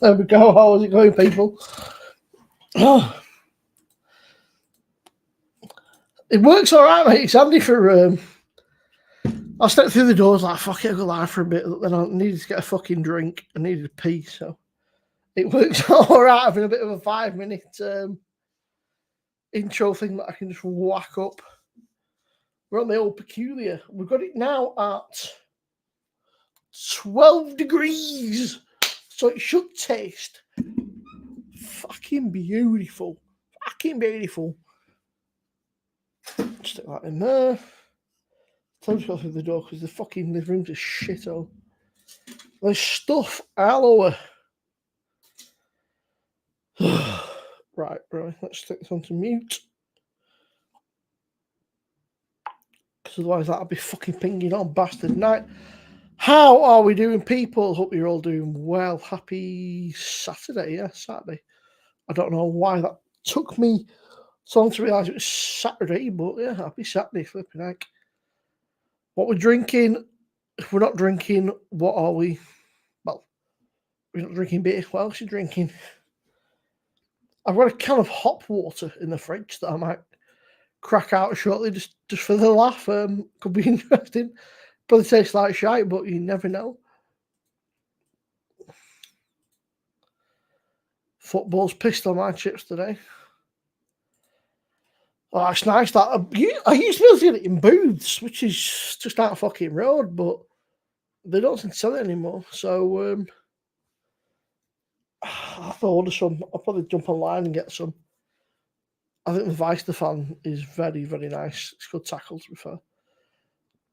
There we go. How is it going, people? It works all right, mate. It's handy for. I stepped through the doors like, fuck it, I'll go live for a bit. Then I needed to get a fucking drink. I needed a pee, so it works all right. Having a bit of a 5-minute intro thing that I can just whack up. We're on the old peculiar. We've got it now at 12 degrees, so it should taste fucking beautiful. Fucking beautiful. Stick that in there. Time to go through the door because the fucking living room's a shithole. There's stuff all over. right, let's stick this on to mute. Because otherwise that'll be fucking pinging on bastard night. How are we doing, people? Hope you're all doing well. Happy Saturday, yeah, Saturday. I don't know why that took me so long to realise it was Saturday, but yeah, happy Saturday, flipping heck. What we're drinking, if we're not drinking, what are we? Well, we're not drinking beer. What else are you drinking? I've got a can of hop water in the fridge that I might crack out shortly just for the laugh. Could be interesting. Probably tastes like shite, but you never know. Football's pissed on my chips today. Oh, it's nice that I used to be able to get it in booths, which is just out of fucking road, but they don't seem to sell it anymore. So I have to order some. I'll probably jump online and get some. I think the Weissstefan is very, very nice. It's good tackle, to be fair.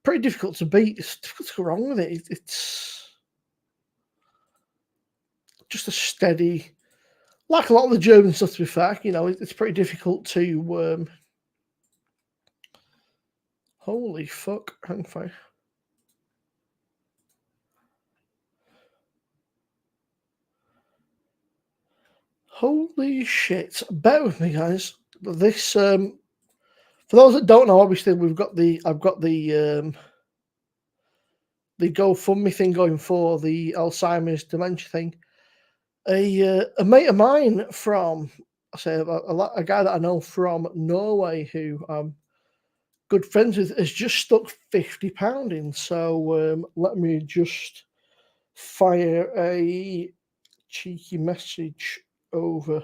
Pretty difficult to beat. It's difficult to go wrong with it. It's just a steady, like a lot of the German stuff, to be fair. You know, it's pretty difficult to. Holy fuck! Hang fire. Holy shit! Bear with me, guys. This for those that don't know, obviously I've got the GoFundMe thing going for the Alzheimer's dementia thing. A mate of mine from I say a guy that I know from Norway who I'm good friends with has just stuck £50 in. So let me just fire a cheeky message over.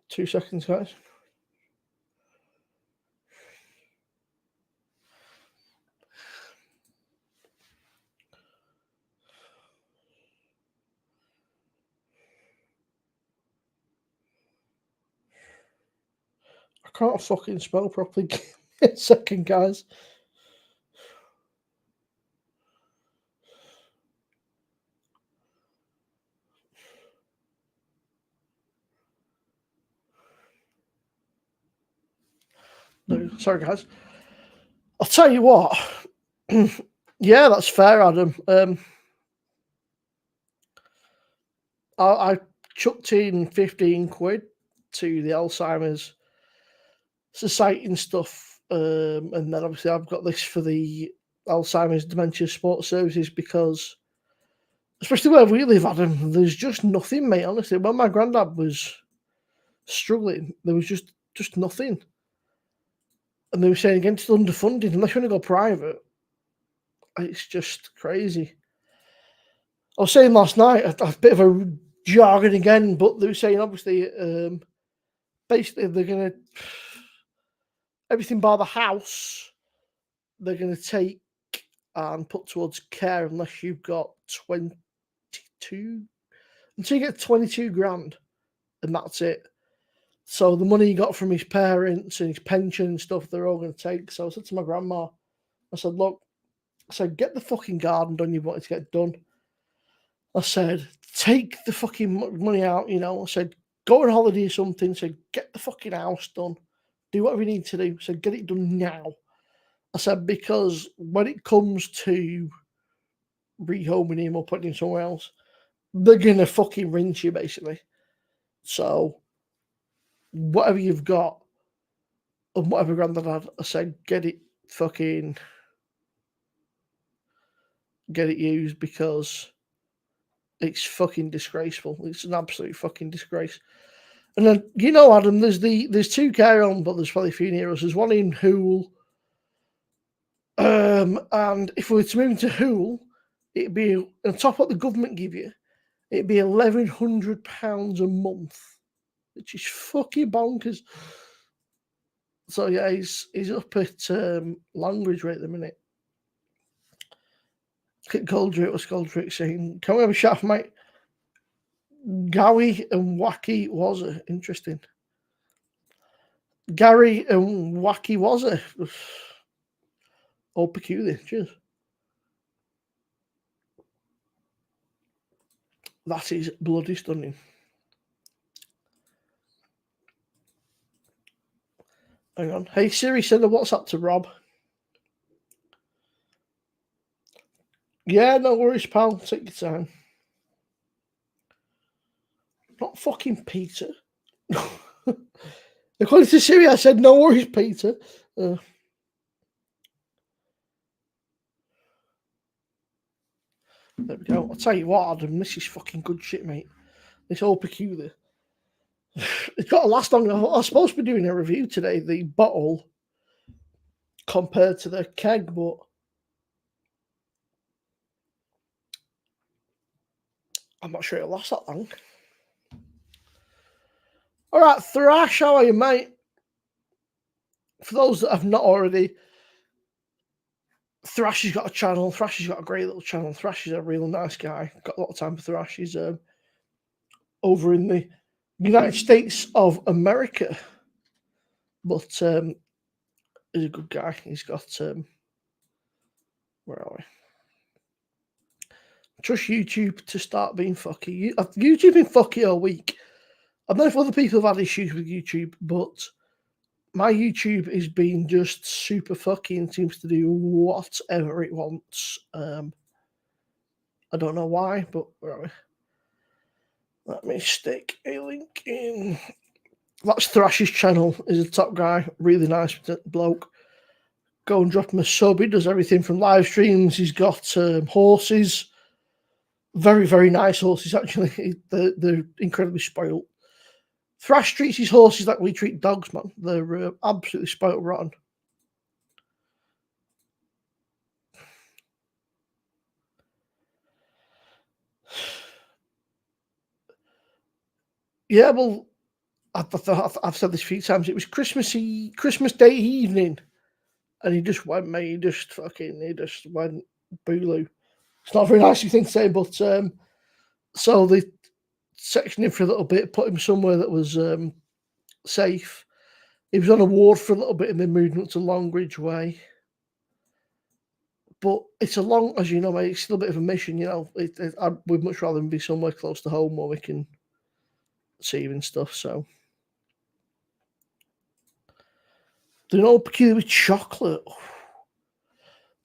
Two seconds, guys. I can't fucking spell properly. Give me a second, guys. No, sorry, guys. I'll tell you what. Yeah, that's fair, Adam. I chucked in 15 quid to the Alzheimer's Society and stuff. And then obviously I've got this for the Alzheimer's Dementia Support Services because, especially where we live, Adam, there's just nothing, mate. Honestly, when my granddad was struggling, there was just nothing. And they were saying against underfunding, unless you want to go private, it's just crazy. I was saying last night, a bit of a jargon again, but they were saying obviously, basically they're going to, everything by the house, they're going to take and put towards care unless you've got 22, until you get 22 grand, and that's it. So the money he got from his parents and his pension and stuff, they're all going to take. So I said to my grandma, I said, look, I said, get the fucking garden done you wanted to get done. I said, take the fucking money out, you know. I said, go on holiday or something. I said, get the fucking house done. Do whatever you need to do. I said, get it done now. I said, because when it comes to rehoming him or putting him somewhere else, they're going to fucking rinse you, basically. So whatever you've got, and whatever granddad had, I said, get it used because it's fucking disgraceful. It's an absolute fucking disgrace. And then, you know, Adam, there's two care home, but there's probably a few near us. There's one in Hoole. And if we were to move to Hoole, it'd be on top of what the government give you, it'd be £1,100 a month, which is fucking bonkers. So yeah, he's up at Langridge right at the minute. Goldrick was Goldrick saying, "Can we have a chat, mate?" Gowie and Wacky was it interesting? Gary and Wacky was it? All peculiar. Cheers. That is bloody stunning. Hang on. Hey Siri, send a WhatsApp to Rob. Yeah, no worries, pal. Take your time. Not fucking Peter. According to Siri, I said no worries, Peter. There we go. I'll tell you what, Adam, this is fucking good shit, mate. It's all peculiar. It's got to last long. I was supposed to be doing a review today, the bottle compared to the keg, but I'm not sure it'll last that long. All right, Thrash, how are you, mate? For those that have not already, Thrash has got a channel. Thrash has got a great little channel. Thrash is a real nice guy. Got a lot of time for Thrash. He's over in the United States of America, but he's a good guy. He's got where are we? Trust YouTube to start being fucky. YouTube been fucky all week. I don't know if other people have had issues with YouTube, but my YouTube is being just super fucky and seems to do whatever it wants. I don't know why, but where are we? Let me stick a link in. That's Thrash's channel. He's a top guy, really nice bloke. Go and drop him a sub. He does everything from live streams. He's got horses. Very, very nice horses, actually. They're incredibly spoiled. Thrash treats his horses like we treat dogs, man. They're absolutely spoiled rotten. Yeah, well, I've said this a few times. It was Christmas Day evening, and he just went, mate. He just went booloo. It's not a very nice thing to say, but so they sectioned him for a little bit, put him somewhere that was safe. He was on a ward for a little bit and then moved up to Longridge Way. But it's a long, as you know, mate, it's still a bit of a mission, you know. I would much rather be somewhere close to home where we can see him and stuff, so. They're all peculiar with chocolate.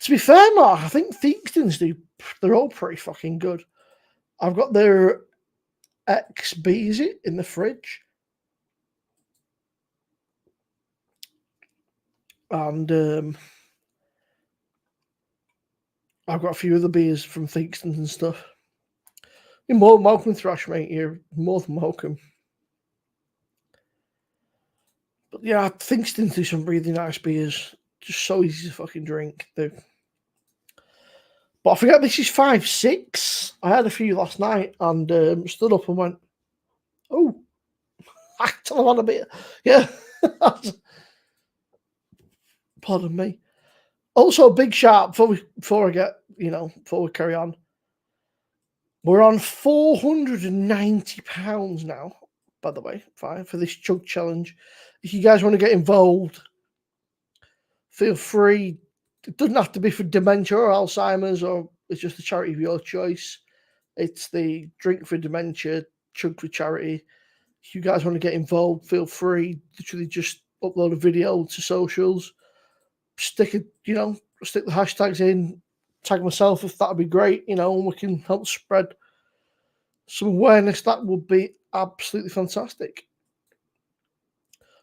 To be fair, Mark, I think Theakston's they're all pretty fucking good. I've got their XB, is it, in the fridge? And I've got a few other beers from Theakston's and stuff. You're more than welcome, Thrash, mate. You're more than welcome. But yeah, Theakston's do some really nice beers. Just so easy to fucking drink. But I forget this is 5-6. I had a few last night and stood up and went, oh, I tell on a bit. Yeah. Pardon me. Also, a big shout before we carry on. We're on £490 now, by the way, for this chug challenge. If you guys want to get involved, feel free. It doesn't have to be for dementia or Alzheimer's, or it's just a charity of your choice. It's the Drink for Dementia, Chug for Charity. If you guys want to get involved, feel free. Literally just upload a video to socials. Stick the hashtags in, tag myself if that'd be great, and we can help spread some awareness. That would be absolutely fantastic.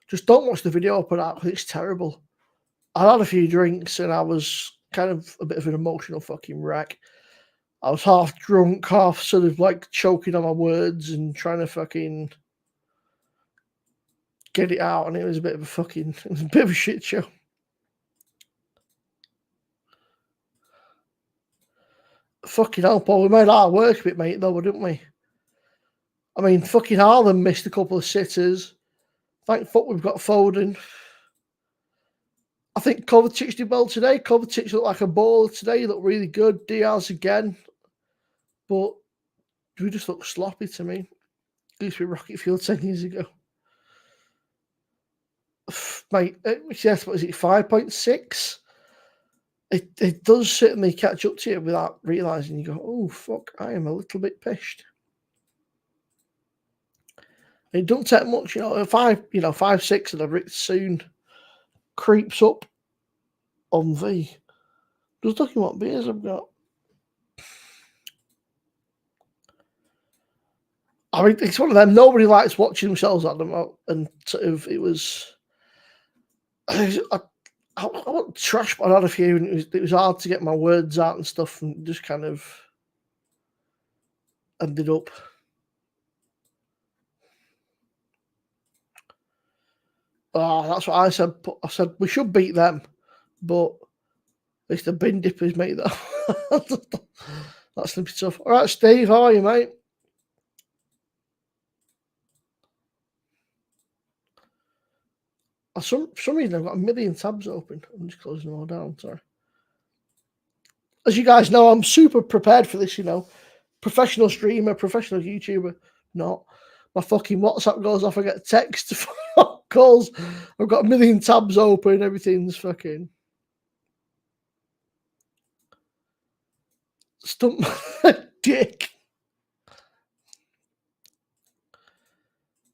just don't watch the video I put out because it's terrible. I had a few drinks and I was kind of a bit of an emotional fucking wreck. I was half drunk, half sort of like choking on my words and trying to fucking get it out, and it was a bit of a shit show. Fucking hell, Paul, we made our work a bit, mate, though, didn't we? I mean, fucking Harlan missed a couple of sitters. Thank fuck we've got Foden. I think Kovacic did well today. Kovacic looked like a baller today. He looked really good. Diaz again. But we just looked sloppy to me. At least with Rocket Fuel 10 years ago. Mate, yes, what is it, 5.6? It does certainly catch up to you without realising. You go, oh, fuck, I am a little bit pissed. It don't take much, 5, 6, and it soon creeps up on V. Just looking what beers I've got. I mean, it's one of them. Nobody likes watching themselves at them, and sort of it was. I want trash, but I had a few, and it was hard to get my words out and stuff, and just kind of ended up. Oh, that's what I said. I said we should beat them, but it's the bin dippers, mate. That's gonna be tough. All right, Steve, how are you, mate? For some reason, I've got a million tabs open. I'm just closing them all down. Sorry. As you guys know, I'm super prepared for this. Professional streamer, professional YouTuber. Not. My fucking WhatsApp goes off. I get texts, calls. I've got a million tabs open. Everything's fucking. Stump dick.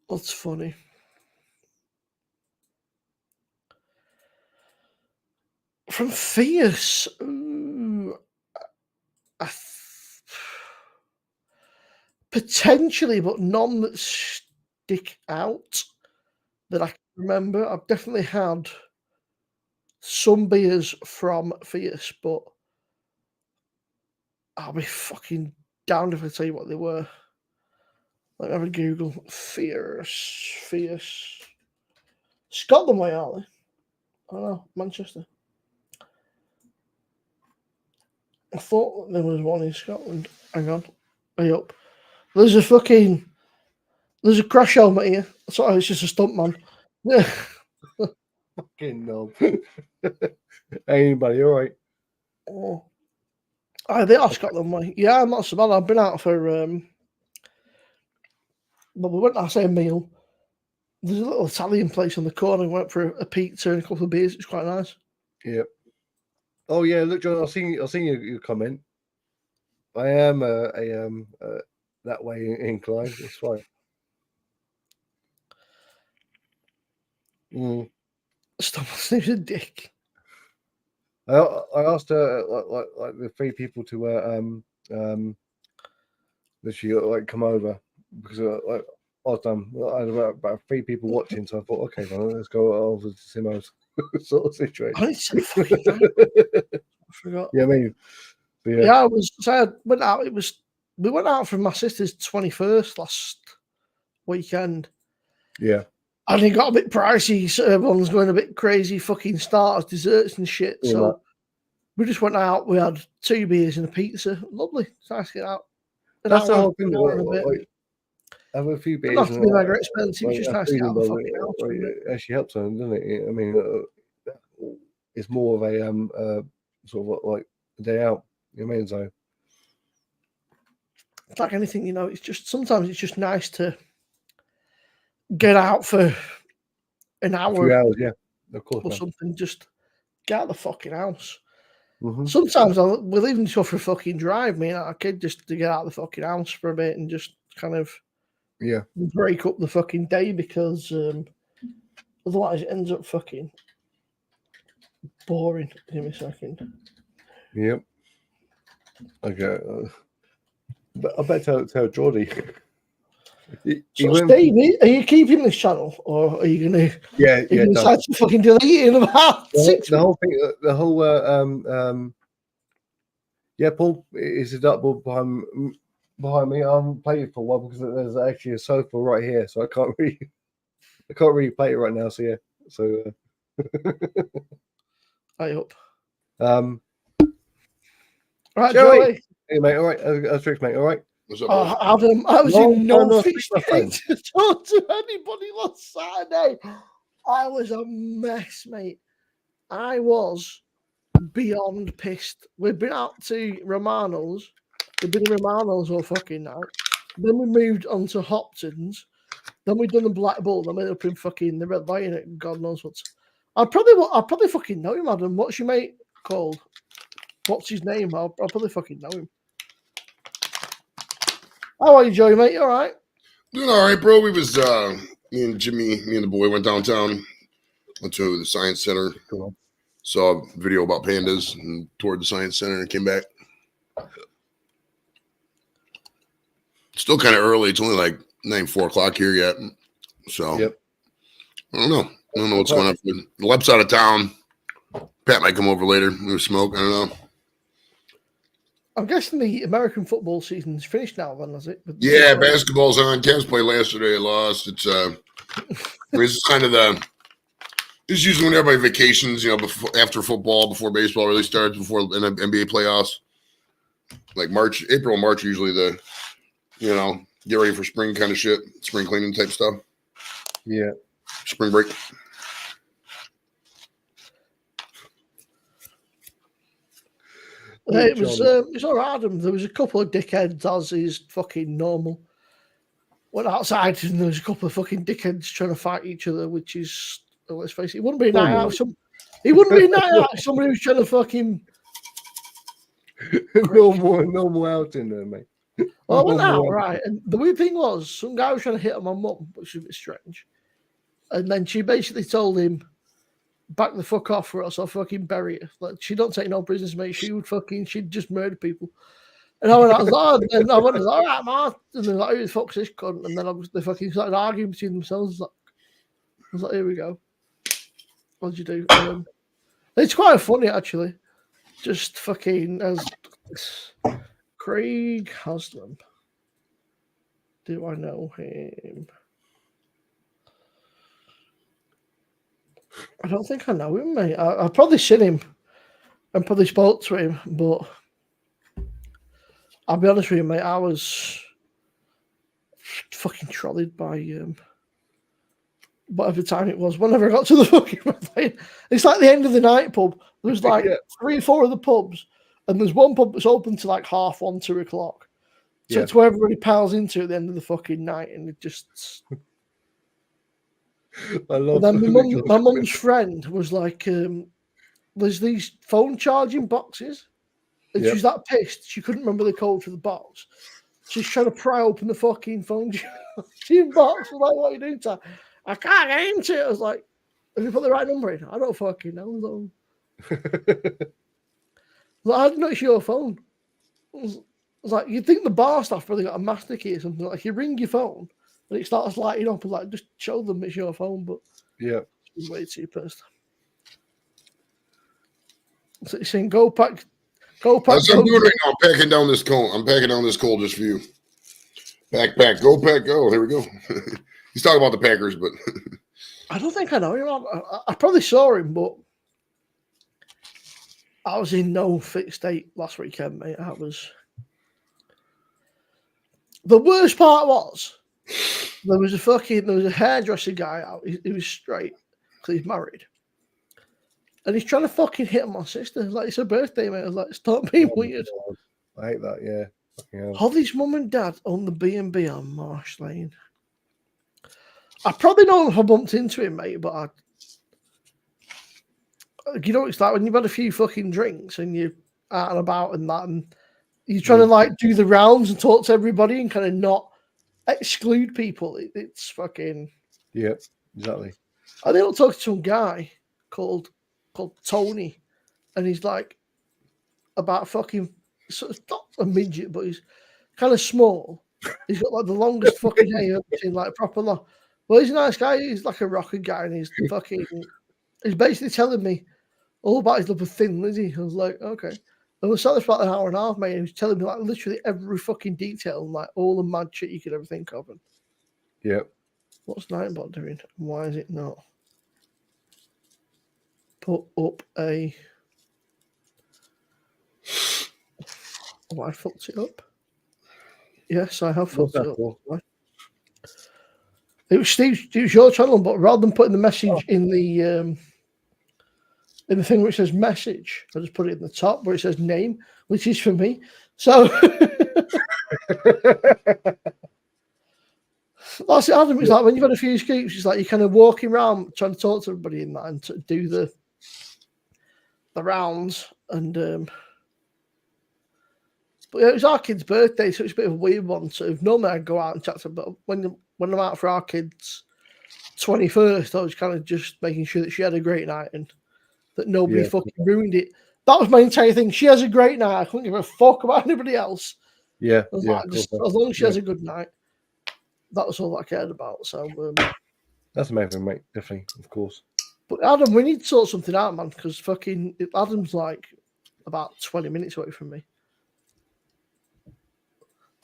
That's funny. From Fierce. Ooh, potentially, but none that stick out that I can remember. I've definitely had some beers from Fierce, but I'll be fucking damned if I tell you what they were. Let me have a Google. Fierce. Scotland way, aren't they? I don't know. Manchester. I thought there was one in Scotland. Hang on. Hey up. There's a crash helmet here. Sorry, it's just a stunt man. Yeah. Fucking no. Anybody, all right? Oh. They are Scotland way. Yeah, I'm not so bad. I've been out for well, we went out to a meal. There's a little Italian place on the corner. We went for a pizza and a couple of beers. It's quite nice. Yep. Oh yeah, look, John. I've seen your comment. I am that way inclined. It's fine. Stop listening to Dick. I asked like the 3 people to literally come over because like I had about 3 people watching, so I thought, okay, well, let's go over to Simo's sort of situation. I need to fucking I forgot. Yeah, I mean, yeah, I went out. We went out for my sister's 21st last weekend. Yeah. And it got a bit pricey, so everyone's going a bit crazy, fucking starters, desserts and shit. Yeah, so we just went out. We had 2 beers and a pizza. Lovely. It's nice to get out. That's the whole thing. Like, have a few beers. Not to be mega expensive. It's just nice to get out of the fucking house. It actually helps them, doesn't it? I mean, it's more of a sort of like a day out. You know what I mean? So it's like anything, it's just sometimes it's just nice to get out for an hour. A few hours, yeah, of course. Or something, just get out of the fucking house. Mm-hmm. Sometimes we'll even go for a fucking drive, me and our kid, just to get out of the fucking house for a bit and just kind of break up the fucking day, because otherwise it ends up fucking boring. Give me a second. Yep. Okay. I better tell Geordie. So, Steve, are you keeping this channel, or are you going to? Yeah, you decide to fucking delete it in about 6 the whole thing, the whole yeah, Paul is a dartboard behind me. I haven't played it for a while because there's actually a sofa right here, so I can't really play it right now. So yeah, so I hope. Right, Joey. Hey mate, all right. Tricks, mate. All right. What's up, Adam, I was in no fit state to talk to anybody last Saturday. I was a mess, mate. I was beyond pissed. We've been out to Romano's. We've been to Romano's all fucking night. Then we moved on to Hopton's. Then we've done the Black Bull. Then we ended up in fucking the Red Lion and God knows what. I'll probably fucking know him, Adam. What's your mate called? What's his name? I'll probably fucking know him. How are you, Joey, mate? You all right? Doing all right, bro. We was me and the boy went downtown, went to the science center, saw a video about pandas, and toured the science center and came back. Still kind of early. It's only like 4 o'clock here yet, so yep. I don't know. What's going on. The left side of town. Pat might come over later. We smoke. I don't know. I'm guessing the American football season's finished now, then, is it? Yeah, basketball's on. Cavs played yesterday. Lost. It's this is kind of this is usually when everybody vacations, after football, before baseball really starts, before NBA playoffs. Like April and March are usually the, get ready for spring kind of shit, spring cleaning type stuff. Yeah. Spring break. It was all right, Adam. There was a couple of dickheads, as is fucking normal. Went outside and there was a couple of fucking dickheads trying to fight each other, which is, let's face it, it wouldn't be a night out. It wouldn't be a night out if somebody was trying to fucking normal outing there, mate. Well, I went out, right, and the weird thing was some guy was trying to hit on my mum, which was a bit strange. And then she basically told him, back the fuck off or else I'll fucking bury her. Like, she don't take no prisoners, mate. She'd just murder people. And I went out, all right, man. And they're like, who the fuck's this cunt? And then they fucking started arguing between themselves. I was like, here we go. What'd you do? It's quite funny, actually. Just fucking as Craig Haslam. Do I know him? I don't think I know him, mate. I've probably seen him and probably spoke to him, but I'll be honest with you, mate. I was fucking trolleyed by whatever time it was. Whenever I got to the fucking red lion, it's like the end of the night pub. There's like 3 or 4 of the pubs, and there's one pub that's open to like 1:30, 2 o'clock. So it's where everybody piles into at the end of the fucking night, and it just. I love. And then my mum's friend was like, "There's these phone charging boxes," and she was that pissed she couldn't remember the code for the box. She's trying to pry open the fucking phone charging box. I was like, "What are you doing, Tom?" I can't get into it. I was like, "Have you put the right number in?" I don't fucking know. I didn't know it's your phone. I was like, you'd think the bar staff probably got a master key or something. Like, you ring your phone. And it starts lighting up and like just show them it's your phone, but it's way too pissed. So you're saying go pack. That's what I'm doing right now. I'm packing down this coal just for you. Pack, go pack, go. Here we go. He's talking about the Packers, but I don't think I know him. I probably saw him, but I was in no fit state last weekend, mate. The worst part was. There was a hairdresser guy out. He was straight because he's married. And he's trying to fucking hit on my sister. Like, it's her birthday, mate. I was like, stop being weird. I hate that, yeah. Holly's mum and dad own the B&B on Marsh Lane. I probably know if I bumped into him, mate, but you know what it's like when you've had a few fucking drinks and you're out and about and that, and you're trying to, like, do the rounds and talk to everybody and kind of not exclude people. It's fucking exactly. I ended up talking to some guy called Tony, and he's like about fucking not a midget, but he's kind of small. He's got like the longest fucking hair I've ever seen, like proper long. Well, he's a nice guy. He's like a rocker guy, and he's basically telling me all about his love of Thin Lizzy. I was like, okay. And we sat there for about an hour and a half, mate. He was telling me like literally every fucking detail and like all the mad shit you could ever think of. And Yeah. what's Nightbot doing? Why is it not put up a? Oh, I fucked it up. Yes, I have fucked it up. For? It was Steve. It was your channel, but rather than putting the message in the thing which says message, I just put it in the top where it says name, which is for me. So that's it, Adam. It's like when you've had a few scoops, it's like you're kind of walking around trying to talk to everybody in that and to do the rounds. And but yeah, it was our kid's birthday, so it's a bit of a weird one. So normally I'd go out and chat to them, but when I'm out for our kids' 21st, I was kind of just making sure that she had a great night and that nobody fucking ruined it. That was my entire thing. She has a great night. I couldn't give a fuck about anybody else. Yeah. Like, as long as she has a good night, that was all I cared about. So that's amazing, mate. Definitely, of course. But Adam, we need to sort something out, man, because fucking Adam's like about 20 minutes away from me.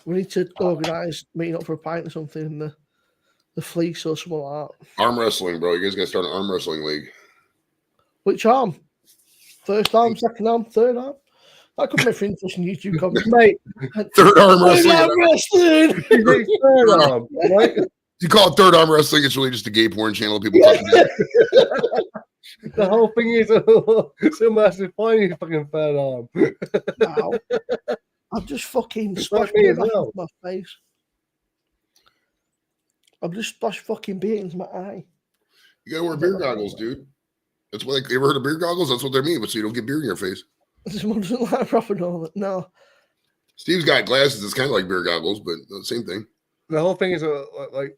We need to organise meeting up for a pint or something in the Fleece or something like that. Arm wrestling, bro. You guys got to start an arm wrestling league. Which arm? First arm, second arm, third arm? That could be for interesting YouTube comments. Mate, third arm wrestling. Third arm, right? You call it third arm wrestling, it's really just a gay porn channel people talking about. The whole thing is so massive. Find your fucking third arm. Wow. I've just fucking splashed me beer as back well. into my face. I've just splashed fucking beer into my eye. You gotta wear beer goggles, dude. That's what you ever heard of beer goggles? That's what they mean, but so you don't get beer in your face. This one doesn't like proper normal. No. Steve's got glasses. It's kind of like beer goggles, but the same thing. The whole thing is like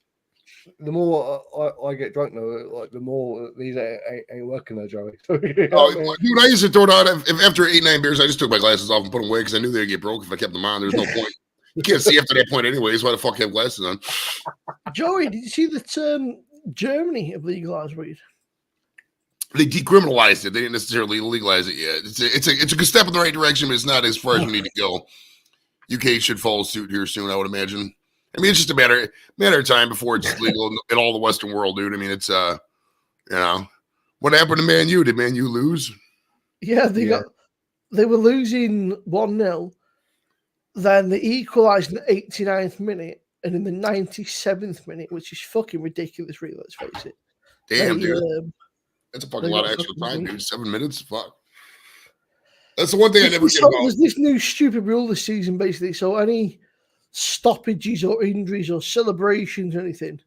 the more I get drunk, though, like the more these ain't working though, Joey. Dude, I used to throw it out after 8-9 beers. I just took my glasses off and put them away because I knew they'd get broke if I kept them on. There's no point. You can't see after that point, anyways. Why the fuck have glasses on? Joey, did you see that Germany have legalized weed? They decriminalized it. They didn't necessarily legalize it yet. It's a good step in the right direction, but it's not as far as we need to go. UK should follow suit here soon, I would imagine. I mean, it's just a matter of time before it's legal in all the Western world, dude. I mean, it's you know, what happened to Man U? Did Man U lose? Yeah, they were losing 1-0. Then they equalised in the 89th minute, and in the 97th minute, which is fucking ridiculous, really. Let's face it. Damn, dude. That's a fucking lot of extra time, dude. 7 minutes? Fuck. That's the one thing I never get about. There's this new stupid rule this season, basically. So any stoppages or injuries or celebrations or anything,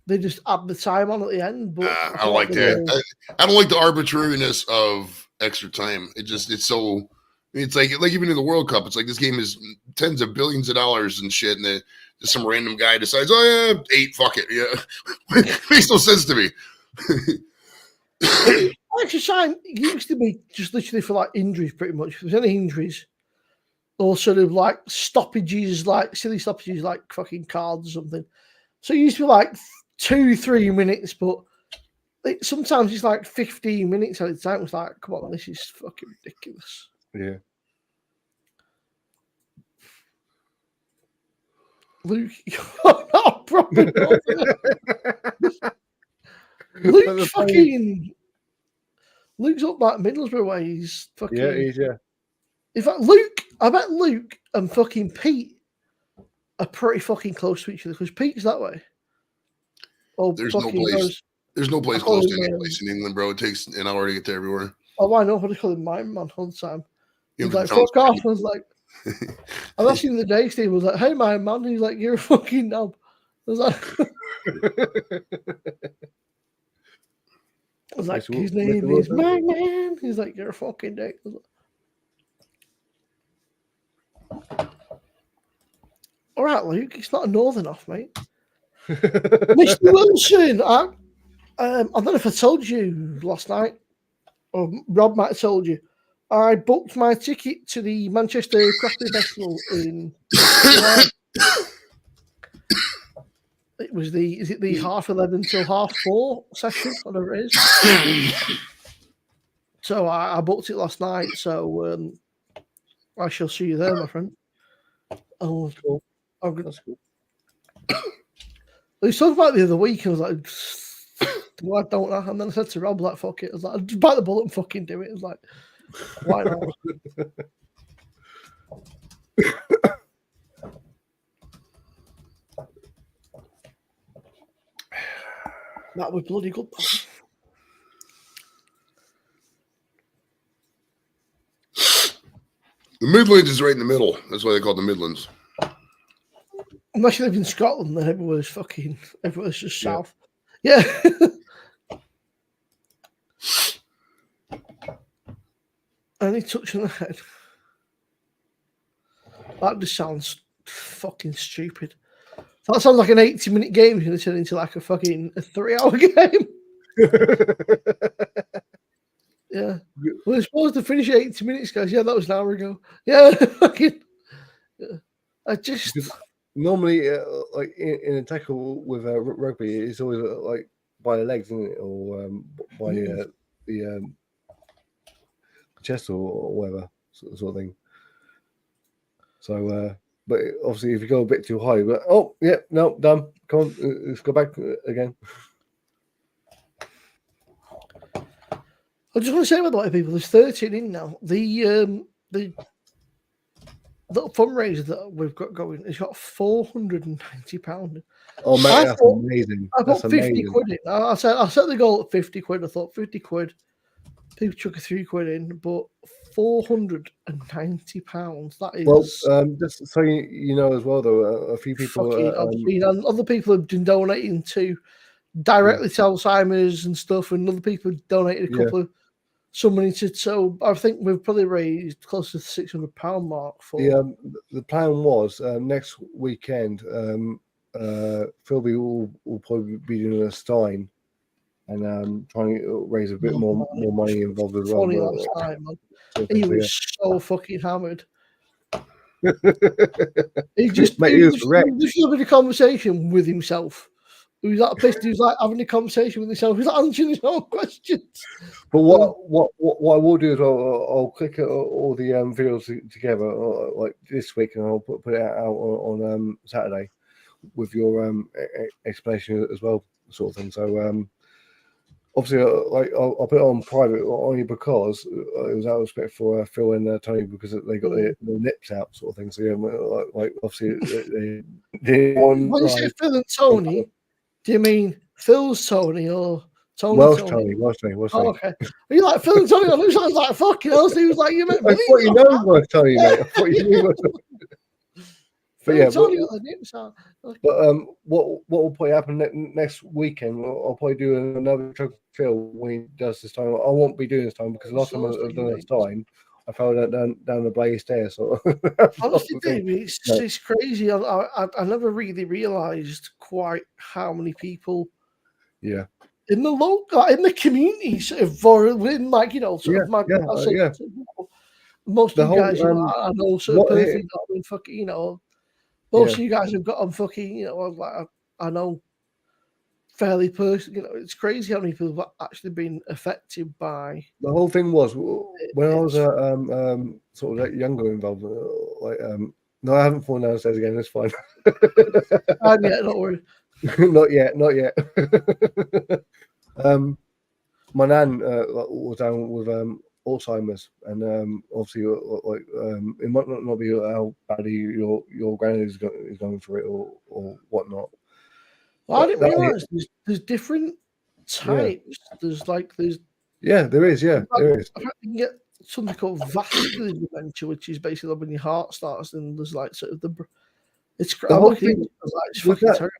they just add the time on at the end. But I don't like that. I don't like the arbitrariness of extra time. It's so. It's like even in the World Cup, it's like this game is tens of billions of dollars and shit, and just some random guy decides, oh yeah, 8, fuck it, yeah. Makes no sense to me. Extra time used to be just literally for like injuries, pretty much. If there's any injuries or sort of like stoppages, like silly stoppages, like fucking cards or something. So it used to be like 2-3 minutes, but sometimes it's like 15 minutes at a time. It's like, come on, this is fucking ridiculous. Yeah. Luke, you're not proper. Luke's fucking. Luke's up like Middlesbrough way. He's fucking. Yeah, he's, yeah. In fact, I bet Luke and fucking Pete are pretty fucking close to each other because Pete's that way. Oh, there's no place. There's no place close to any place in England, bro. It takes an hour to get to everywhere. Oh, I know. What do you call him? My man all the time. He's like, fuck off. I was like, I was actually the day Steve was like, hey, my man. He's like, you're a fucking knob. I was like, his name is my man. He's like, you're a fucking dick. All right, Luke. It's not a northern off, mate. Mr. Wilson, I don't know if I told you last night, or Rob might have told you. I booked my ticket to the Manchester Craft Beer Festival in July. It was the 11:30 till 4:30 session, whatever it is. So I booked it last night. So I shall see you there, my friend. Oh, Cool. I'm That's cool. We talked about it the other week. I was like, why don't I? And then I said to Rob, like, fuck it. I was like, just bite the bullet and fucking do it. I was like, why not? That was bloody good. The Midlands is right in the middle. That's why they call it the Midlands. Unless you live in Scotland, then everywhere's just south. Yeah. Any touch on the head. That just sounds fucking stupid. That sounds like an 80-minute game going to turn into like a fucking 3-hour game. Yeah. We're supposed to finish 80 minutes, guys. Yeah, that was an hour ago. Yeah, fucking. Yeah. I just. Normally, like in a tackle with rugby, it's always like by the legs, isn't it? Or by the chest or whatever sort of thing. So, but obviously, if you go a bit too high, but no, done. Come on, let's go back again. I just want to say about a lot of people, there's 13 in now. The little fundraiser that we've got going has got £490. Oh man, that's amazing. I put 50 quid in. I set the goal at 50 quid. I thought 50 quid. People chuck a 3 quid in, but £490. That is just so you know as well, though, a few people and other people have been donating to directly to Alzheimer's and stuff, and other people have donated a couple of some money to. So I think we've probably raised close to the £600 mark for. The plan was next weekend. Philby will probably be doing a Stein. And trying to raise a bit more money involved as well. Last time, he was so fucking hammered. he was having a conversation with himself. He was like pissed. He was like having a conversation with himself. He was like answering his own questions. But what I will do is I'll click all the videos together like this week, and I'll put it out on Saturday with your explanation as well, sort of thing. So. Obviously, I'll put it on private only because it was out of respect for Phil and Tony, because they got their nips out, sort of thing. So like obviously they when you say Phil and Tony, do you mean Phil's Tony or Tony? Welsh Tony. Oh, okay. Are you like Phil and Tony? I was like fucking else. He was like, you meant. I thought you know Welsh Tony, mate. I thought you knew. But yeah, what will probably happen next weekend? I'll probably do another truck Phil when he does this time. I won't be doing this time because last time I've done this time, I fell down the blaze stairs. So honestly, Dave, it's crazy. I never really realised quite how many people. Yeah. In the local, in the community, sort of, within like most of you guys, I know sort of perfectly got fucking, most of you guys have got on fucking, like I know fairly personally, it's crazy how many people have actually been affected by. The whole thing was when I was sort of younger involved, no, I haven't fallen downstairs again. It's fine. Yeah, don't worry. Not yet. My nan was down with Alzheimer's, and obviously, it might not be how badly your granddad is going through it or whatnot. Well, I didn't realise there's different types. Yeah. There is. You can get something called vascular dementia, which is basically when your heart starts, and there's like sort of the whole thing.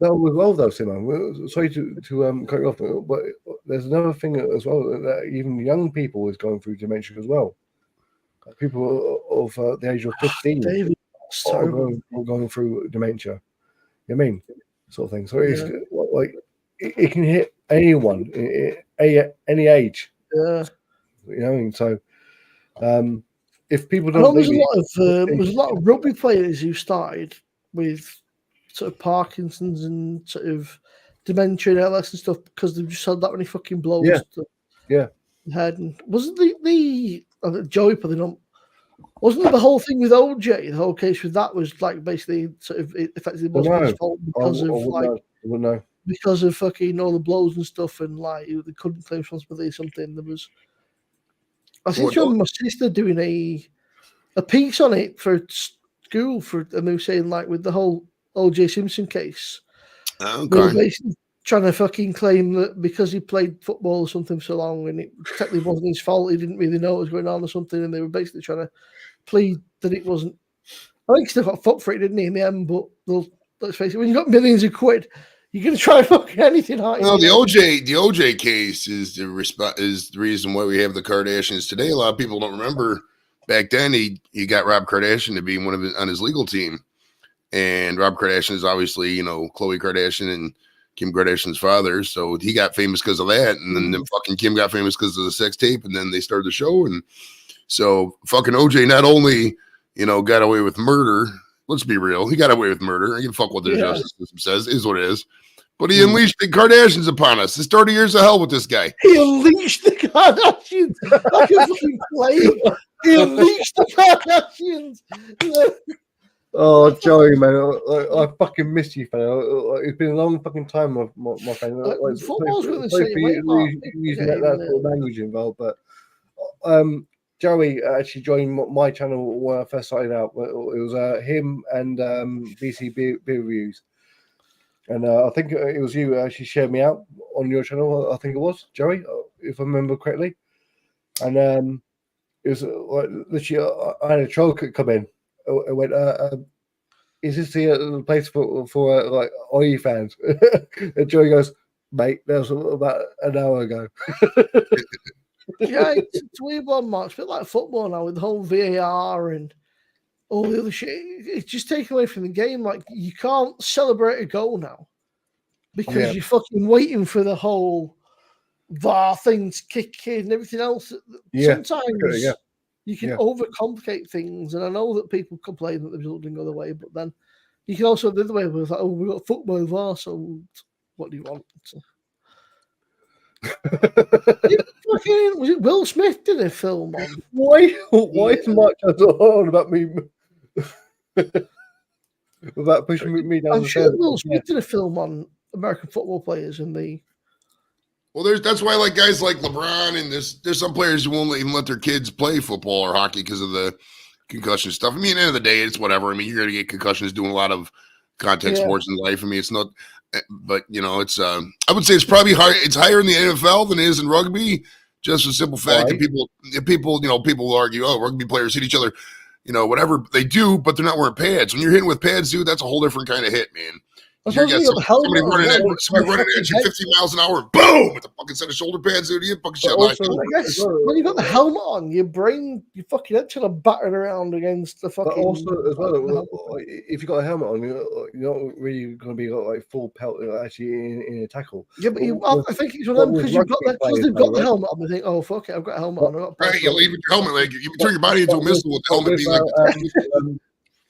That was well though, Simon. Sorry to cut you off, but there's another thing as well that even young people is going through dementia as well. People of the age of 15 are going through dementia. You know what I mean? Sort of thing. So it's like it can hit anyone, any age. Yeah. You know what I mean? So if people don't, there's a lot of rugby players who started with sort of Parkinson's and sort of dementia and ALS and stuff because they've just had that many fucking blows. Yeah. Head. And wasn't the Joey probably not. Wasn't the whole thing with OJ? The whole case with that was like basically sort of it effectively wasn't his fault because because of fucking all the blows and stuff, and like they couldn't claim responsibility or something. There was. I seem to remember my sister doing a piece on it for school and they were saying like with the whole OJ Simpson case. They were basically trying to fucking claim that because he played football or something for so long and it technically wasn't his fault, he didn't really know what was going on or something, and they were basically trying to plead that it wasn't. I think he still got fucked for it, didn't he, in the end? But let's face it, when you've got millions of quid, you're going to try fucking anything, aren't you? No, the OJ case is the reason why we have the Kardashians today. A lot of people don't remember back then he got Rob Kardashian to be on his legal team, and Rob Kardashian is obviously Khloe Kardashian and Kim Kardashian's father, so he got famous because of that, and then fucking Kim got famous because of the sex tape, and then they started the show, and so fucking OJ not only got away with murder. Let's be real, he got away with murder. I can fuck what the justice system says, is what it is. But he unleashed the Kardashians upon us. It's 30 years of hell with this guy. He unleashed the Kardashians like a fucking plague. He unleashed the Kardashians. Oh, Joey, man, I fucking miss you, fella. It's been a long fucking time, my friend. Football's going to say using that sort of language involved, but Joey actually joined my channel when I first started out. It was him and BC Beer Reviews, and I think it was you who actually shared me out on your channel. I think it was Joey, if I remember correctly, and it was like literally I had a troll come in. I went, is this the place for like OE fans? And Joey goes, mate, that was about an hour ago. Yeah, it's a weird one, Mark. It's a bit like football now with the whole VAR and all the other shit. It's just taken away from the game. Like, you can't celebrate a goal now because you're fucking waiting for the whole VAR things kick in and everything else. Sometimes you can overcomplicate things, and I know that people complain that the result didn't go the way, but then you can also the other way with like, oh, we've got football VAR, so what do you want? Was it Will Smith did a film on? Why is Mike on about me about pushing me down? I'm sure Will Smith did a film on American football players and the. Well, that's why like guys like LeBron and there's some players who won't even let their kids play football or hockey because of the concussion stuff. I mean, at the end of the day, it's whatever. I mean, you're gonna get concussions doing a lot of contact sports in life. I mean, it's not, but it's I would say it's probably higher. It's higher in the NFL than it is in rugby. Just a simple fact that people will argue, oh, rugby players hit each other, whatever they do, but they're not wearing pads. When you're hitting with pads, dude, that's a whole different kind of hit, man. You got somebody running at you 50 miles an hour, boom, with a fucking set of shoulder pads, dude. You fucking shot. When you got the helmet on, your fucking head kind of battered around against the fucking. But also, as well, if you got a helmet on, you're not really going to be like full pelt actually in a tackle. Yeah, but I think it's one of them because they've got the helmet on. They think, oh fuck it, I've got a helmet on. Right, you leave your helmet, like you turn your body into a missile with the helmet being like.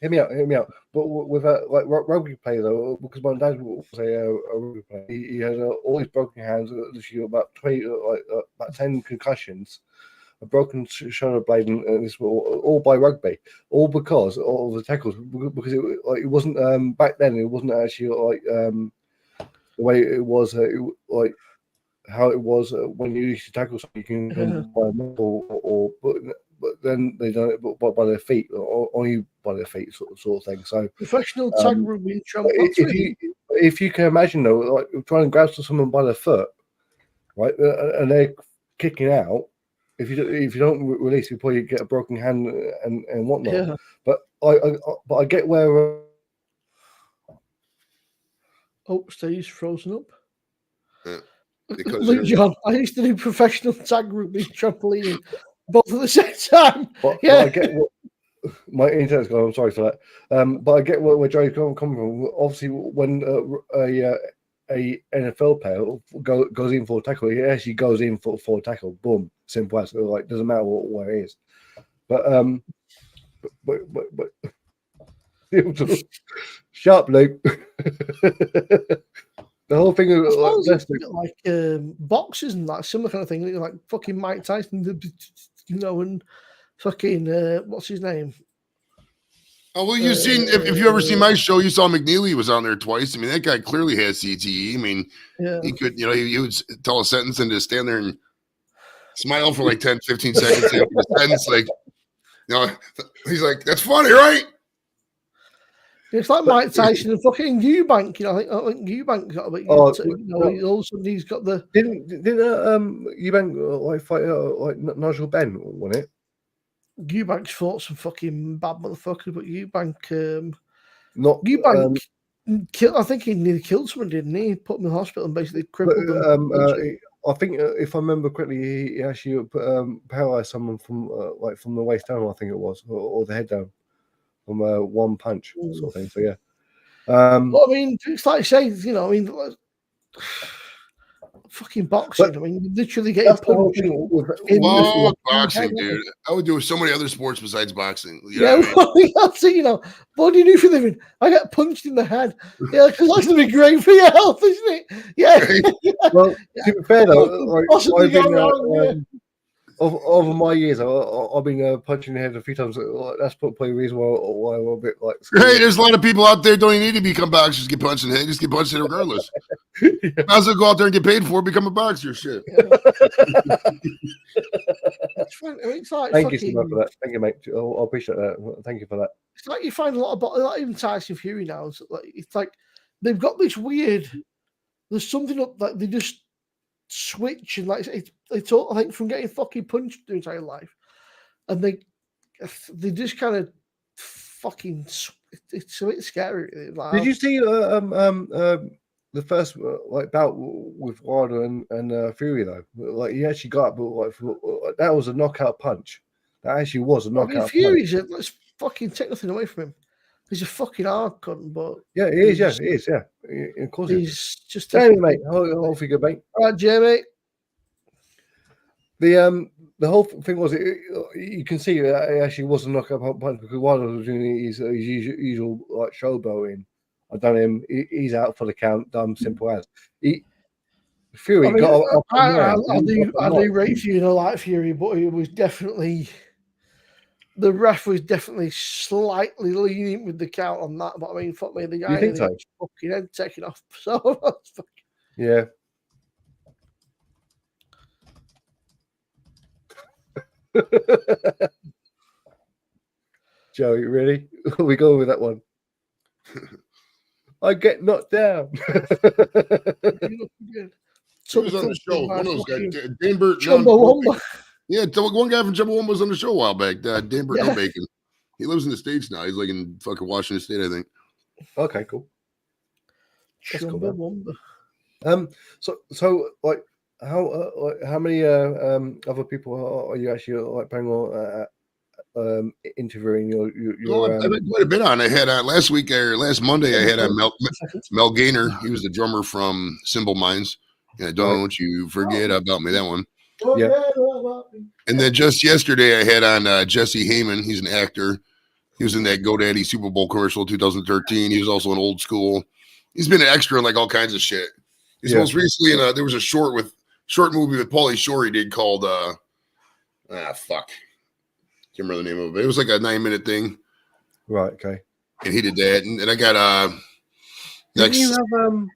Hear me out. But with a like rugby play though, because my dad was a rugby player, he has all his broken hands. Literally about 20, about 10 concussions, a broken shoulder blade, and this all by rugby, all because of the tackles. Because it wasn't back then. It wasn't actually like the way it was like how it was when you used to tackle. So you can by a muscle but then they done it by their feet, or only by their feet, sort of thing. So professional tag rugby. If you can imagine though, like trying to grab someone by the foot, right, and they're kicking out. If you don't release, you probably get a broken hand and whatnot. Yeah. But I get where. Steve's frozen up. Yeah, Luke John, I used to do professional tag rugby trampoline. Both at the same time. But I get what my internet's gone. I'm sorry for that. But I get where Joey's coming from. Obviously, when a NFL player goes in for a tackle, he actually goes in for a tackle. Boom, simple as. Like, doesn't matter where it is. But Sharp loop. The whole thing of It's like boxers and that similar kind of thing, like fucking Mike Tyson, and fucking what's his name? Oh well, you've seen if you ever seen my show, you saw McNeely was on there twice. I mean, that guy clearly has CTE. I mean, he could, he would tell a sentence and just stand there and smile for like 10, 15 seconds after the sentence, like, he's like, "That's funny, right?" It's like Mike Tyson and fucking Eubank. I think Eubank got a bit. All of a sudden he's got the. Didn't Eubank like fight like Nigel Benn, wasn't it? Eubank's fought some fucking bad motherfuckers, but Eubank, I think he nearly killed someone, didn't he? Put him in the hospital and basically crippled them. I think if I remember correctly, he actually paralyzed someone from from the waist down. I think it was, or the head down, from one punch sort of thing. So yeah. Well, I mean, it's like saying, fucking boxing. I mean, you literally get punched. Boxing, dude. I would do so many other sports besides boxing. That's it. What do you do for a living? I get punched in the head. Yeah, because that's gonna be great for your health, isn't it? Yeah. Well, to be fair though, over my years, I've been punching the head a few times. That's probably the reason why I'm a bit like. Hey, there's a lot of people out there don't even need to become boxers. Get punched in the head. Just get punched in the head regardless. Might as well go out there and get paid for it. Become a boxer. Shit. Thank you so much for that. Thank you, mate. I appreciate that. Thank you for that. It's like you find a lot of like even Tyson Fury now. It's like they've got this weird. There's something up that they just switch and they talk. I think from getting fucking punched their entire life, and they just kind of fucking. It's a bit scary. Like, did you see the first bout with Wilder and Fury though? Like he actually got up, but that was a knockout punch. That actually was a knockout. Fury's let's fucking take nothing away from him. He's a fucking hard cunt, but yeah, he is. Yeah, he is. Yeah, of course. He's just. Jamie, mate. Hopefully good, mate. All right, Jamie. The whole thing was you can see it actually was a knockout punch because Wilder was doing his usual like showboating. I done him. He's out for the count. Done simple as. Fury got up. I do rate Fury. I like Fury, but it was definitely. The ref was definitely slightly lenient with the count on that, but I mean, fuck me, the guy had his fucking head taken off. So, yeah. Joe, you ready? We go with that one. I get knocked down. He was on the show. One of those guys, Danbert. Yeah, one guy from Chumbawamba was on the show a while back. Danbert No Bacon. He lives in the States now. He's like in fucking Washington State, I think. Okay, cool. Chumbawamba. So like how many other people are you actually planning on interviewing your I've been quite a bit on. I had last Monday I had Mel Gaynor. He was the drummer from Cymbal Minds. And don't you forget about me, that one. Yeah. And then just yesterday I had on Jesse Heyman. He's an actor. He was in that GoDaddy Super Bowl commercial 2013. He was also an Old School. He's been an extra in like all kinds of shit. He's most recently in there was a short movie with Pauly Shore he did called fuck. Can't remember the name of it. It was like a 9-minute thing. Right, okay. And he did that. And I got next. Didn't you have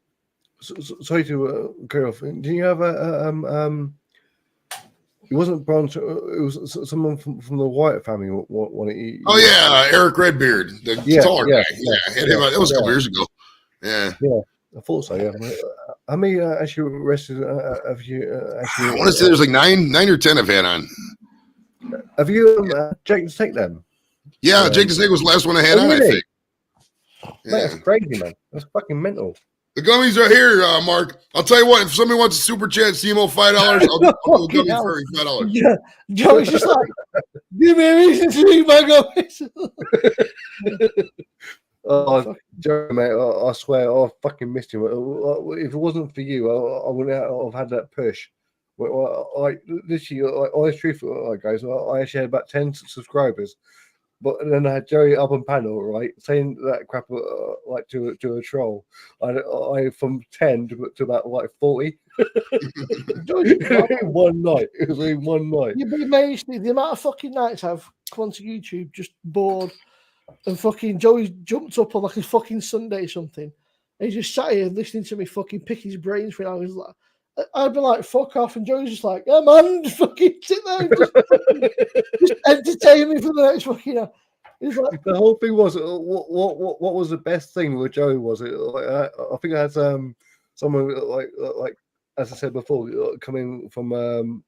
sorry to go off. Didn't you have it wasn't Bronze. It was someone from the Wyatt family. Eric Redbeard, the taller guy. That was a couple years ago. Yeah, I thought so. Yeah, how many actually arrested have you? Actually, I want to say there's like 9 or 10 I've had on. Have you Jake the Snake then? Yeah, Jake the Snake was the last one I had on. Really? I think. Yeah. That's crazy, man. That's fucking mental. The gummies are here, Mark. I'll tell you what. If somebody wants a super chat, CMO $5, I'll do gummies for $5. Yeah, Joey's just like, give me a reason to eat my gummies. Oh, Joe, mate, I swear, I fucking missed you. If it wasn't for you, I wouldn't have had that push. Literally, honest truth, guys, I actually had about 10 subscribers. But then I had Joey up on panel, right, saying that crap like to a troll. I from 10 to about like 40 in one night. It was in one night. You'd be amazed the amount of fucking nights I've gone to YouTube just bored, and fucking Joey jumped up on like a fucking Sunday or something. And he just sat here listening to me fucking pick his brains for an hour. Like, I'd be like, fuck off. And Joey's just like, yeah, man, just fucking sit there and just entertain me for the next fucking hour. He's like, the whole thing was, what was the best thing with Joey? Was it like, I think I had someone like as I said before, coming from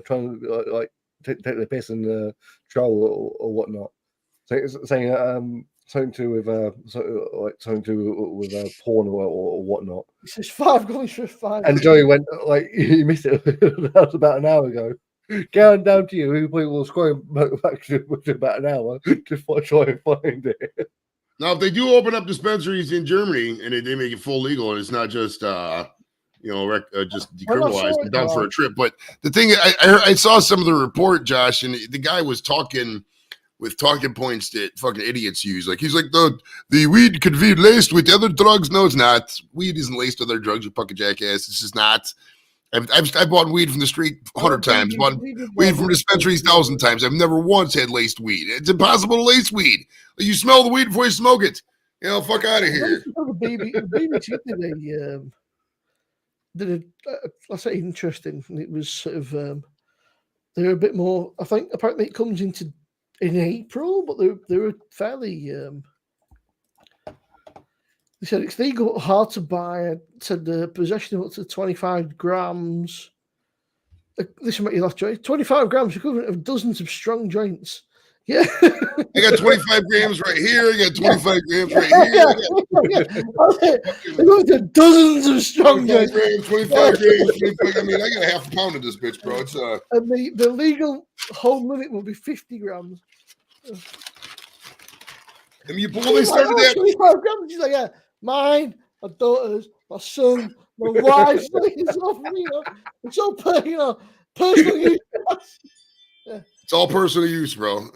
trying to like take the piss and troll or whatnot. So saying something to do with something to do with porn or whatnot. He says 5 goals for 5. And Joey went like, you missed it. That was about an hour ago. Going down to you, we will scroll back to about an hour to try and find it. Now, if they do open up dispensaries in Germany and they make it full legal, and it's not just just decriminalized and done for a trip. But the thing, I saw some of the report, Josh, and the guy was talking with talking points that fucking idiots use. Like, he's like, the weed could be laced with other drugs. No, it's not. Weed isn't laced with other drugs, you fucking jackass. It's just not. I've bought weed from the street 100 times. Bought weed from dispensaries 1,000 times. I've never once had laced weed. It's impossible to lace weed. You smell the weed before you smoke it. Fuck out of here. BBC did I say interesting. It was sort of they're a bit more. I think apparently it comes in April, but they were fairly. They said it's legal, hard to buy. Said the possession of up to 25 grams. This will make you laugh, Joy. 25 grams equivalent of dozens of strong joints. Yeah. I got 25 grams right here. I got 25 grams right here. They go to dozens of strong joints. 25 grams. I mean, I got a half a pound of this bitch, bro. It's and the legal home limit will be 50 grams. I mean, when they started that, 25 grams. She's like, yeah, mine, my daughters, my son, my wife. It's all personal use. Yeah. It's all personal use, bro.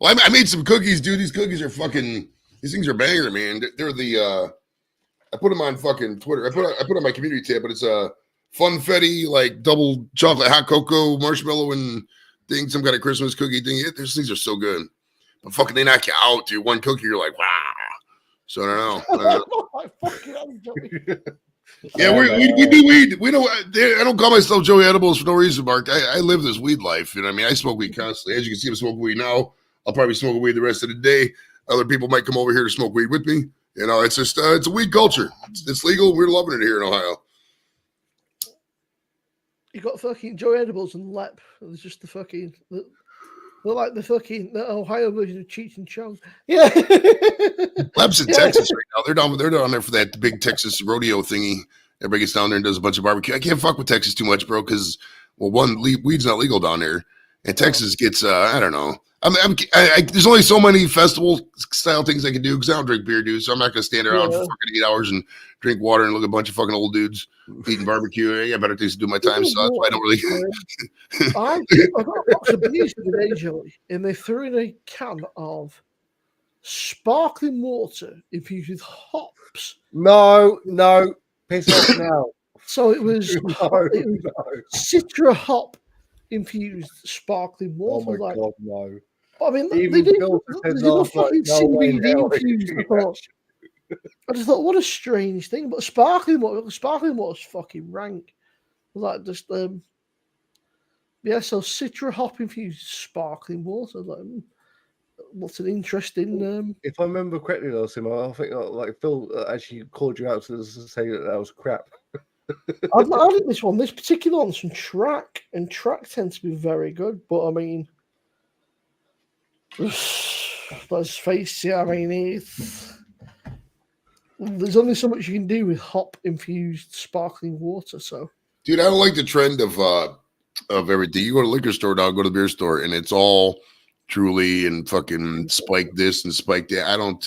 Well, I made some cookies, dude. These cookies are fucking. These things are banger, man. They're the. I put them on fucking Twitter. I put on my community tab, but it's a funfetti like double chocolate hot cocoa marshmallow and thing, some kind of Christmas cookie thing. These things are so good, but fucking they knock you out, dude. One cookie, you're like, wow. So I don't know. Yeah, we do weed. We don't. I don't call myself Joey Edibles for no reason, Mark. I live this weed life. You know what I mean? I smoke weed constantly. As you can see, I'm smoking weed now. I'll probably smoke weed the rest of the day. Other people might come over here to smoke weed with me. You know, it's just it's a weed culture. It's legal. We're loving it here in Ohio. You got fucking Joey Edibles and Lep. It's just the fucking. They're like the Ohio version of Cheech and Chong. Yeah. Lep's in Texas right now. They're down there for that big Texas rodeo thingy. Everybody gets down there and does a bunch of barbecue. I can't fuck with Texas too much, bro, because one, weed's not legal down there, and Texas gets I don't know. There's only so many festival style things I can do because I don't drink beer, dude. So I'm not gonna stand around for fucking 8 hours and drink water and look at a bunch of fucking old dudes eating barbecue. I got better things to do my time, so that's why I don't really. I got a box of beers the other day, Joey, and they threw in a can of sparkling water infused with hops. No, piss off now. So it was, Citra hop infused sparkling water. Oh my god, no! I mean, even they Bill said last night, no way in hell they could do that. I just thought, what a strange thing. But sparkling water's fucking rank. Like just so Citra hop infused sparkling water. Like, what's an interesting. If I remember correctly, though, Sim, I think like Phil actually called you out to say that was crap. I've not added this one. This particular one's from Track, and Track tends to be very good. But I mean, let's face it. I mean, there's only so much you can do with hop infused sparkling water. So, dude, I don't like the trend of everything. You go to the liquor store now, go to the beer store, and it's all Truly and fucking spike this and spike that. I don't.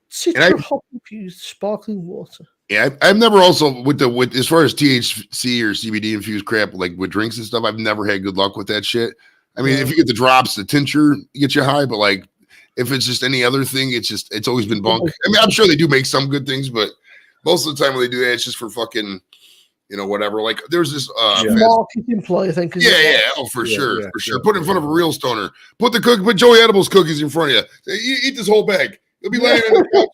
Citra hop infused sparkling water. Yeah, I've never also with as far as THC or CBD infused crap like with drinks and stuff. I've never had good luck with that shit. I mean, if you get the drops, the tincture gets you high, but like if it's just any other thing, it's always been bunk. I mean, I'm sure they do make some good things, but most of the time when they do that, it's just for fucking, whatever. Like there's this marketing play, I think. Yeah, for sure. Put it in front of a real stoner. Put Joey Edibles cookies in front of you. Eat this whole bag. You'll be laying in the couch.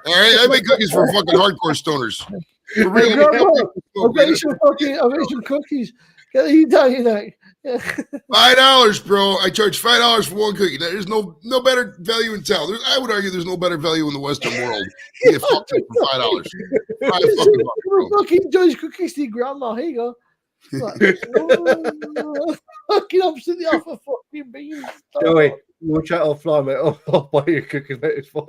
All right, I make cookies for fucking hardcore stoners. For real. I'll get you some cookies. Get these down your neck. $5, bro. I charge $5 for one cookie. There's no better value in town. I would argue there's no better value in the Western world. You get fucked up for $5. Fucking Joy's cookies to your grandma. Here you go. Like, fucking opposite the offer, fucking beans. Joey, we'll chat offline, mate. I'll buy you cookies, mate. It's fine.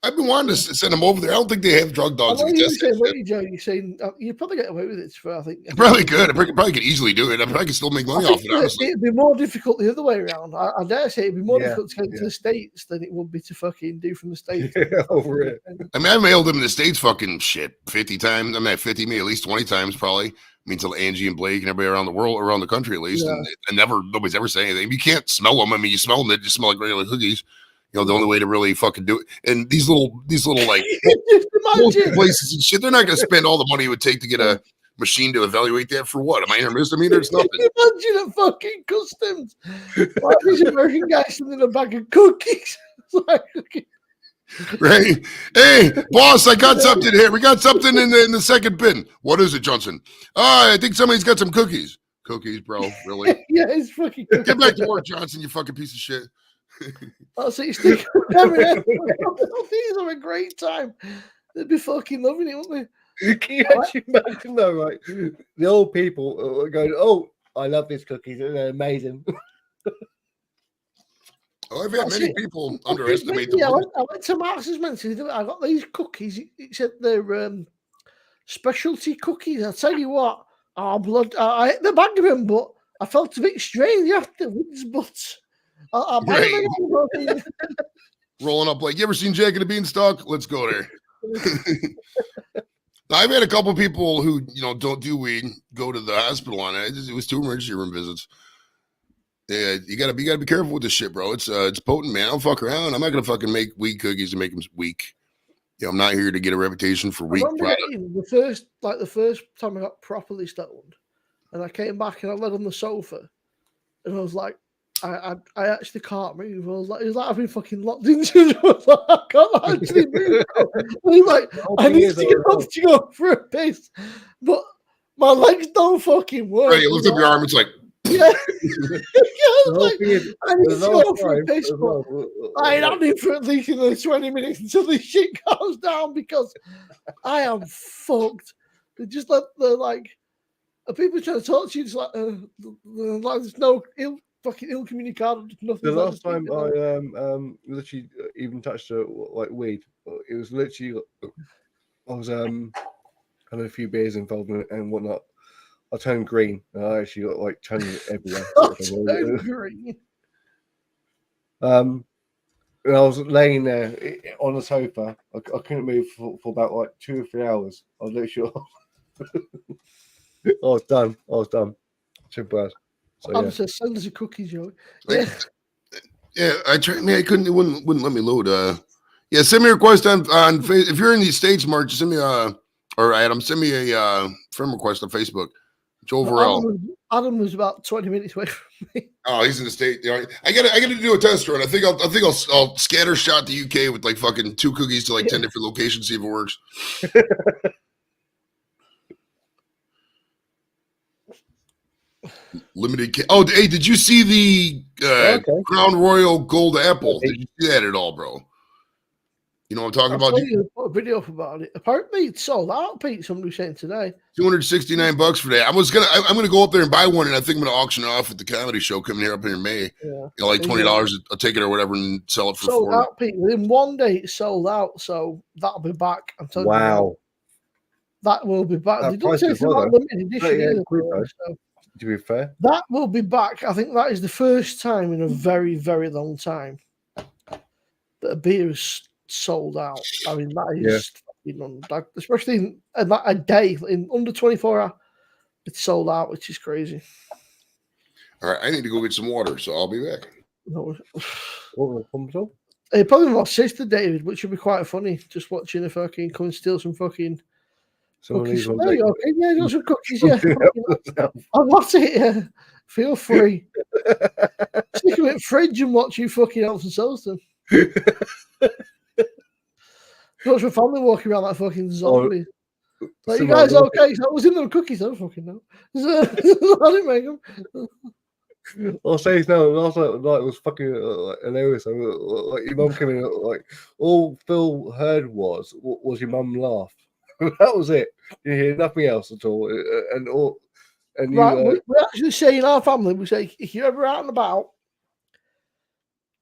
I've been wanting to send them over there. I don't think they have drug dogs. You're saying you probably get away with it. I think probably could. I probably could easily do it. I probably could still make money off it. Honestly, it'd be more difficult the other way around. I dare say it'd be more difficult to get to the States than it would be to fucking do from the States. Over it. I mean, I mailed them in the States fucking 50 times. I mean, 50 me at least 20 times probably. I mean, till Angie and Blake and everybody around the world, around the country at least, and nobody's ever said anything. You can't smell them. I mean, you smell them; they just smell like regular cookies. The only way to really fucking do it. And these little like places and shit, they're not going to spend all the money it would take to get a machine to evaluate that for what? Am I a misdemeanor? It's nothing. Imagine a fucking customs. Why these American guys sending a bag of cookies? Right? Hey, boss, I got something here. We got something in the second bin. What is it, Johnson? I think somebody's got some cookies. Cookies, bro. Really? Yeah, it's fucking cookies. Get back to work, Johnson, you fucking piece of shit. So you stick these are a great time. They'd be fucking loving it, wouldn't they? Can you actually imagine though, right? The old people are going, "Oh, I love these cookies. They're amazing." I've had many people underestimate them. Yeah, I went to Marks and Spencer. I got these cookies. It said they're specialty cookies. I tell you what, blood! I ate the bag of them, but I felt a bit strange after with butts. Rolling up like, you ever seen Jack and the Beanstalk? Let's go there. I've had a couple people who don't do weed go to the hospital on it. It was 2 emergency room visits. Yeah, you gotta be careful with this shit, bro. It's potent, man. I don't fuck around. I'm not gonna fucking make weed cookies and make them weak. I'm not here to get a reputation for weak product. The first time I got properly stoned, and I came back and I laid on the sofa, and I was like, I actually can't move. It was like I've been fucking locked into. I was like, I can't actually move. I need to get up to go for a piss, but my legs don't fucking work. Right, you lift up your arm. It's like, yeah. I need to go for a piss. I ain't having for at least 20 minutes until this shit goes down because I am fucked. They just let people trying to talk to you. It's like there's no fucking ill communicado. The last time I literally even touched weed, it was literally I was having a few beers involved in it and whatnot. I turned green. And I actually got tongue everywhere. Green. And I was laying there on the sofa. I couldn't move for about 2 or 3 hours. I was literally I was done. Simple as. So, I'm just send us a cookie, Joe. Yeah, I tried. Man, it wouldn't let me load. Send me a request on if you're in the States, Mark. Just send me or Adam, send me a friend request on Facebook. Joe Varell. Adam was about 20 minutes away from me. Oh, he's in the state. I got to do a test run. I think I'll scatter shot the UK with fucking 2 cookies to 10 different locations, see if it works. Limited. Oh, hey, did you see the Crown Royal Gold Apple? Did you see that at all, bro? You know what I'm talking about? You put a video up about it. Apparently, it's sold out. Pete, somebody was saying today. $269 for that. I'm gonna go up there and buy one, and I think I'm gonna auction it off at the comedy show coming here up here in May. Yeah, $20 a ticket or whatever, and sell it for sold $4. Out, Pete. Within one day, it's sold out. So that'll be back. I'm telling you. Wow. That will be back. They don't say it's about limited edition either. To be fair, that will be back. I think that is the first time in a very, very long time that a beer is sold out. I mean, that is especially in a day, in under 24 hours, it's sold out, which is crazy. All right, I need to go get some water, so I'll be back. No. What comes up? Probably my sister, David, which would be quite funny. Just watching if I can come and steal some fucking Some of cookies. these ones. There you go. Okay, yeah, got some cookies. Yeah, Yeah. I want it. Yeah, feel free. Stick them in the fridge and watch you fucking Elton Sulston. Watch my family walking around like fucking zombies. Like, you guys okay? So I was in them cookies. I don't fucking know. I didn't make them. I'll say it's now. Last night was fucking hilarious. Like your mum came in, like all Phil heard was your mum laugh. That was it. You hear nothing else at all. And Right, you, we actually say in our family, we say if you're ever out and about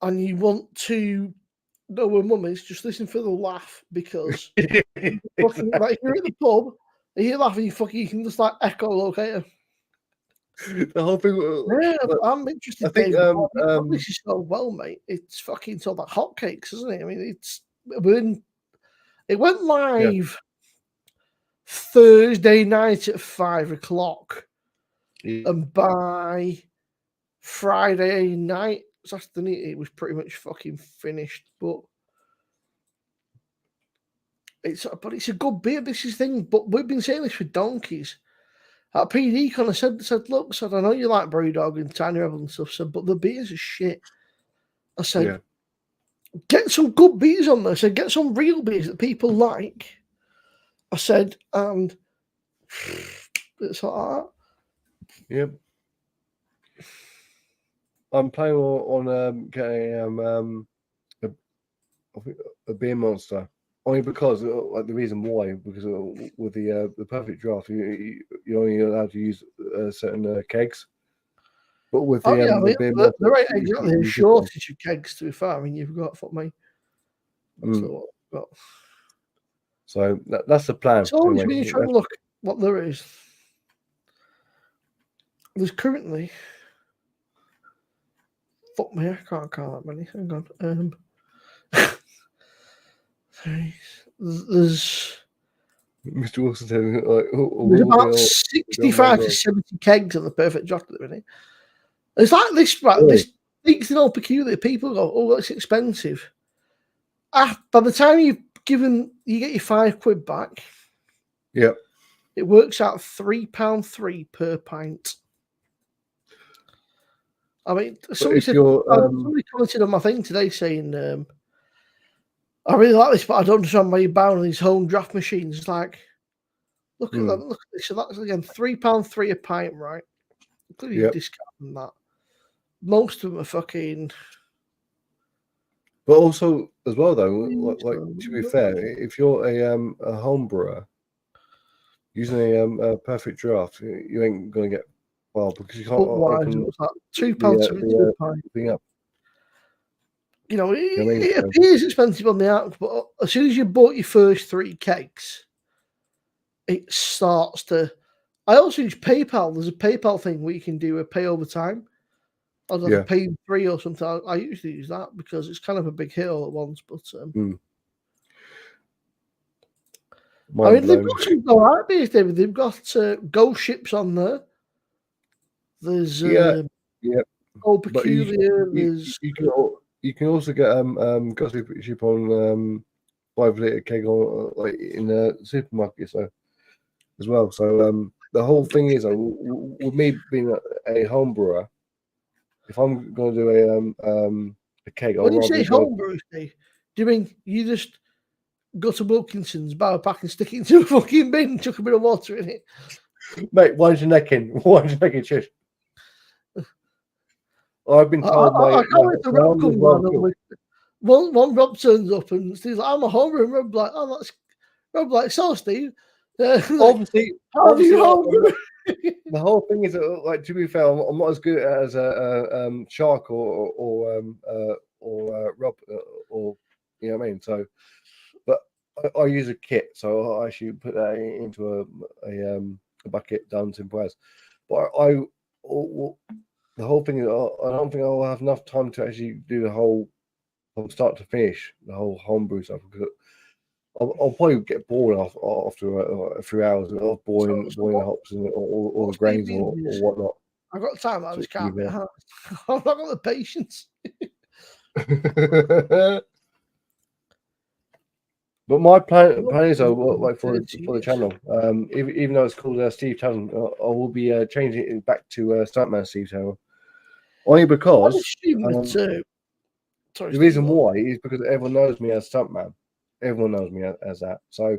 and you want to know where mum is, just listen for the laugh because fucking, like, if you're at the pub and you're laughing, you can just like echo locate her. the whole thing. Yeah, I'm interested. I think this is so well, mate. It's fucking so like hotcakes, isn't it? I mean, it went live Thursday night at 5:00, and by Friday night, it was pretty much fucking finished. But it's a good beer. This is the thing. But we've been saying this for donkeys. PD kind of said, look, I know you like Brewdog and Tiny Rebel and stuff, but the beers are shit. I said, get some good beers on there. I said, get some real beers that people like. I said, and it's like that. Yep. I'm planning on getting a beer monster. Only because, like, the reason why, because with the perfect draft, you're only allowed to use certain kegs. But with the beer monster, there ain't exactly a shortage of kegs, to be fair. I mean, you've got, fuck me. So that's the plan. So always when you try to look what there is, there's currently, fuck me, I can't count that many. Hang on. There's Mr. Wilson telling me, like, there's about 65 to 70 kegs of the perfect draft at the minute. It's like this, right? Really? This thing's all peculiar. People go, oh, that's expensive. By the time you get your £5 back. Yeah. It works out £3.3 per pint. I mean, somebody commented on my thing today saying, I really like this, but I don't understand why you're buying these home draft machines. It's like, look at that. Look at this. So that's again £3.3 a pint, right? Including discount and that. Most of them are fucking. But also, as well, though, like to be fair, if you're a home brewer using a perfect draft, you ain't gonna get well because you can't open £2.72 a pint. You know, it appears expensive on the app, but as soon as you bought your first 3 kegs, it starts to. I also use PayPal. There's a PayPal thing where you can do a pay over time. I was like pay 3 or something. I usually use that because it's kind of a big hit all at once. But I mean, they've got some alright beers, David. They've got Ghost Ships on there. There's Old Peculiar. You can also get Ghost Ship on 5-litre keg on like in the supermarket, so as well. So the whole thing is, with me being a home brewer, if I'm going to do a keg, when you say home brew, do you mean you just go to Wilkinson's, buy a pack and stick it into a fucking bin, chuck a bit of water in it? Mate, wind your neck in, shush. I've been told one Rob turns up and Steve's like, I'm a home brewer, and Rob's like, oh, that's Rob, like, so Steve. Obviously, the whole thing is like, to be fair, I'm not as good as a Shark or Rob or you know what I mean. So, but I use a kit, so I actually put that into a bucket down simple as. But the whole thing is, I don't think I'll have enough time to actually do the whole from start to finish, the whole homebrew stuff. Because I'll probably get bored after a few hours of boiling the hops and all the grains or whatnot. I've got time out of this So you carpet. I've not got the patience. But my plan is though, like for the Yes. channel, even though it's called Steve Talent, I will be changing it back to Stuntman Steve Talent. Only I because assume that. Sorry, the Steve, reason go on. why is because everyone knows me as Stuntman. Everyone knows me as that. So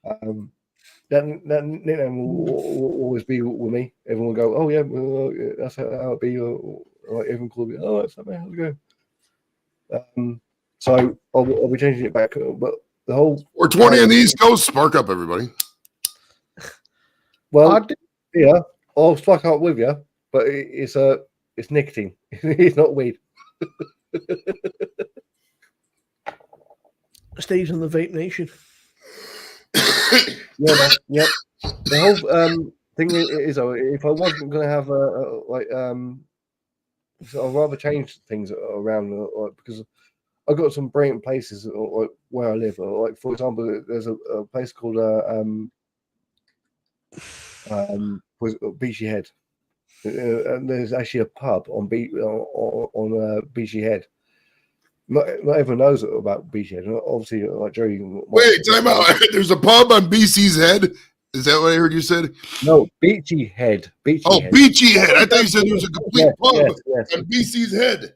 that nickname will always be with me. Everyone will go, "Oh yeah, well, that's how it be." Or like everyone call me, "Oh, it's Stuntman. How's it going?" So I'll be changing it back, but the whole Or 20 on the East Coast. Spark up, everybody. Well, yeah, I'll spark up with you, but it's nicotine. It's not weed. Steve's in the vape nation. Yeah, man. Yep. The whole thing is, if I wasn't going to have so I'd rather change things around because I've got some brilliant places where I live. Like for example, there's a place called Beachy Head. And there's actually a pub on Beachy Head. Not everyone knows about Beachy Head. Obviously, like Jerry. Wait, time out. There's a pub on BC's Head. Is that what I heard you said? No, Beachy Head. Beachy Head. I thought you said there was a complete pub yes. on BC's Head.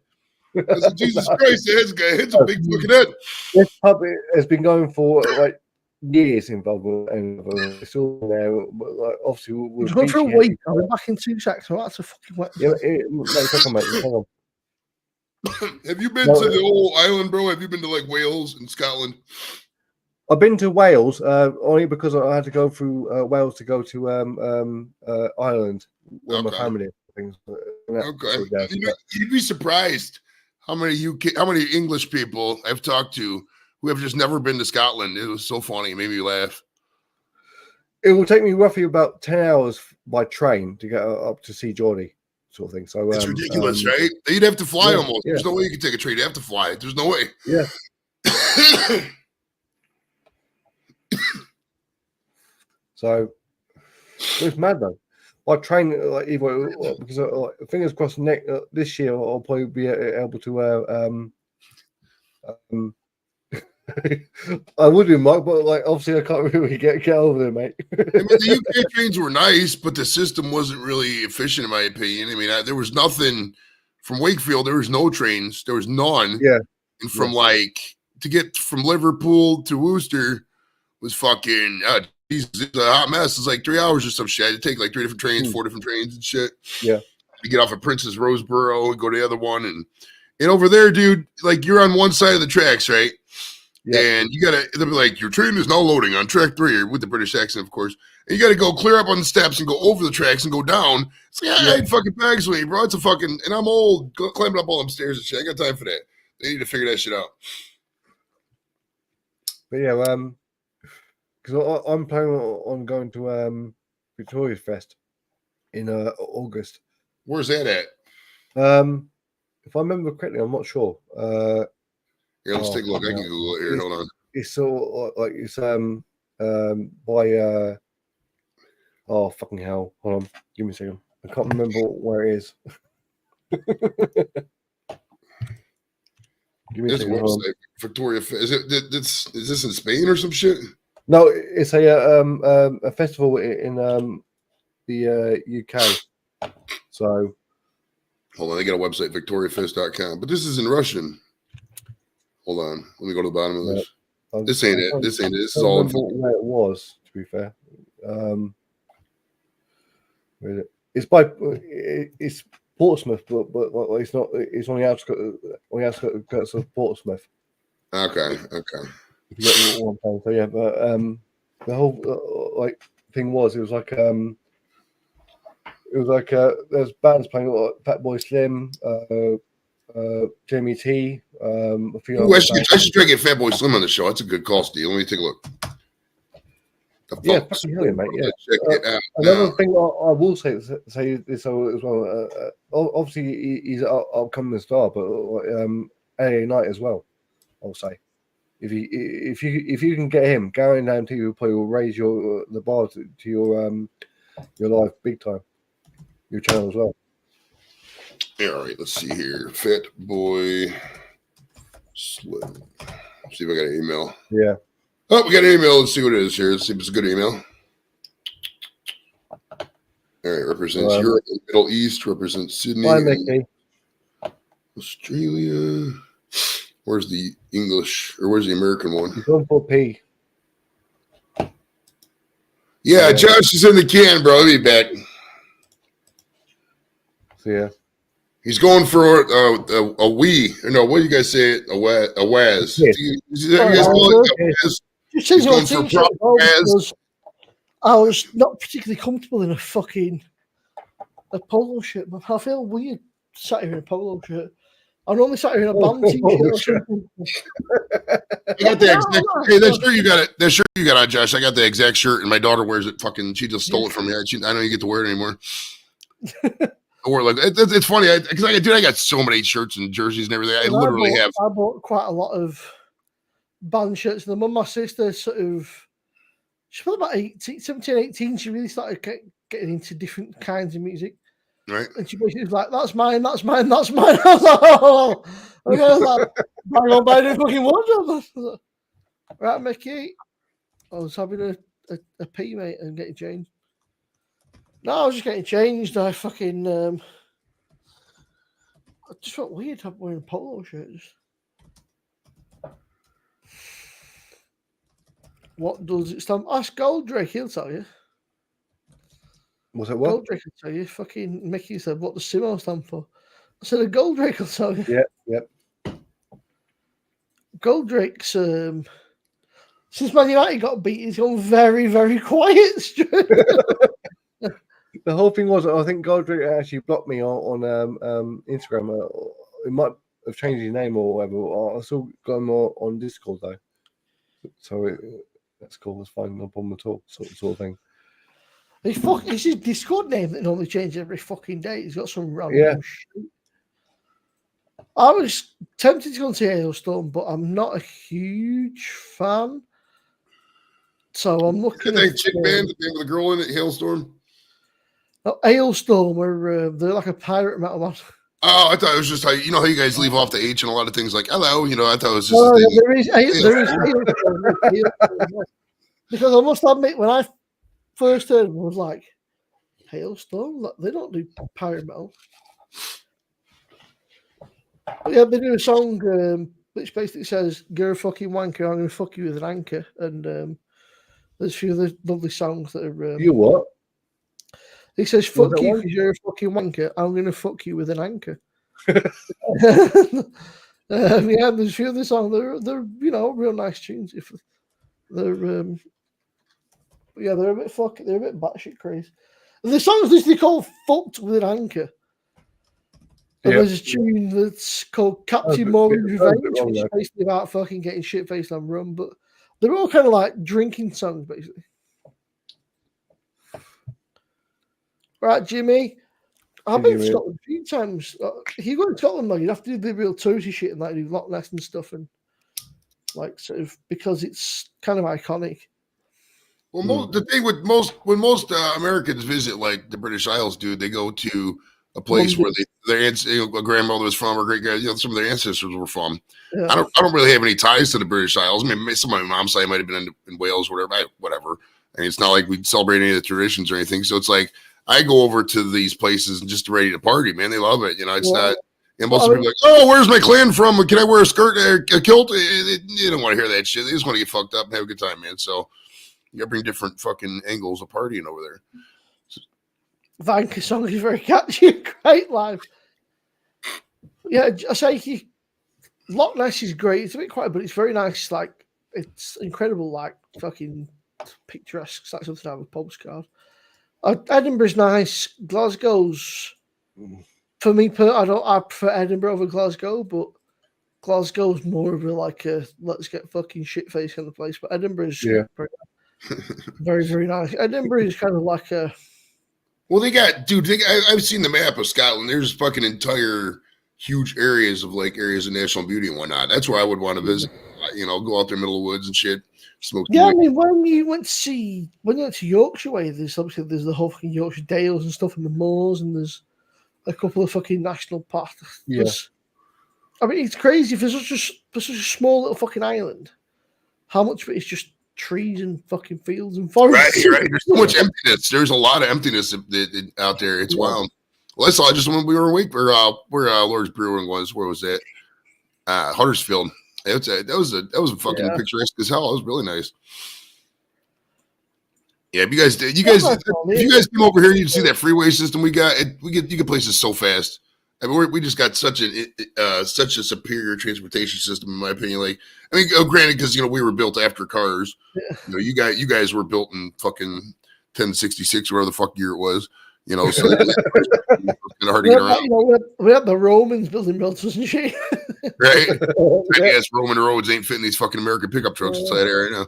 I said, Jesus Christ, the head's a big fucking head. This pub has been going for like years involved, and it's all there. But like, obviously, We're going for a week. I'll be back in 2 seconds. Oh, that's a fucking wet. Yeah, mate, hang on. Have you been to the whole island, bro? Have you been to like Wales and Scotland? I've been to Wales only because I had to go through Wales to go to Ireland with my family. Things. Okay, you'd be surprised how many English people I've talked to who have just never been to Scotland. It was so funny. It made me laugh. It will take me roughly about 10 hours by train to get up to see Geordie, sort of thing. So it's ridiculous, right? You'd have to fly almost. Yeah. There's no way you could take a train. You have to fly. There's no way. Yeah. So it's mad though. I train like either because fingers crossed. This year I'll probably be able to. I would do, Mark, but like obviously I can't really get over there, mate. I mean, the UK trains were nice, but the system wasn't really efficient, in my opinion. I mean, there was nothing from Wakefield. There was no trains. There was none. Yeah. And from like to get from Liverpool to Worcester was fucking. It's a hot mess. It's like 3 hours or some shit. I had to take like 3 different trains, 4 different trains and shit. Yeah. You get off at Princess Roseboro and go to the other one. And over there, dude, like you're on one side of the tracks, right? Yeah. And you got to, they'll be like, your train is now loading on track 3, with the British accent, of course. And you got to go clear up on the steps and go over the tracks and go down. It's like, I had fucking bags with me, bro. It's a fucking, and I'm old, climbing up all them stairs and shit. I got time for that. They need to figure that shit out. But yeah, because I'm planning on going to Victoria's Fest in August. Where's that at? If I remember correctly, I'm not sure. Yeah, let's take a look. I can Google it here. Hold on. It's sort of like it's by oh fucking hell! Hold on, give me a second. I can't remember where it is. Give me a second. Victoria. Is this in Spain or some shit? No, it's a festival in the UK. So hold on, they got a website, victoriafest.com, but this is in Russian. Hold on, let me go to the bottom of this. This ain't it. This ain't it. This is all where it was. To be fair, it's Portsmouth, but it's not. It's on the outskirts of Portsmouth. Okay. If you get what I'm saying. So yeah, but the whole thing was, it was like there's bands playing like Fatboy Slim, Jamie T, a few I should try to get Fatboy Slim on the show. That's a good call, Steve. Let me take a look. Yeah, fucking hell, mate. Yeah. Check it out. Another thing I will say this as well. Obviously, he's an upcoming star, but LA Knight as well. I'll say, if you can get him, guarantee you probably will raise the bar to your life big time, your channel as well. All right, let's see here. Fat Boy Slim. See if I got an email. Yeah. Oh, we got an email. Let's see what it is here. Let's see if it's a good email. All right, represents Europe and Middle East, represents Sydney. Hi, Mickey. Australia. Where's the English, or where's the American one? He's on for P. Yeah, Josh is in the can, bro. He'll be back. So, yeah. He's going for a wee. No, what do you guys say? A waz. Yeah. You guys call it a waz? Just says He's your going for t-shirt waz. I was not particularly comfortable in a polo shirt. I feel weird sat here in a polo shirt. I'm normally sat here in a band t-shirt or something. I got the exact. Hey, that shirt you got it. That shirt you got on, Josh. I got the exact shirt, and my daughter wears it. Fucking, she just stole it from me. I don't even get to wear it anymore. I wear it like it's funny because I got so many shirts and jerseys and everything. I literally have. I bought quite a lot of band shirts. And my sister sort of. She was about 17, 18. She really started getting into different kinds of music. Right. And she basically was like, that's mine, that's mine, that's mine. I was like, oh. And I was like, bang on, buy the fucking wardrobe. Right, Mickey. I was having a pee, mate, and getting changed. No, I was just getting changed. I fucking. I just felt weird wearing polo shirts. What does it stand? Ask Goldrake, he'll tell you. Was it what? Goldrake will tell you. Fucking Mickey said, what does Simo stand for? I said, a Goldrake will tell you. Yep. Goldrake's, since Man United got beat, he's gone very, very quiet. The whole thing was, I think Goldrake actually blocked me on Instagram. He might have changed his name or whatever. I still got him on Discord, though. So that's cool. That's fine. No problem at all. Sort of thing. It's his Discord name that normally changes every fucking day. He's got some random shit. I was tempted to go and see Hailstorm, but I'm not a huge fan. So I'm looking at chick band, the band with the girl in it, Hailstorm. No, Hailstorm, where they're like a pirate metal band. Oh, I thought it was just how you guys leave off the H and a lot of things like hello. I thought it was just there is Hailstorm. Because I must admit, when I first heard them, I was like, Hailstorm? They don't do pirate metal. But yeah, they do a song which basically says, "You're a fucking wanker, I'm going to fuck you with an anchor." And there's a few other lovely songs that are. You what? He says, "Fuck you because you're a fucking wanker, I'm going to fuck you with an anchor." Yeah, there's a few of the songs. They're real nice tunes. If they're they're a bit batshit crazy. And the song's literally called "Fucked with an Anchor." And there's a tune that's called "Captain Morgan's Revenge," which is basically about fucking getting shit faced on rum. But they're all kind of like drinking songs, basically. Right, Jimmy. I've been to Scotland a few times. If you go to Scotland, though, you'd have to do the real touristy shit and like do Loch Ness and stuff, and like sort of because it's kind of iconic. Well, the thing with when most Americans visit like the British Isles, dude, they go to a place where their grandmother was from, or some of their ancestors were from. Yeah. I don't really have any ties to the British Isles. I mean, some of my mom's side might have been in Wales, or whatever. I mean, it's not like we celebrate any of the traditions or anything. So it's like I go over to these places and just ready to party, man. They love it. It's not. And most people are like, "Oh, where's my clan from? Can I wear a skirt, a kilt?" They don't want to hear that shit. They just want to get fucked up and have a good time, man. So you got to bring different fucking angles of partying over there. Vanka song is very catchy, great live. Yeah, I say Loch Ness is great. It's a bit quiet, but it's very nice. Like it's incredible, like fucking picturesque. It's like something out of a postcard. Edinburgh's nice. Glasgow's for me. I prefer Edinburgh over Glasgow, but Glasgow's more of a let's get fucking shit faced kind of place. But Edinburgh's very, very nice. Edinburgh is kind of like a. Well, they got, dude. I've seen the map of Scotland. There's fucking entire huge areas of national beauty and whatnot. That's where I would want to visit. Go out there, middle of the woods and shit. Smoke. Yeah, I mean, when you went to Yorkshire way, there's the whole fucking Yorkshire Dales and stuff, and the moors, and there's a couple of fucking national parks. Yeah. I mean, it's crazy for such a small little fucking island. How much of it is just trees and fucking fields and forests? Right. There's so much emptiness. There's a lot of emptiness out there. It's wild. Well, I saw it just when we were awake, where Lord's Brewing was. Where was that? Huddersfield. That was a fucking picturesque as hell. It was really nice. Yeah, if you guys came over here, you'd see that freeway system we got. You get places so fast. I mean, we just got such a superior transportation system, in my opinion. Like, I mean, granted, because we were built after cars. Yeah. You guys were built in fucking 1066, whatever the fuck year it was. So it's kind of hard to get around. We had the Romans building roads and shit. Right? I guess Roman roads ain't fitting these fucking American pickup trucks inside there right now.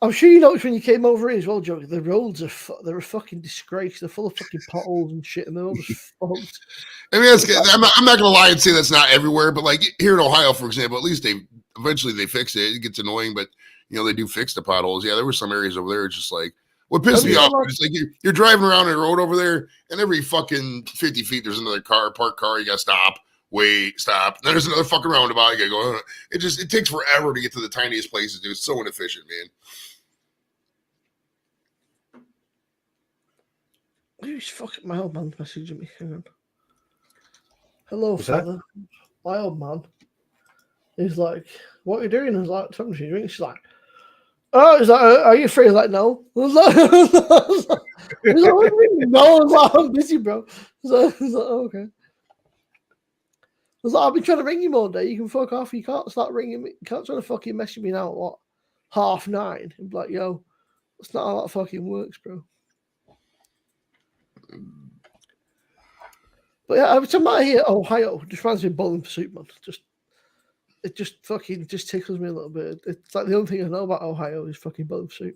I'm sure you noticed when you came over here as well, Joe. The roads they're a fucking disgrace. They're full of fucking potholes and shit, and they're all just fucked. I mean, I'm not gonna lie and say that's not everywhere, but like here in Ohio, for example, at least they fix it. It gets annoying, but they do fix the potholes. Yeah, there were some areas over there. It's just like what pissed me off. It's like you're driving around a road over there, and every fucking 50 feet there's another parked car. You gotta stop, wait, stop. Then there's another fucking roundabout. You gotta go. It takes forever to get to the tiniest places, dude. It's so inefficient, man. Who's fucking my old man messaging me? Hang on. Hello, father. My old man. He's like, "What are you doing?" I was like, "Something she drinks." She's like, "Oh, is that? Are you free?" Like, no. I was like, "What do you mean?" No, I was like, "I'm busy, bro." So I was like, oh, "Okay." I was like, "I've been trying to ring you all day. You can fuck off. You can't start ringing me. You can't try to fucking message me now at what 9:30." And be like, "Yo, that's not how that fucking works, bro." But yeah, every time I hear Ohio, it just reminds me of Bowling Pursuit, man. It just fucking tickles me a little bit. It's like the only thing I know about Ohio is fucking Bowling Pursuit.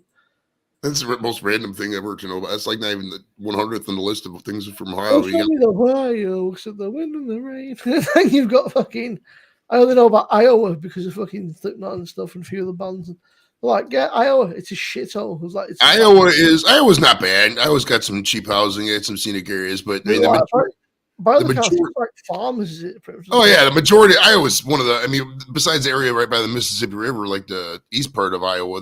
That's the most random thing ever to know about. It's like not even the 100th on the list of things from Ohio. Ohio, so the wind and the rain. And you've got fucking. I only know about Iowa because of fucking Slipknot and stuff and a few other bands. Like, yeah, Iowa, it's a shithole. It's like Iowa's not bad. Iowa's got some cheap housing, it's some scenic areas, but I mean, the majority, like farmers, is it? Oh yeah, the majority. Iowa's one of the. I mean, besides the area right by the Mississippi River, like the east part of Iowa,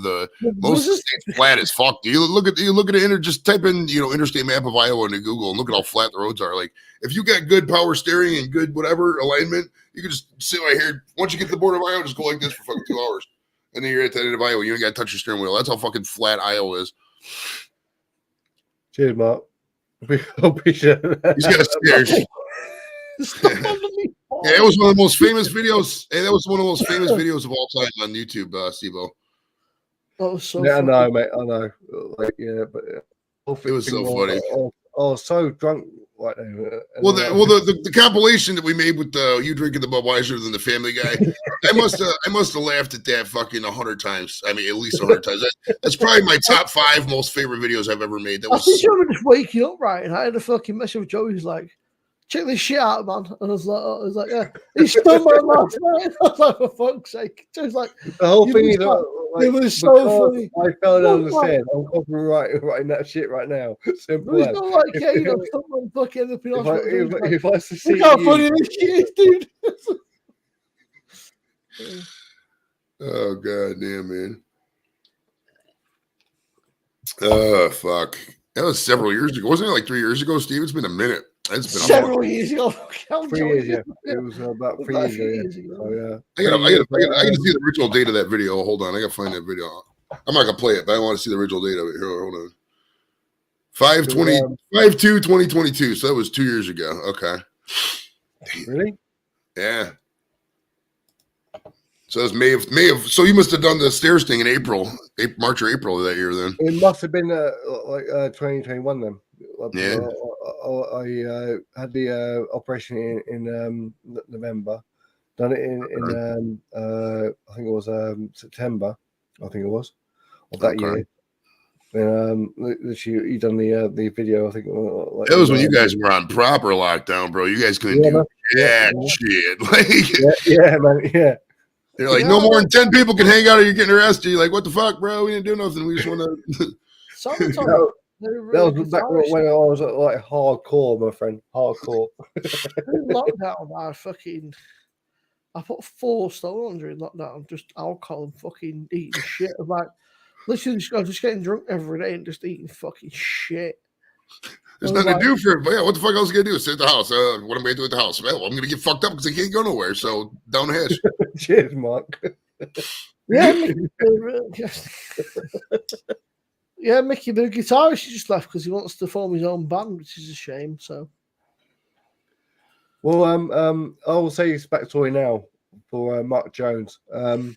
most of the state's flat as fuck. You look at it, just type in interstate map of Iowa into Google and look at how flat the roads are. Like, if you got good power steering and good whatever alignment, you can just sit right here. Once you get to the border of Iowa, just go like this for fucking 2 hours. And then you're at the end of Iowa. You ain't got to touch your steering wheel. That's how fucking flat Iowa is. Cheers, Mark. Appreciate that. He's got stairs. Yeah, it was one of the most famous videos. Hey, that was one of the most famous videos of all time on YouTube, Steve-O. That was so funny. I know, mate. I know. Like, yeah, but it was so funny. So drunk right now. Well, the compilation that we made with you drinking the Budweiser than the Family Guy, I must have laughed at that fucking 100 times. I mean, at least 100 times. That's probably my top 5 most favorite videos I've ever made. That was. I remember just waking up right, and I had a fucking message with Joey. He's like, "Check this shit out, man." And I was like, "Yeah." He stole my last night. I was like, "For fuck's sake!" Joey's like, the whole thing is it was so funny. I fell down the stairs. I'm writing that shit right now. Simple as. Not like, yeah, someone fucking up in hospital. If I was to see look how funny this shit is, dude. Oh god damn, man. Oh fuck. That was several years ago. Wasn't it like 3 years ago, Steve? It's been a minute. It's been several years ago. 3 years, yeah. It was about 3 years ago. Oh yeah. I gotta see the original date of that video. Hold on, I gotta find that video. I'm not gonna play it, but I want to see the original date of it. Here, hold on. 5/2/2022. So that was 2 years ago. Okay. Really? Yeah. So it's May of. So you must have done the stairs thing in March or April of that year. Then it must have been 2021 then. Yeah. I had the operation in November. Done it in I think it was September. I think it was of that year. And you done the video. I think like, that was when you guys were on proper lockdown, bro. You guys couldn't do shit. Like yeah, man, yeah. They're like, no more than 10 people can hang out or you're getting arrested. You're like, what the fuck, bro? We didn't do nothing. We just want to. They're That really was good back guitarists. when I was like hardcore, my friend. Hardcore. In lockdown, I put 4 stone on during lockdown, just alcohol and fucking eating shit. I'm like, literally just getting drunk every day and just eating fucking shit. There's nothing to do for it. But yeah, what the fuck else are you gonna do? Sit at the house. What am I gonna do at the house? Well, I'm gonna get fucked up because I can't go nowhere. So down the hatch. Cheers, Mark. Yeah, yeah, Mickey, the guitarist, he just left because he wants to form his own band, which is a shame. So, Well, I will say his backstory now for Mark Jones. I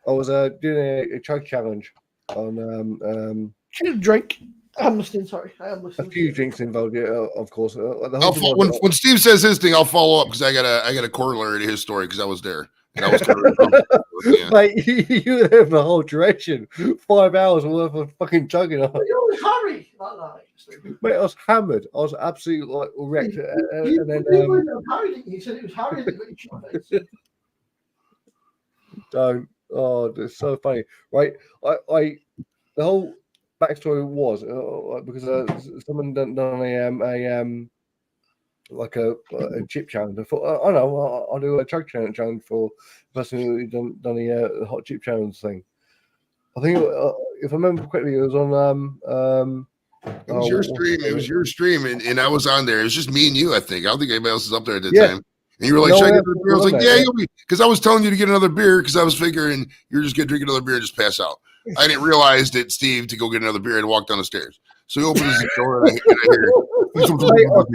was doing a chug challenge on drink. I'm listening. Sorry, I am a listening. few drinks involved, yeah, of course. The whole I'll thing when was, when Steve says his thing, I'll follow up because I got a corollary to his story because I was there. And I was yeah. Mate, you were there for the whole duration. 5 hours worth of fucking chugging on. You Harry that night. Mate, I was hammered. I was absolutely like wrecked. You And then Harry, didn't you? You said it was Harry that got you shot in the face. don't. Oh, it's so funny, right? I the whole backstory was because someone done a like a chip challenge. I thought, I know, I'll do a chug challenge for the person who done the hot chip challenge thing. I think if I remember correctly, it was on It was your stream. It was your stream, and I was on there. It was just me and you, I think. I don't think anybody else was up there at that time. And you were like, no, should I get another beer? I was like, yeah, yeah. you'll be, because I was telling you to get another beer because I was figuring you're just going to drink another beer and just pass out. I didn't realize that Steve to go get another beer and walk down the stairs. So he opens his door and I hear Mate, I was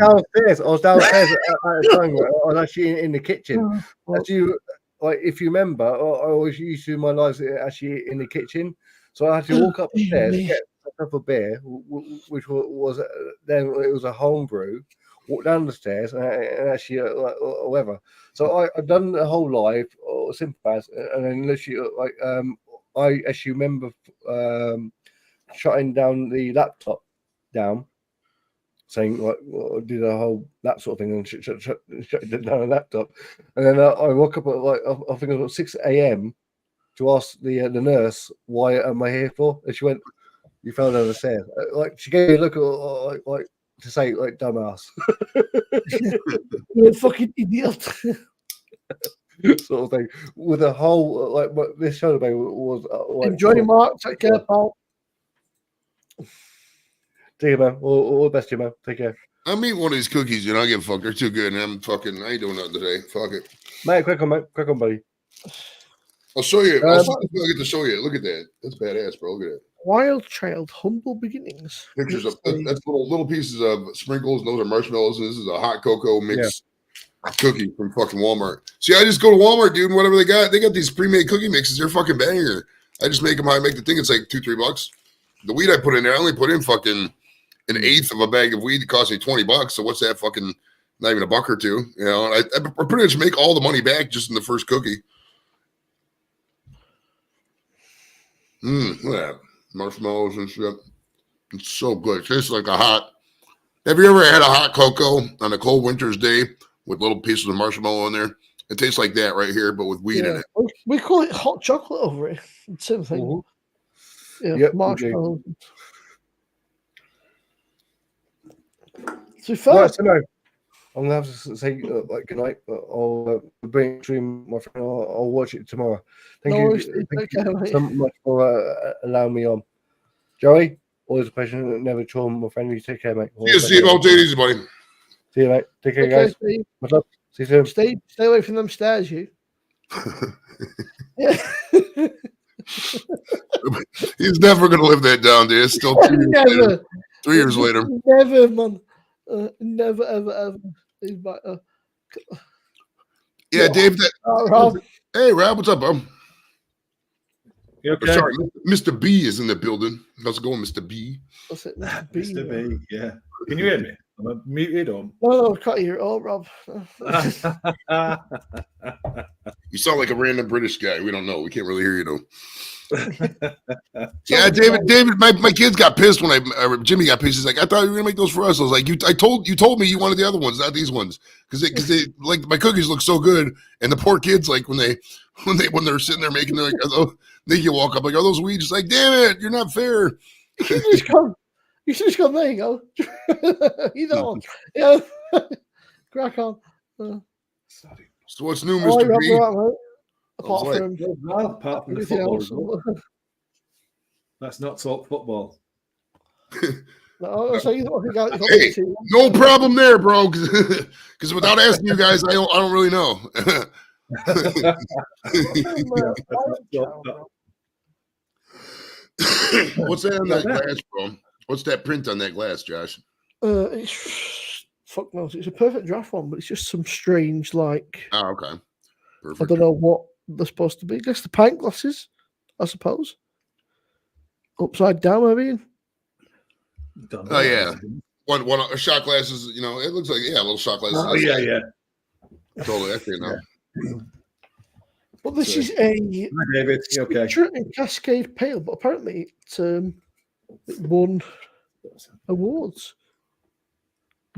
downstairs. at the time. I was actually in the kitchen. Actually, like if you remember, I always used to my lives actually in the kitchen. So I had to walk up the stairs, get myself a beer, which was then it was a home brew. Walk down the stairs and actually whatever. So I've done the whole live or simple as, and then literally I actually remember shutting down the laptop down, saying like did a whole that sort of thing and shut down the laptop, and then I woke up at like I think it was 6 a.m. to ask the nurse why am I here for, and she went, "You fell down the stairs." Like she gave me a look like to say like dumbass. You're a fucking idiot. Sort of thing with a whole like what this show today was like, Enjoy, Mark. Take care, pal. Take care, man. All the best to you, man. Take care. I'm eating one of these cookies, and I give a fuck. They're too good, and I ain't doing nothing today. Fuck it. Mate, quick on, buddy. I'll show you. I'll get to show you. Look at that. That's badass, bro. Look at that. Wild Child, humble beginnings. Pictures of that's little pieces of sprinkles. And those are marshmallows. And this is a hot cocoa mix cookie from fucking Walmart. See, I just go to Walmart, dude, and whatever they got these pre-made cookie mixes. They're fucking banger. I just make them how I make the thing. It's like $2-3. The weed I put in there, I only put in fucking an eighth of a bag of weed. It cost me $20. So what's that? Fucking not even a buck or two. You know, I pretty much make all the money back just in the first cookie. Look at that. Marshmallows and shit. It's so good. It tastes like a hot. Have you ever had a hot cocoa on a cold winter's day with little pieces of marshmallow in there? It tastes like that right here, but with weed in it. We call it hot chocolate over here. Same thing. Mm-hmm. Yeah, yep, marshmallows. To be fair, so no, I'm gonna have to say like good night. I'll bring stream my friend. I'll watch it tomorrow. Thank you so much for allowing me on, Joey. Always a pleasure. Never chore, my friend. You take care, mate. See you. I'll take it easy, buddy. See you, mate. Take care, guys. What's up? See you soon. Stay away from them stairs, you. Yeah. He's never gonna live that down, dude. It's still 3 years later. 3 years later. Never, man. Never, ever. He's back. Yeah, Dave. Rob. Hey, Rob. What's up, bro? Okay. Sorry, Mr. B is in the building. How's it going, Mr. B? What's it? Mr. B, yeah. Can you hear me? I'm muted on. No, I can't hear it all, Rob. You sound like a random British guy. We don't know. We can't really hear you, though. Yeah, David, my kids got pissed when Jimmy got pissed. He's like, I thought you were gonna make those for us. I was like, you told me you wanted the other ones, not these ones, because they like my cookies look so good, and the poor kids like when they're sitting there making, they're like, they can walk up like, are those weeds? Just like, damn it, you're not fair. Can you just come? You should just gone, there you go. You know, yeah. Crack on. Sorry. So what's new, Oh, Mr. you're B? right, mate. Apart like- from Well, apart from the everything football else. result, let's not talk football. No, I'll say you don't think I got Hey, too. no problem there, bro. Because without asking you guys, I don't really know. What's that on that glass, bro? What's that print on that glass, Josh? It's fuck knows. It's a perfect draft one, but it's just some strange, like, Oh, okay. I Perfect. don't know what they're supposed to be. I guess the pint glasses, I suppose. Upside down, maybe. Don't Oh, know. yeah. One shot glasses, you know, it looks like, yeah, little shot glasses. Oh, yeah. Totally, I think now. But this Sorry. is a Hi, David. You okay? Citra and Cascade Pale, but apparently it won awards.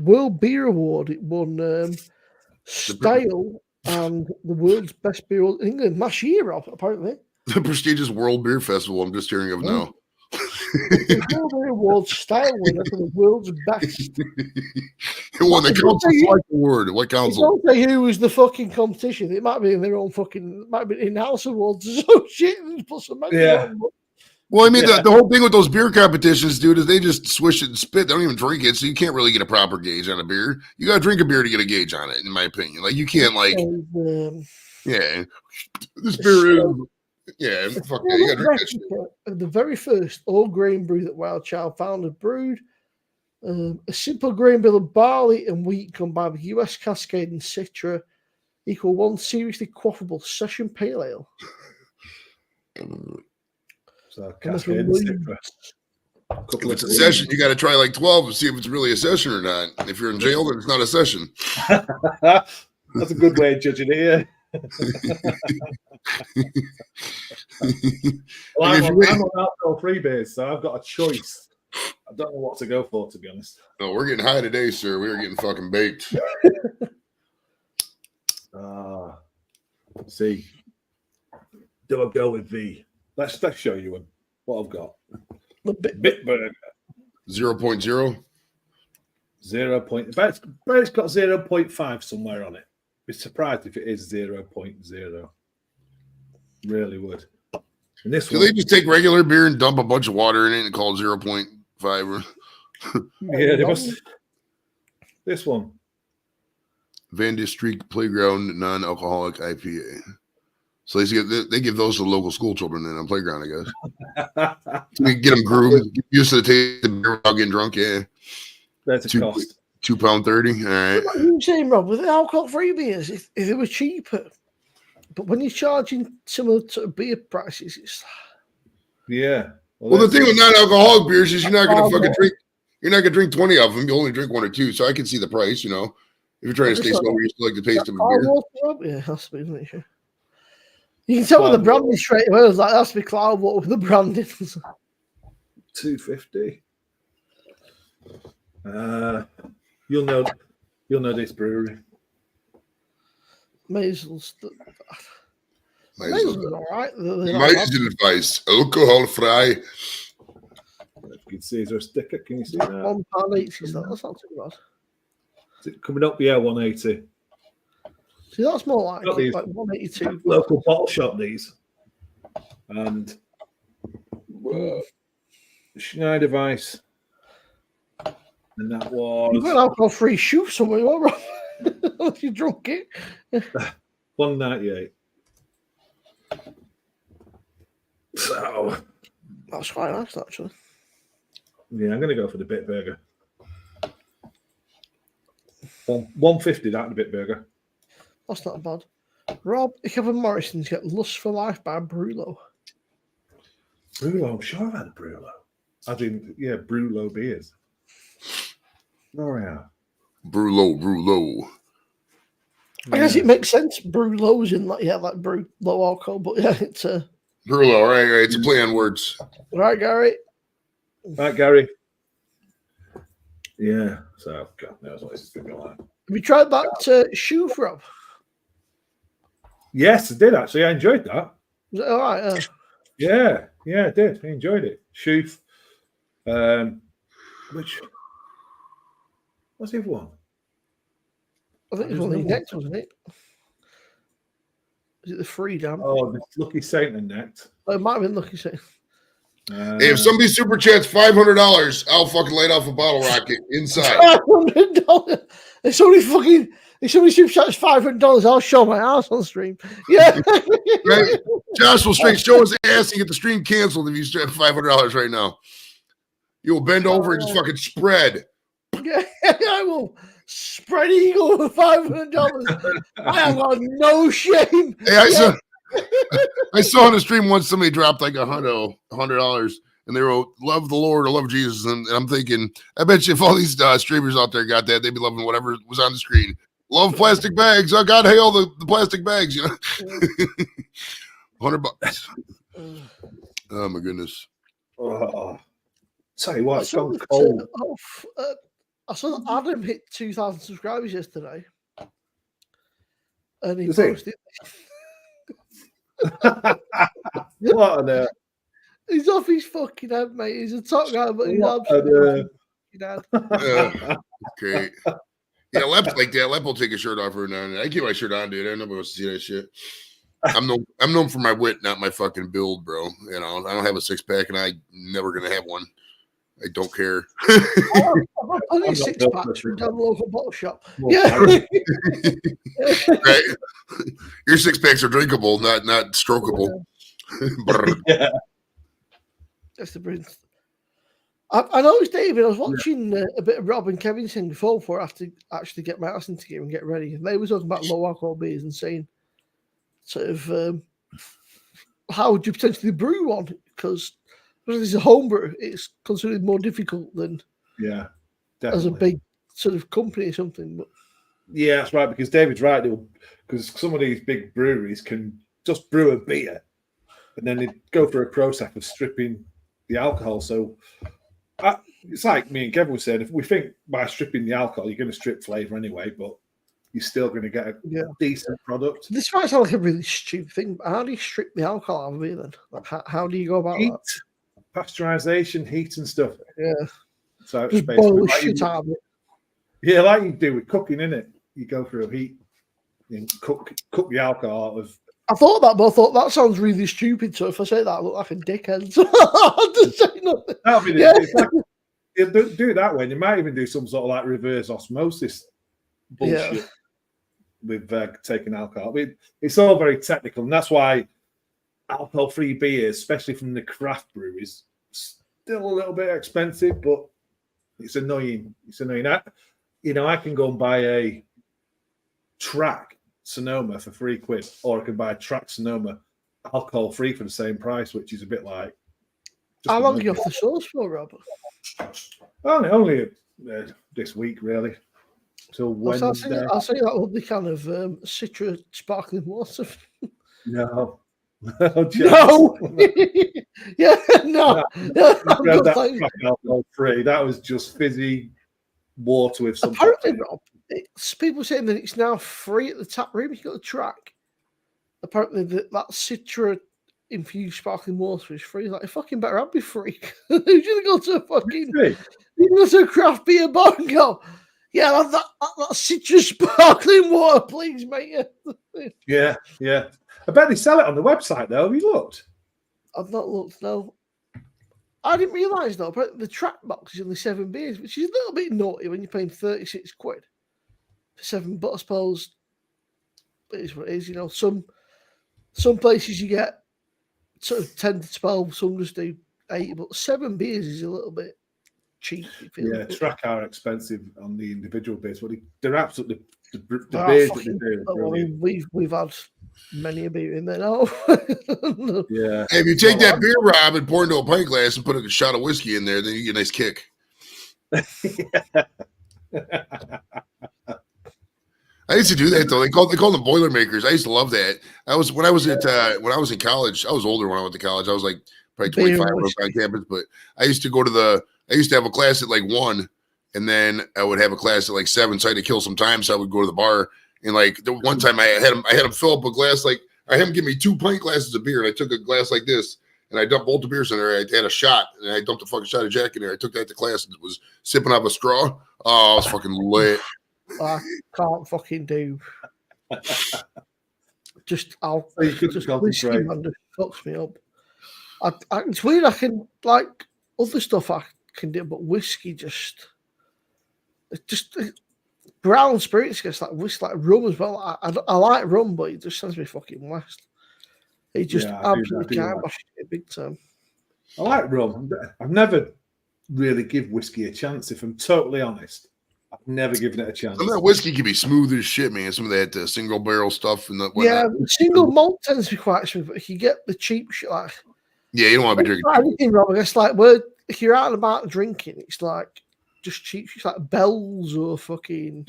World Beer Award. It won style and the world's best beer in England last year. Apparently, The prestigious World Beer Festival. I'm just hearing of now. the World Beer Award style winner for the world's best. It won the Council Select Award. What council? Don't say who was the fucking competition. It might be in their own fucking. It might be in-house awards or some shit. And put some on. Well, I mean, the whole thing with those beer competitions, dude, is they just swish it and spit. They don't even drink it, so you can't really get a proper gauge on a beer. You got to drink a beer to get a gauge on it, in my opinion. Like, you can't, like, yeah, this beer is, yeah, fuck yeah, you got to drink that shit. The very first all-grain brew that Wild Child founded brewed a simple grain bill of barley and wheat combined with US Cascade and Citra equal one seriously quaffable session pale ale. So Cascade and Citra. If it's a session, you got to try like 12 and see if it's really a session or not. If you're in jail, then it's not a session. That's a good way of judging it, yeah. Well, I'm on alcohol-free beers, so I've got a choice. I don't know what to go for, to be honest. No, we're getting high today, sir. We are getting fucking baked. See, do I go with V? Let's show you what I've got. The Bitburger 0.0. 0. But it's got 0.5 somewhere on it. Be surprised if it is 0.0. Really would. And this Do one, they just take regular beer and dump a bunch of water in it and call it 0.5? yeah, they must. This one, Van de Streek Playground Non-Alcoholic IPA. So they give those to local school children in a playground, I guess. We get them groomed, get used to the taste of beer without getting drunk. Yeah, there's a cost. £2.30. All right. What are you saying, Rob? With the alcohol-free beers, if they were cheaper, but when you're charging similar to beer prices, it's Yeah. Well, the thing with non-alcoholic beers is you're not going to fucking drink. You're not going to drink 20 of them. You only drink one or two. So I can see the price. You know, if you're trying to stay sober, you still like the taste of a beer. Yeah, that's be, isn't it? You can tell with the branding straight away. I was like, that's be cloud water with the branding. $2.50. You'll know this brewery. Maisel's all right. Amazing advice. Alcohol free. If you can see, is there a sticker? Can you see that? £1.80. That's not too bad. Is it coming up? Yeah, 180. See, that's more like, Got these 182. local bottle shop. These and Schneider Weiss, and that You've got was an alcohol-free shoe somewhere, right? If you drunk it. $1.98. So That's quite nice, actually. yeah, I'm going to go for the Bitburger. $1.50 that the Bitburger. That's not bad. Rob, Kevin Morrison's get Lust for Life by Brullo. Brullo, I'm sure I've had a Brullo. As in, yeah, Brullo beers. Oh yeah. Brullo. I guess it makes sense. Brullo's in like brew low alcohol, but yeah, it's Brullo, right. It's a play on words. Right, Gary. Right, Gary. Yeah. So God knows what this is going to be like. Have you tried that shoe, Rob? Yes, I did actually. I enjoyed that. Was it all right? Yeah, I did. I enjoyed it. Shoof. Which? What's the other one? I think it was one of the next, wasn't it? Is it the Freedom? Oh, the Lucky Saint and next. Oh, it might have been Lucky Saint. Hey, if somebody super chats $500, I'll fucking light off a bottle rocket inside. $500. If somebody super chats $500, I'll show my ass on stream. Yeah. Right? Josh will straight show his ass and get the stream canceled if you strap $500 right now. You'll bend over and just fucking spread. Yeah, I will spread eagle for $500. I have got no shame. Hey, I saw on the stream once somebody dropped like $100 and they wrote "Love the Lord" or "Love Jesus," and I'm thinking, I bet you if all these streamers out there got that, they'd be loving whatever was on the screen. Love plastic bags. Oh God, hail the plastic bags. You know, $100. Oh my goodness. Oh, tell you what, it's I gone cold. I saw that Adam hit 2,000 subscribers yesterday, and he Is he? posted. What on earth? He's off his fucking head, mate. He's a top guy, but he's What absolutely on fucking head. Great. Yeah, Lep's like that. Lep will take his shirt off every now and then. I keep my shirt on, dude. I nobody wants to see that shit. I'm known for my wit, not my fucking build, bro. You know, I don't have a 6-pack, and I'm never gonna have one. I don't care. I've only 6-pack from down the local bottle shop. Yeah. Right? Your 6-packs are drinkable, not strokeable. Yeah. That's the prince. I noticed, David, I was watching a bit of Rob and Kevin's thing before I have to actually get my ass into gear and get ready. And they were talking about low alcohol beers and saying, sort of, how would you potentially brew one? Because it's a home brew, it's considered more difficult than as a big sort of company or something. But yeah, that's right. Because David's right. Because some of these big breweries can just brew a beer, and then they go through a process of stripping the alcohol. So it's like me and Kevin were saying, if we think by stripping the alcohol, you're going to strip flavour anyway, but you're still going to get a decent product. This might sound like a really stupid thing, but how do you strip the alcohol out of a beer then? Like, how do you go about Heat, that? pasteurization, heat and stuff. Yeah. So Just boil the shit out of it. Yeah, like you do with cooking, innit? You go through heat and cook the alcohol out of. I thought that, but I thought that sounds really stupid. So if I say that, I look like a dickhead. So I have to say nothing. That'll be the you do it that way. And you might even do some sort of like reverse osmosis bullshit with taking alcohol. It's all very technical, and that's why alcohol-free beers, especially from the craft breweries, still a little bit expensive, but it's annoying. It's annoying. I can go and buy a Track Sonoma for £3, or I can buy a Track Sonoma alcohol-free for the same price, which is a bit like. How long are you off the sauce for, Rob? Only this week, really. Till Wednesday. I'll say that lovely kind of Citra sparkling water. No. No. Alcohol free. That was just fizzy water with some. Apparently, Rob, people saying that it's now free at the tap room. You got the Track. Apparently, that Citra infused sparkling water is free. Like, fucking better I'd be free. Who's gonna go to a fucking you go to a craft beer bar and go, yeah, that Citra sparkling water, please, mate. Yeah. I bet they sell it on the website though. Have you looked? I've not looked, no. I didn't realise though, but the Track box is only 7 beers, which is a little bit naughty when you're paying £36 for 7. But I suppose it is what it is. You know, some places you get sort of 10 to 12, some just do 8, but 7 beers is a little bit cheap. Yeah, Track are expensive on the individual beers, but they're absolutely the beers that they do. I mean, we've had many a beer in there now. Yeah. Hey, if you take that beer, Rob, and pour it into a pint glass and put a shot of whiskey in there, then you get a nice kick. I used to do that though. They call them Boilermakers. I used to love that. When I was in college. I was older when I went to college. I was like probably 25 when I was on campus. But I used to have a class at like 1, and then I would have a class at like 7. So I had to kill some time. So I would go to the bar, and like the one time I had him fill up a glass, like I had him give me 2 pint glasses of beer, and I took a glass like this, and I dumped both the beers in there. I had a shot, and I dumped a fucking shot of Jack in there. I took that to class and was sipping off a straw. Oh, I was fucking lit. I can't fucking do. Just concentrate. whiskey, man, just fucks me up. It's weird. I can like other stuff I can do, but whiskey just brown spirits gets like whiskey, like rum as well. I like rum, but it just sends me fucking west. It just absolutely can't bash it big time. I like rum. I've never really give whiskey a chance. If I'm totally honest, I've never given it a chance. Some of that whiskey can be smooth as shit, man. Some of that single barrel stuff and single malt tends to be quite smooth, but if you get the cheap shit, like you don't want to be drinking. Anything wrong? I guess like if you're out and about drinking, it's like just cheap. It's like Bells or fucking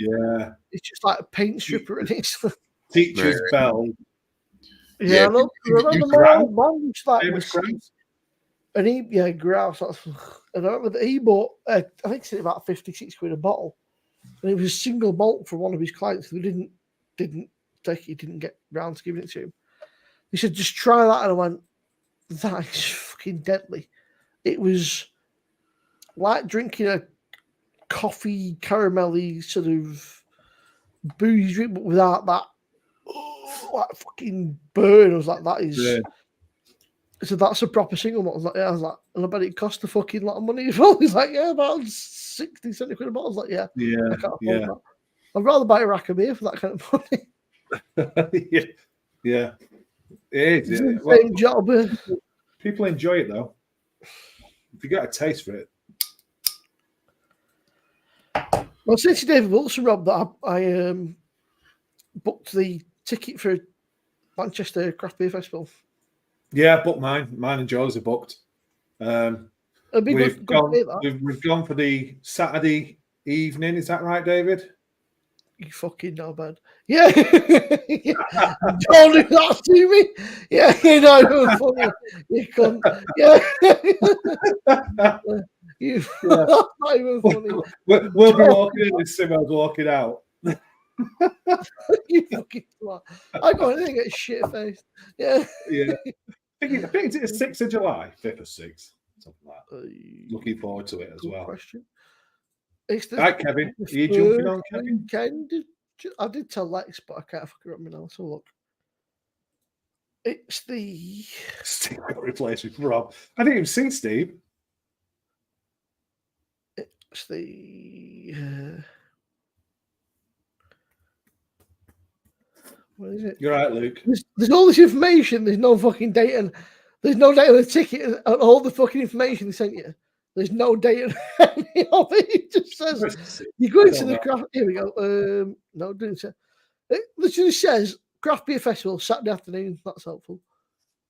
It's just like a paint stripper and it's Teacher's Bell. Yeah, I know. Remember my old man was like Grouse. And he grouse. And I remember that he bought I think it's about 56 quid a bottle. And it was a single malt for one of his clients who didn't take it, he didn't get round to giving it to him. He said, just try that. And I went, that is fucking deadly. It was like drinking a coffee, caramelly sort of boozy drink, but without that like fucking burn. I was like, that is. Yeah. So that's a proper single malt. I was like, and I bet it cost a fucking lot of money as well. He's like, yeah, about 60, 70 quid a bottle. I was like, I can't afford that. I'd rather buy a rack of beer for that kind of money. Yeah. It is. Same job. People enjoy it though. If you get a taste for it. Well, since David Wilson, Rob, that I booked the ticket for Manchester Craft Beer Festival. Yeah, I booked mine. Mine and Joe's are booked. We've gone for the Saturday evening. Is that right, David? You fucking know, man. Yeah. Don't do that to me. Yeah, you know, you're funny. You can't. Yeah. Not even funny. We'll be walking in and Simo's walking out. You fucking smart. I got anything get shit faced. Yeah. I think it's the 6th of July, 5th or 6th, something like that. Looking forward to it as well. Question. It's the, right, Kevin. Are you jumping on, Kevin? I did tell Lex, but I can't fucking remember now. So look. It's the Steve got replaced with Rob. I didn't even see Steve. It's the what is it? You're right, Luke. There's all this information. There's no fucking date, and there's no date on the ticket, and all the fucking information they sent you. There's no date on any of it. It just says you go into the craft. Here we go. No, it didn't say. It literally says Craft Beer Festival Saturday afternoon. That's helpful.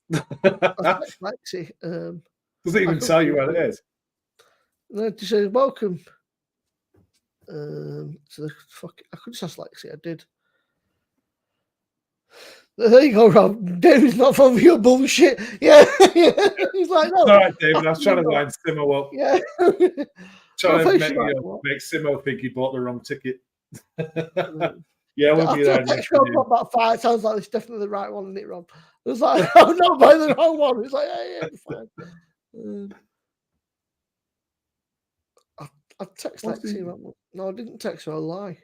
That's Lexi. Doesn't even tell you what it is. No, it just says welcome. So the fuck, I could just ask Lexi. I did. There you go, Rob. David's not fun for your bullshit. Yeah. He's like, no. All right, David. I was trying to line Simo up. Yeah. Trying to make Simo think he bought the wrong ticket. Yeah, we'll be there. About 5 times like it's definitely the right one, isn't it, Rob? It was like, oh no, buy the wrong one. It's like, yeah, it's fine. I text Lexi. No, I didn't text her. I lie.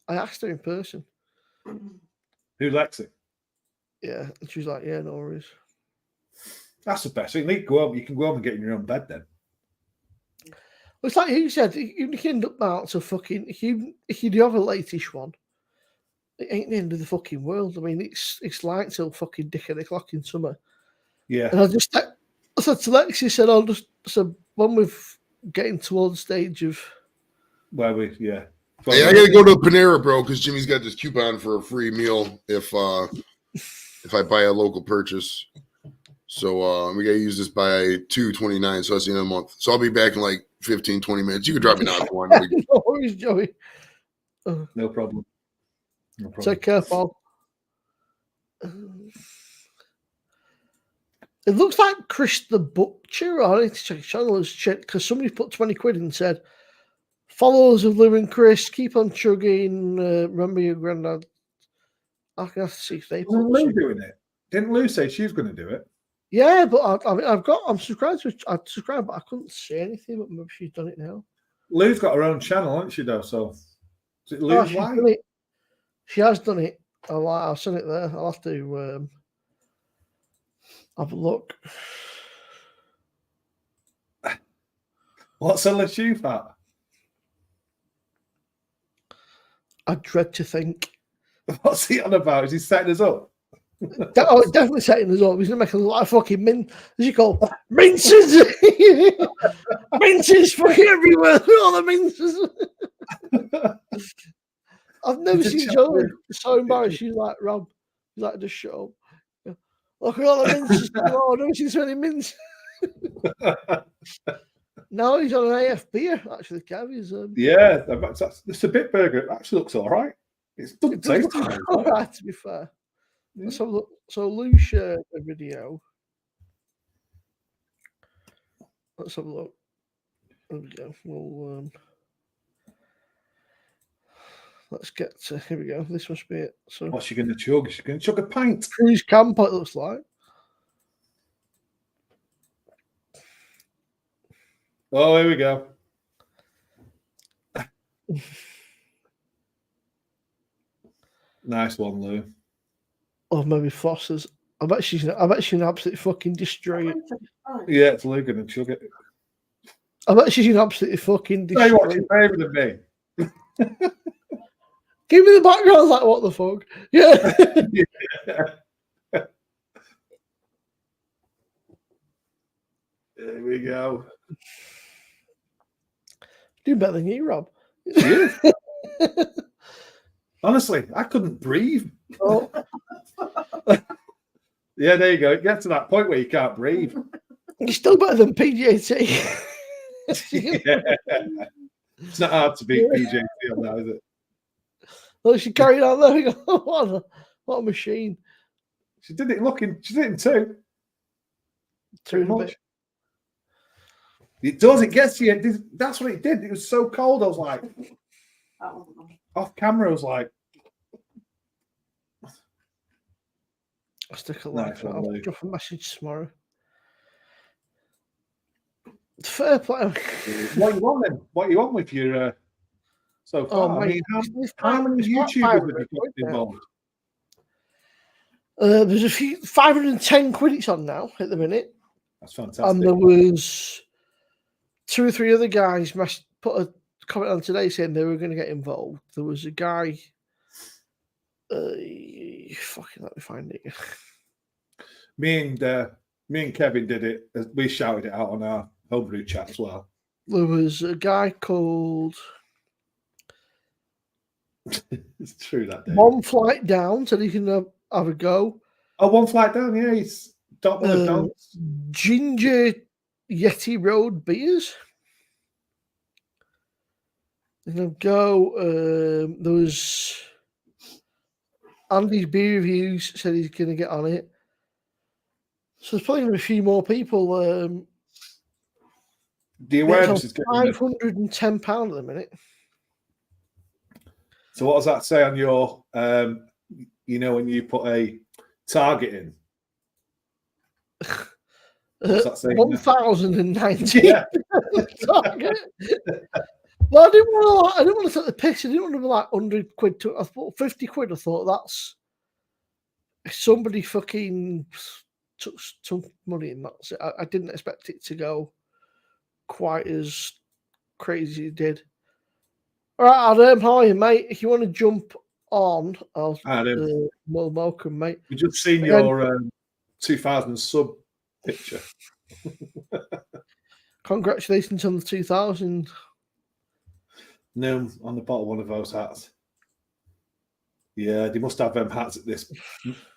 I asked her in person. Who, Lexi? Yeah, and she was like, "Yeah, no worries." That's the best thing. You can go home and get in your own bed then. Well, it's like you said. You can end up out to fucking. If you do have a late-ish one, it ain't the end of the fucking world. I mean, it's light till fucking dick of the clock in summer. Yeah. And I said to Lexi, said, "I'll just when we're getting towards the stage of where Hey, I gotta go to Panera, bro, because Jimmy's got this coupon for a free meal if I buy a local purchase. So we gotta use this by 2/29, so that's the end of the month. So I'll be back in like 15, 20 minutes. You can drop me down if you want. No worries, Joey. No problem. Take care, Paul. It looks like Chris the Butcher. I need to check his channel because somebody put 20 quid and said, "Followers of Lou and Chris, keep on chugging. Remember your granddad." I can have to see if they put Lou doing it. Didn't Lou say she was going to do it? Yeah, but I mean, I'm subscribed to. I subscribed, but I couldn't say anything. But maybe she's done it now. Lou's got her own channel, hasn't she? Though, so is it Oh, Lou's she's Live? done it. She has done it. I'll send it there. I'll have to have a look. What's a LeChuf at? I dread to think. What's he on about? Is he setting us up? Definitely setting us up. He's gonna make a lot of fucking as you call minces. Minces fucking everywhere. All the minces. I've never seen Joe so embarrassed. She's like, Rob, he's like, just shut up. Look at all the minces. Oh, I've never seen so many minces. No, he's on an AF beer, actually, Kev. He's, yeah, it's a bit burger. It actually looks all right. It doesn't taste all right, to be fair. Yeah. So Lou shared a video. Let's have a look. There we go. We'll let's get to here we go. This must be it. So what's she gonna chug? She's gonna chug a pint. Cruise camp, it looks like. Oh, here we go. Nice one, Lou. Or maybe Foster's. I bet she's gonna absolutely fucking destroy it. Yeah, it's Lou gonna chug it. I bet she's gonna absolutely fucking destroy it. Hey, what's your favourite of me? Give me the background, like what the fuck? Yeah. Yeah. There we go. Do better than you, Rob. Honestly, I couldn't breathe. Oh. Yeah, there you go. It gets to that point where you can't breathe. You're still better than PJT. Yeah. It's not hard to beat PJT on that, is it? Well, she carried on there. We go, what a machine. She did it looking. She did it in two. Too much. It does. It gets you. That's what it did. It was so cold. I was like, off camera. I was like, I'll stick a like. I'll drop a message tomorrow. Fair play. What you want then? What you want with your so far? I mean, how many YouTubers have you got involved? There's a few 510 quid it's on now at the minute. That's fantastic. And there was 2 or 3 other guys put a comment on today saying they were going to get involved. There was a guy. Fucking let me find it. Me and Kevin did it. We shouted it out on our homebrew chat as well. There was a guy called. It's true that day. One Flight Down said he can have a go. Oh, One Flight Down, yeah, he's Ginger Yeti Road Beers. There was Andy's Beer Reviews said he's going to get on it. So there's probably going to be a few more people. The awareness is £510 at the minute. So what does that say on your, when you put a target in? What's that saying? 1,090 Yeah. target. Well, I didn't want to take the piss. I didn't want to be like 100 quid. I thought 50 quid. I thought that's somebody fucking took some money in that. So I didn't expect it to go quite as crazy as it did. All right, Adam, how are you, mate? If you want to jump on, I'll welcome, mate. We've just seen your 2000 sub picture. Congratulations on the 2000. No, on the bottom of one of those hats. Yeah, they must have them hats at this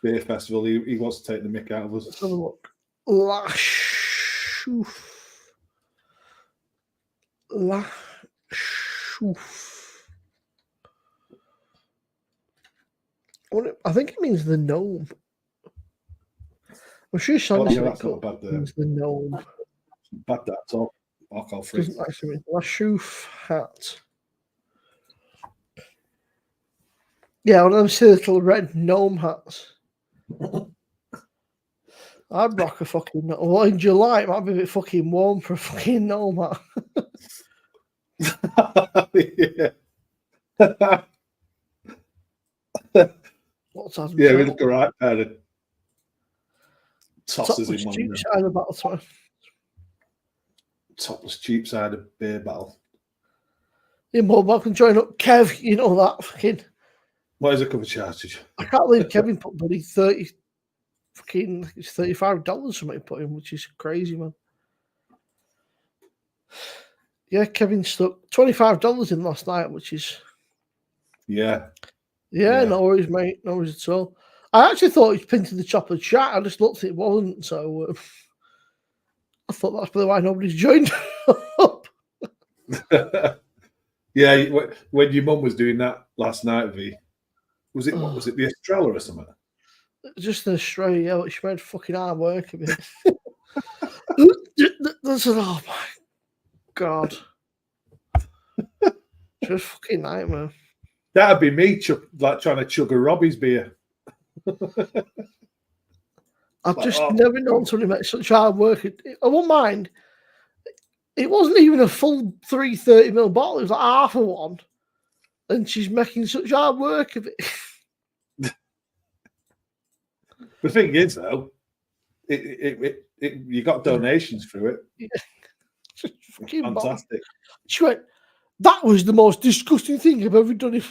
beer festival. He wants to take the mick out of us. Let's have a look. Lashoof. I think it means the gnome. I'm sure Sean that's not bad there. Means the gnome. Bad that all alcohol free. Doesn't actually mean Lashoof hat. Yeah, one of those little red gnome hats. I'd rock a fucking Nomad. Well, in July, it might be a bit fucking warm for a fucking Nomad. Yeah. What's that? Yeah, we look all right pair of tosses in one. Cheap side of battle time. Topless cheap side of beer battle. You're more welcome to join up. Kev, you know that fucking. What is a cover charge? I can't believe Kevin put bloody 30 fucking it's $35 somebody put in, which is crazy, man. Yeah, Kevin stuck $25 in last night, which is Yeah. no worries, mate. No worries at all. I actually thought he'd pinned to the top of the chat. I just looked, it wasn't. So I thought that's probably why nobody's joined up. Yeah, when your mum was doing that last night, V, was it what was it, the Estrella or something? Just in Australia, yeah, but she made fucking hard work of it. Oh my God. Just fucking nightmare. That'd be me, like trying to chug a Robbie's beer. I've just never known somebody make such hard work. I won't mind. It wasn't even a full 330ml bottle. It was like half of one. And she's making such hard work of it. The thing is, though, you got donations through it. Yeah. Fucking fantastic. She went, that was the most disgusting thing I've ever done in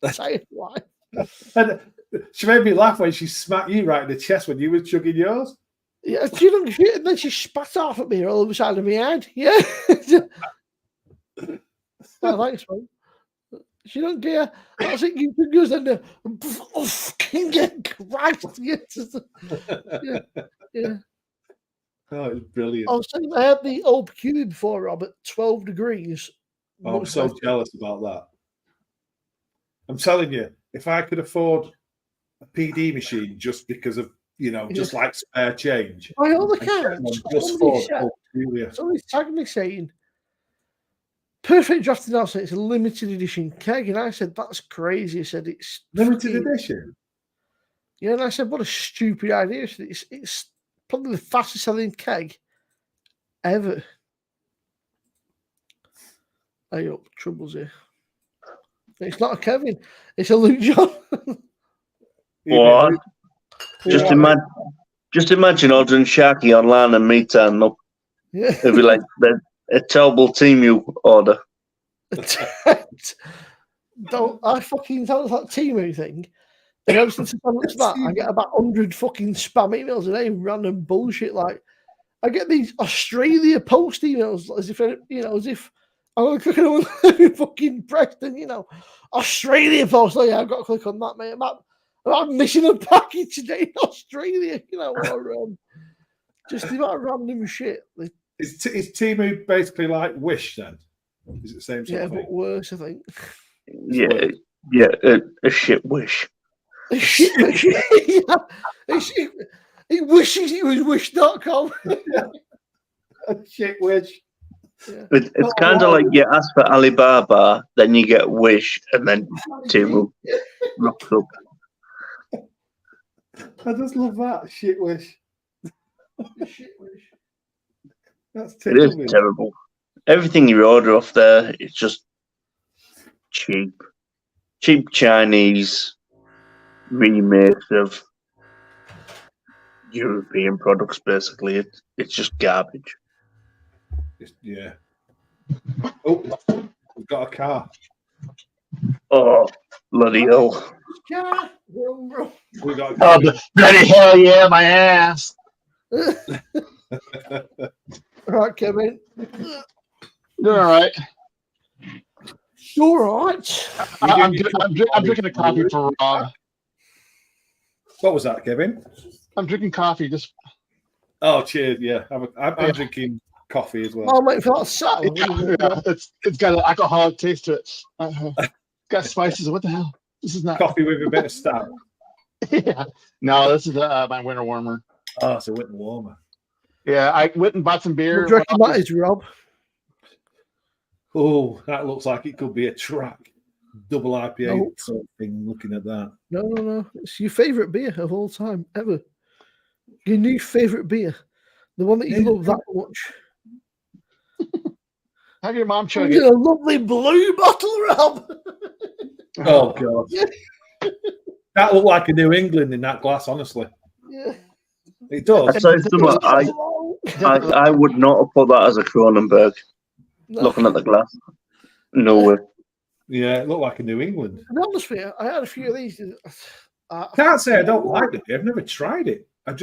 my entire life. And she made me laugh when she smacked you right in the chest when you were chugging yours. Yeah, and then she spat off at me all over the side of my head. Yeah. Oh, thanks, man. She don't care. I think you can use it. Fucking get Christ. Yeah. Yeah. Oh, it's brilliant. I was saying I had the old cube before, Rob, at 12 degrees. Oh, I'm so jealous about that. I'm telling you, if I could afford a PD machine just because of, just like spare change. By all accounts, somebody tagged me saying, perfect drafting house, it's a limited edition keg. And I said, that's crazy. I said, it's limited edition. Yeah, and I said, what a stupid idea. I said, it's probably the fastest selling keg ever. Hey up, troubles here. It's not a Kevin, it's a Luke John. What? Just imagine ordering Sharky online and me turning up. Yeah. It'd be like a terrible team you order. Don't I fucking tell us that Timu thing? And ever since I looked at that, I get about 100 fucking spam emails a day, random bullshit. Like I get these Australia Post emails as if I'm clicking on fucking Preston, Australia Post. Oh yeah, I've got to click on that, mate. I'm missing a package today in Australia, or just the amount of random shit. Is Timu basically like Wish then? Is it the same sort of thing? But worse, I think. A shit Wish. A shit Wish. He wishes it was wish.com. A shit Wish. Yeah. It's kind of like you ask for Alibaba, then you get Wish, and then Timu rocks up. I just love that shit Wish. Shit Wish. That's it is terrible. Everything you order off there, it's just cheap Chinese remakes of European products. Basically, it's just garbage. Yeah. Oh, we've got a car. Oh, bloody hell! We got a car. Oh, bloody hell yeah, my ass! Right, Kevin. You're all right. You're all right. I'm drinking a coffee for Rob. What was that, Kevin? I'm drinking coffee. Just. Oh, cheers! Yeah, I'm drinking coffee as well. Oh, mate, for that salad. Yeah, it's got an alcoholic taste to it. Got spices. What the hell? This is not coffee with a bit of stout. Yeah. No, this is my winter warmer. Oh, it's a winter warmer. Yeah, I went and bought some beer. What do you reckon that is, Rob? Oh, that looks like it could be a track. Double IPA sort of thing, looking at that. No. It's your favourite beer of all time, ever. Your new favourite beer. The one that you love that much. Have your mom chug It's it. a lovely blue bottle, Rob. Oh God, that looked like a New England in that glass. Honestly, Yeah. it does. I'd say something, I would not have put that as a Kronenberg. No. Looking at the glass. No way. Yeah, it looked like a New England. To be honest with you, I had a few of these. Can't say I don't like it. I've never tried it. I'm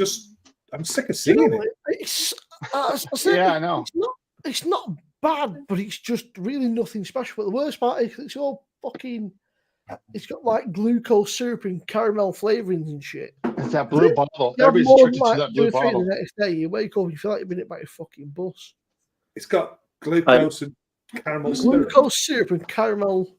sick of You know seeing what? it. It's, as I said, Yeah, I know. It's not bad, but it's just really nothing special. But the worst part is it's all fucking. It's got like glucose syrup and caramel flavorings and shit. It's that blue bottle. You have Everybody's more than addicted to that blue 2 or 3 bottle. the next day. You wake up, you feel like you've been hit by a fucking bus. It's got glucose and caramel syrup. Glucose syrup and caramel.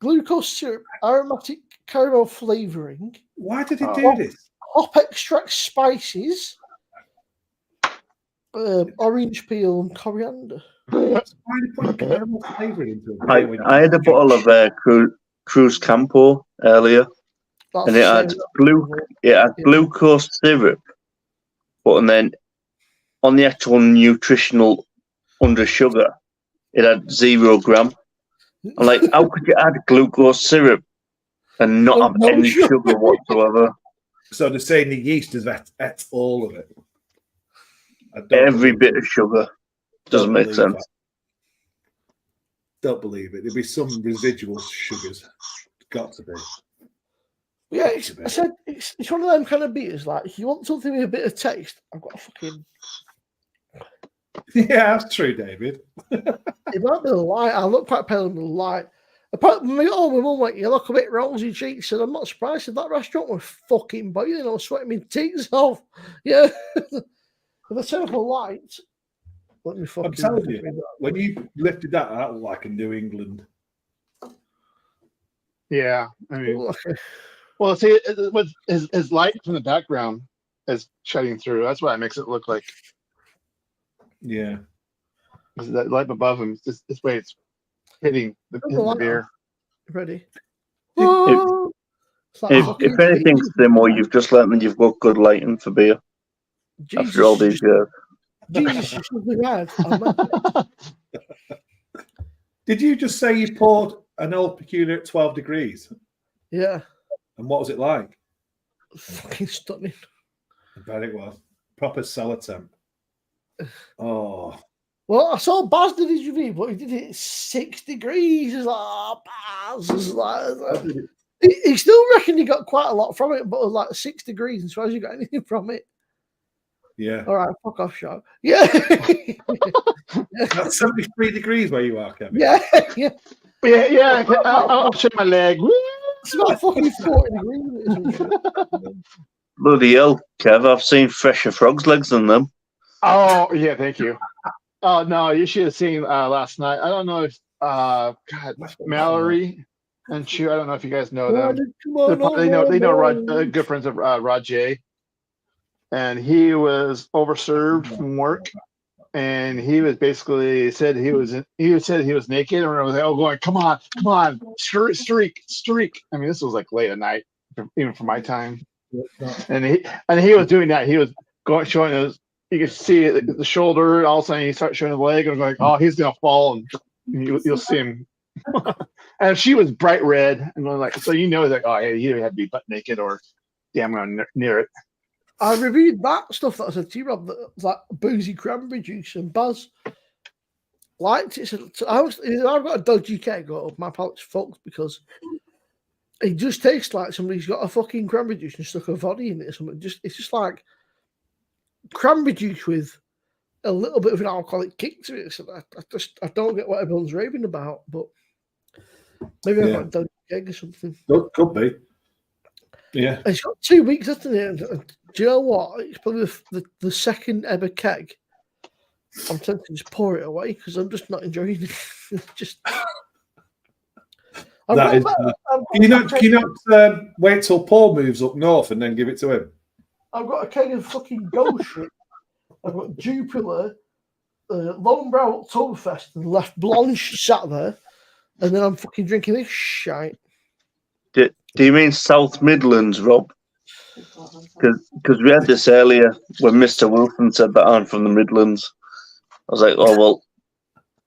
Glucose syrup, aromatic caramel flavouring, Why did it do this? hop extract spices, orange peel and coriander. Why did it put caramel flavour into it? I had a bottle of Cruz Campo earlier, That's and the it had glucose syrup, and then on the actual nutritional under sugar, it had 0 gram. I'm like, how could you add glucose syrup and not have any sugar whatsoever? So they're saying the yeast has ate all of it. Every bit of sugar doesn't make sense. That. Don't believe it. There'll be some residual sugars. Got to be. Yeah, I said it's one of them kind of beers. Like, if you want something with a bit of taste, I've got a fucking. Yeah, that's true, David. It might be the light. I look quite pale in the light. Apart from my mum went, you look a bit rosy cheeks, and I'm not surprised if that restaurant was fucking boiling. I was sweating my teeth off. Yeah. If I turn off the lights, let me fucking. I'm telling you, when you lifted that looked like a New England. Yeah, I mean, well, see, with his light from the background is shining through. That's why it makes it look like. Yeah. That light above him, this way it's hitting the beer. Ready? If anything, Simo, you've just learned that you've got good lighting for beer. Jesus, after all these years. Jesus, you should be mad. Did you just say you poured an old peculiar at 12 degrees? Yeah. And what was it like? Fucking stunning. I bet it was. Proper cellar temp. Oh. Well, I saw Baz did his review, but he did it at 6 degrees. He's like, oh, Baz. He still reckoned he got quite a lot from it, but it was like 6 degrees, and so has you got anything from it? Yeah. All right, fuck off, Sean. Yeah. That's 73 degrees where you are, Kevin. Yeah. Yeah. I'll show my leg. It's about fucking 40 degrees. Bloody hell, Kev, I've seen fresher frogs' legs than them. Oh, yeah, thank you. Oh, no, you should have seen last night. I don't know if, God, Mallory and Chu, I don't know if you guys know them. They know Rod, good friends of Rod J. And he was overserved from work. And he was basically said he was naked, and I was all going, come on, streak. I mean, this was like late at night, even for my time. And he was doing that. He was showing his. You could see the shoulder, and all of a sudden he starts showing the leg, and I was like, oh, he's gonna fall, and you'll see him. And she was bright red, and I'm like, so you know, like, oh, yeah, he either had to be butt naked or damn going near it. I reviewed that stuff that I said to you, Rob, that was like boozy cranberry juice, and Baz liked it. So I've got a dodgy keg, my palate's fucked because it just tastes like somebody's got a fucking cranberry juice and stuck a vodka in it or something. It's just like cranberry juice with a little bit of an alcoholic kick to it. So I don't get what everyone's raving about, but maybe I've got a dodgy keg or something. Could be. Yeah. It's got 2 weeks, hasn't it? Do you know what? It's probably the second ever keg. I'm tempted to just pour it away because I'm just not enjoying it. Can you not wait till Paul moves up north and then give it to him? I've got a keg of fucking ghost shit. I've got Jupiler, Lone Brow Oktoberfest, and Left Blanche sat there, and then I'm fucking drinking this shite. Do you mean South Midlands, Rob? Because we had this earlier when Mr. Wilson said that I'm from the Midlands. I was like, oh, well,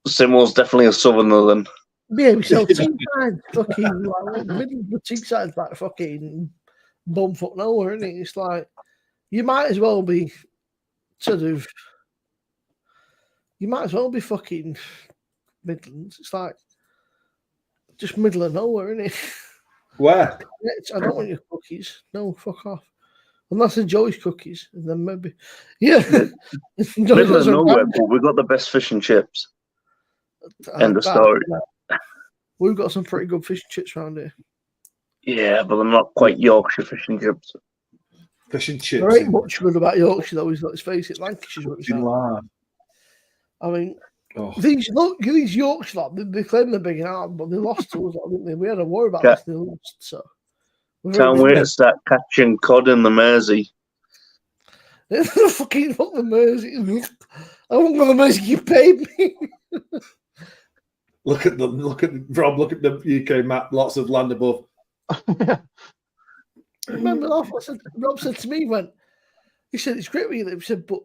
Simo's definitely a southerner then. Yeah, so Teesside fucking like the middle of Teesside's like fucking bumfuck nowhere, isn't it? It's like you might as well be fucking Midlands. It's like just middle of nowhere, isn't it? Where? I don't want your cookies. No, fuck off. Unless they're Joey's cookies, and then maybe. Yeah. Middle of nowhere, but we've got the best fish and chips. End of story. We've got some pretty good fish and chips around here. Yeah, but they're not quite Yorkshire fish and chips. Fish and chips. There ain't much good about Yorkshire, though. Let's face it, Lancashire's what it's like. I mean, these Yorkshire, they claim they're big and hard, but they lost to us, didn't they? We had a war about this, they lost, so. Can't wait to start catching cod in the Mersey. Fucking fuck the Mersey. I won't go the Mersey, you paid me. Look at the UK map, lots of land above. Remember, Rob said to me he said, it's great where you live. He said, but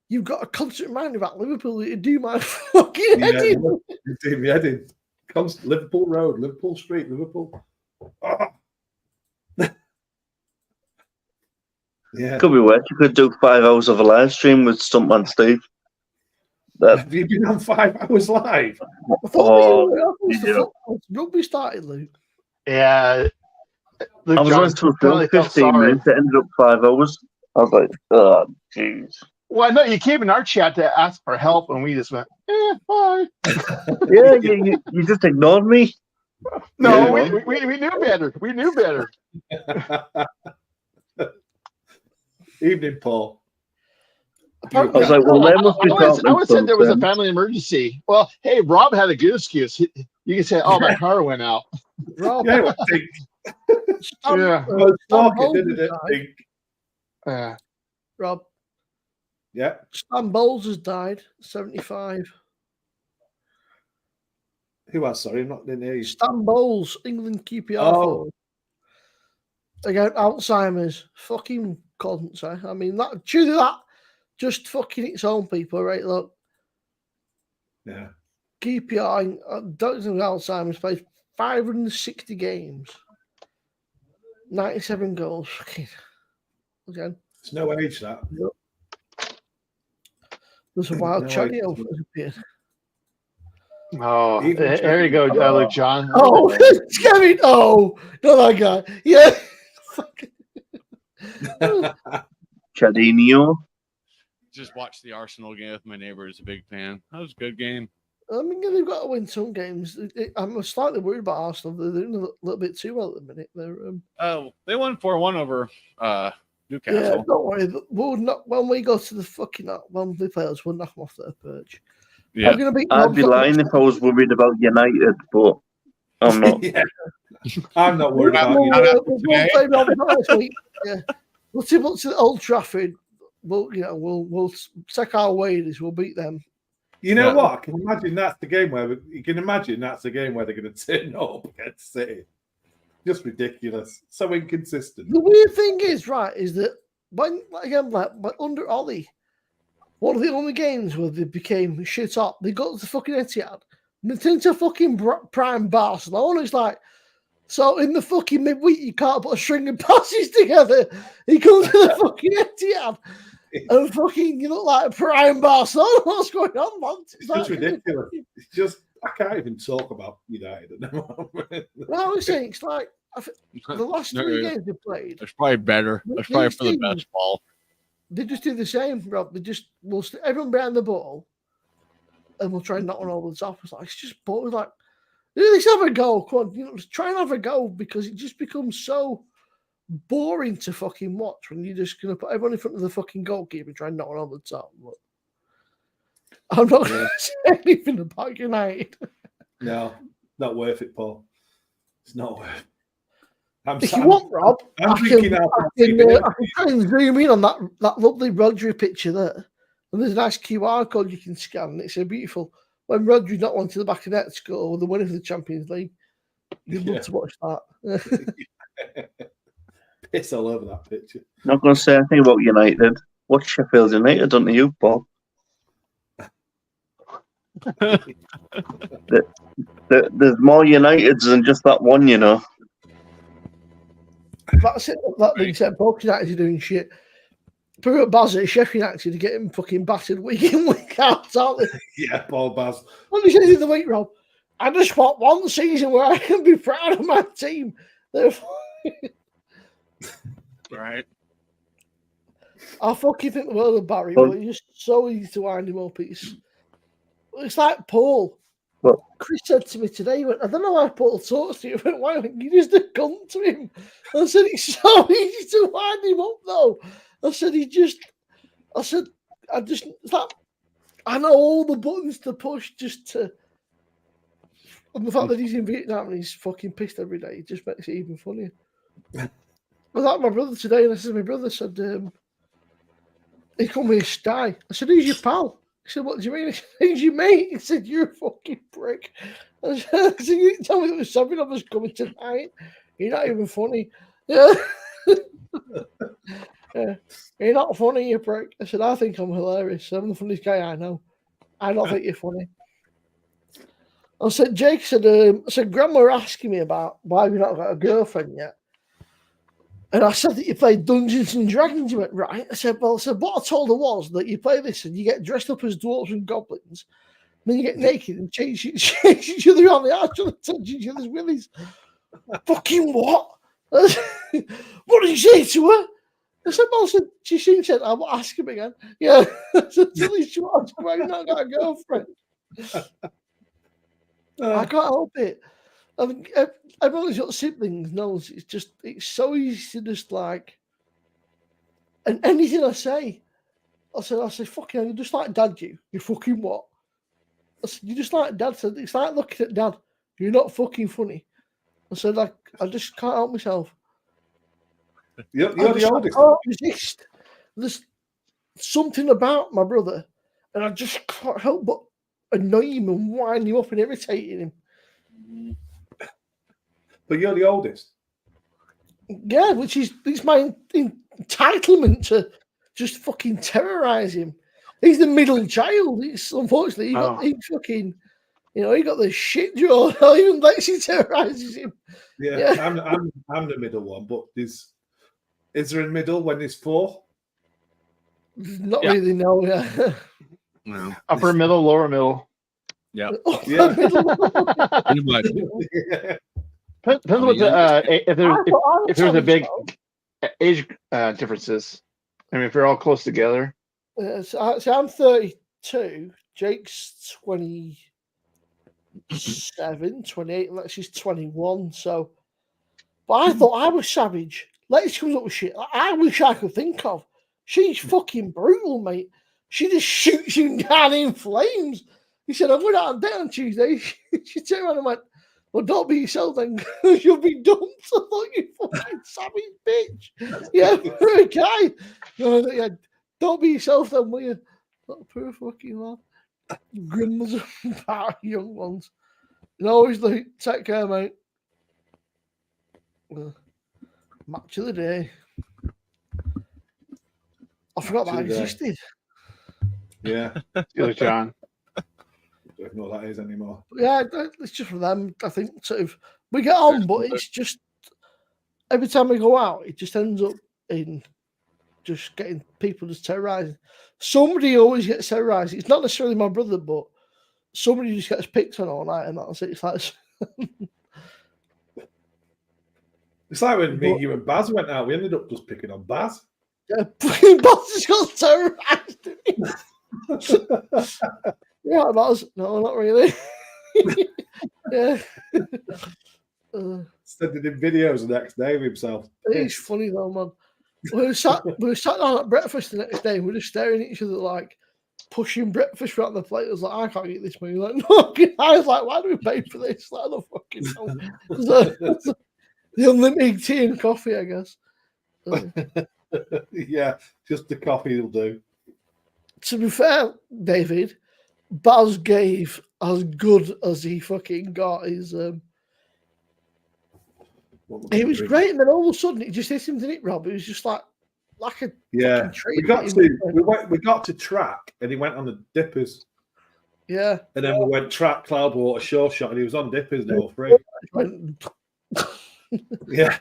you've got a constant reminder about Liverpool to do my fucking head in. Do my head in. Liverpool Road, Liverpool Street, Liverpool. Oh. Yeah. Could be worse. You could do 5 hours of a live stream with Stuntman Steve. Have you been on 5 hours live? Rugby started, Luke. Yeah. Luke I was on to film 15 minutes. It ended up 5 hours. I was like, oh, jeez. Well, no, you came in our chat to ask for help, and we just went, bye. Yeah, you just ignored me. No, we knew better. We knew better. Evening, Paul. I was like, well, there must be I would say there was a family emergency. Well, hey, Rob had a good excuse. You can say, oh, my car went out. Rob, yeah. Rob. Yeah. Stan Bowles has died, 75. Who was? Sorry, didn't hear you. Stan Bowles, England QPR. Oh. Again, Alzheimer's. Fucking couldn't say. I mean, that just fucking its own people, right? Look. Yeah. QPR, don't think Alzheimer's plays 560 games. 97 goals. Fucking. Again. It's no age, that. Yep. There's a wild Chaddy over appeared. Oh, there you go, Luke John. Oh, Kevin. Oh, not that guy. Yeah. Chadinho. Just watched the Arsenal game with my neighbor. Is a big fan. That was a good game. I mean, they've got to win some games. I'm slightly worried about Arsenal. They're doing a little bit too well at the minute. They won 4-1 over Newcastle. Yeah, don't worry. When we go to the fucking when they play us, we'll knock them off their perch. Yeah. I'd be lying if I was worried about United, but I'm not. Yeah. I'm not worried about United. We'll see what's at Old Trafford. We'll take our ways. We'll beat them. You know what? I can imagine that's the game where they're going to turn up against City. Just ridiculous. So inconsistent. The weird thing is that under Ollie, one of the only games where they became shit up, they got to the fucking Etihad. And they turned to fucking prime Barcelona. It's like, so in the fucking midweek, you can't put a string of passes together. He comes to the fucking Etihad. And fucking, you look like a prime Barcelona. What's going on, man? It's just ridiculous. It's just, I can't even talk about United at the moment. Well, I was saying, it's like, the last 3 games they played. It's probably better. It's probably for the best ball. They just do the same, Rob. We'll everyone behind the ball, and we'll try and knock one over the top. It's just boring. Like, at least have a go. Come on, just try and have a go, because it just becomes so boring to fucking watch when you're just going to put everyone in front of the fucking goalkeeper and try and knock one over the top. But I'm not going to say anything about United. No, not worth it, Paul. It's not worth it. If you want, Rob, I can zoom in on that lovely Rodri picture there. And there's a nice QR code you can scan. And it's so beautiful. When Rodri not one to the back of net score with the winner of the Champions League. You'd love to watch that. Piss all over that picture. Not going to say anything about United. What's Sheffield United done to you, Bob? There's more Uniteds than just that one, you know. That's it. That being said, Pork United are doing shit. Poor Baz at Sheffield United are getting fucking battered week in, week out, aren't they? Yeah, Paul Baz. What did you say the other week, Rob? I just want one season where I can be proud of my team. Right. I fucking think the world of Barry, but it's just so easy to wind him up. It's like Paul. What? Chris said to me today, he went, I don't know why Paul talks to you. I went, why? You just a cunt to him. I said, it's so easy to wind him up, though. I said, it's like, I know all the buttons to push just to. And the fact that he's in Vietnam and he's fucking pissed every day, it just makes it even funnier. I was like my brother today, and I said, my brother said, he called me a sty. I said, who's your pal? He said, what do you mean? I said, who's your mate? He said, you're a fucking prick. I said, you didn't tell me there was something of us coming tonight. You're not even funny. Yeah. Yeah. You're not funny, you prick. I said, I think I'm hilarious. I'm the funniest guy I know. I don't think you're funny. I said, Jake said, Grandma were asking me about why we've not got a girlfriend yet. And I said that you played Dungeons and Dragons. You went, right. I said, what I told her was that you play this and you get dressed up as dwarves and goblins. And then you get naked and change each other on the arch and touch each other's willies. Fucking what? What did you say to her? I said, she said, I will ask him again. Yeah. I said, tell you what, I've not got a girlfriend. I can't help it. I mean, everyone's got siblings knows it's so easy to just like, and anything I say, I say, fucking, you're just like Dad, you fucking what? I said, you're just like Dad. I said, it's like looking at Dad. You're not fucking funny. I said, like, I just can't help myself. You're the oldest. I can't resist. There's something about my brother, and I just can't help but annoy him and wind him up and irritating him. But you're the oldest. Yeah, it's my entitlement to just fucking terrorize him. He's the middle child. Unfortunately, he fucking, he got the shit jaw. Even Lexi terrorizes him. Yeah. I'm the middle one, but is there a middle when there's four? Not really, no. Yeah. No. Upper middle, lower middle. Yeah. Yeah. Pretty much. Depends what if there's a big age differences. I mean, if they're all close together. So I'm 32. Jake's 27, 28. Lexi's 21. So, but I thought I was savage. Lexi comes up with shit I wish I could think of. She's fucking brutal, mate. She just shoots you down in flames. He said, I'm going out on date on Tuesday. She turned around and went, well, don't be yourself then, because you'll be dumped. I thought, you fucking savage bitch. Yeah, for a guy. No, yeah, don't be yourself then, will you? That poor fucking lad. Grandmas about young ones. And always like, take care, mate. Match of the day. I forgot that existed. Yeah. Good, John. I don't know what that is anymore. Yeah, it's just for them. I think sort of we get on, but it's just every time we go out, it just ends up in just getting people just terrorizing. Somebody always gets terrorized. It's not necessarily my brother, but somebody just gets picked on all night, and that's it. It's like it's like when me, you, and Baz went out. We ended up just picking on Baz. Yeah, fucking Baz just got terrorized. Yeah, Baz. No, not really. Yeah. Sending him videos the next day of himself. It's funny though, man. We were sat down at breakfast the next day and we were just staring at each other like pushing breakfast around the plate. I was like, I can't eat this movie. Like, no, I was like, why do we pay for this? Like, I don't fucking know. The unlimited tea and coffee, I guess. Yeah, just the coffee will do. To be fair, David, Baz gave as good as he fucking got his He was great, and then all of a sudden it just hit him, didn't it, Rob? It was just like a fucking tree. We got to track, and he went on the dippers. Yeah. And then we went track, Cloudwater, Shore Shot, and he was on dippers the whole three. Yeah.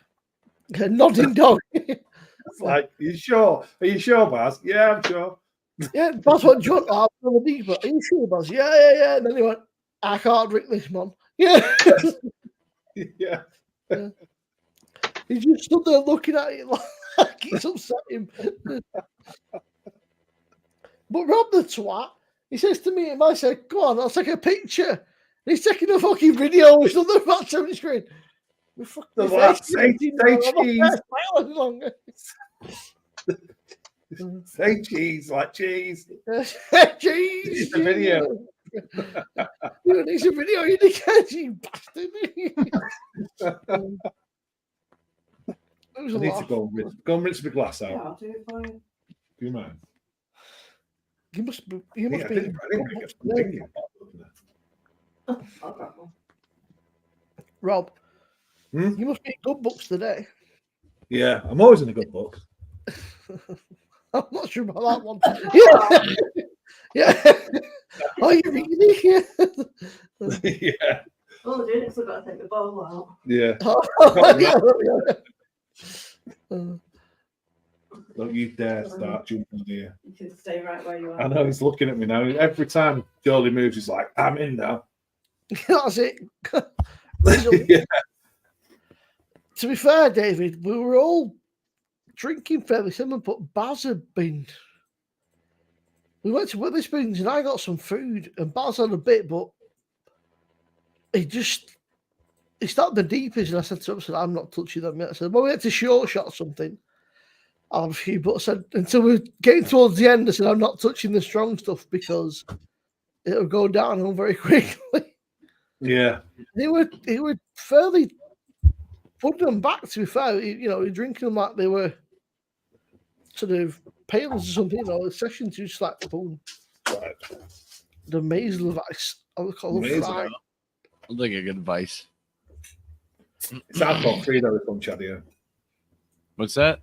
Nodding dog. It's like, are you sure? Are you sure, Baz? Yeah, I'm sure. Yeah, that's what John asked for the deeper. Are you sure, Baz? Yeah. And then he went, I can't drink this, man. Yeah. Yeah. He just stood there looking at it like it's upset him. But Rob the twat, he says to me, and I said, go on, I'll take a picture. And he's taking a fucking video with another about on the screen. Say cheese. Say cheese, like cheese. Cheese. It's a video. It's a video, you dickhead, you bastard. I need to go and rinse my glass out. Yeah, I'll do it for you. Do you mind? You must be. I didn't bring it. I'll grab one. Rob, you must be in good books today. Yeah, I'm always in a good book. I'm not sure about that one. Yeah. Are you really? Yeah. Oh, I did. I've got to take the bowl out. Yeah. Oh, Don't you dare start jumping here. You can stay right where you are. I know he's looking at me now. Every time Jolie moves, he's like, I'm in now. That's it. Yeah. To be fair, David, we were all drinking fairly similar, but Baz had been. We went to Witherspoons and I got some food, and Baz had a bit, but he started the deepest, and I said to him, I'm not touching them yet. I said, well, we had to short shot something. I'll have a few, but I said, until we're getting towards the end, I said, I'm not touching the strong stuff because it'll go downhill very quickly. Yeah. He would fairly putting them back, to be fair. You're drinking them like they were sort of pails or something, the sessions just like boom. Right. The mazel of ice. I'll call it fry. I'll take a good advice. It's alcohol free though, from Chadia. What's that?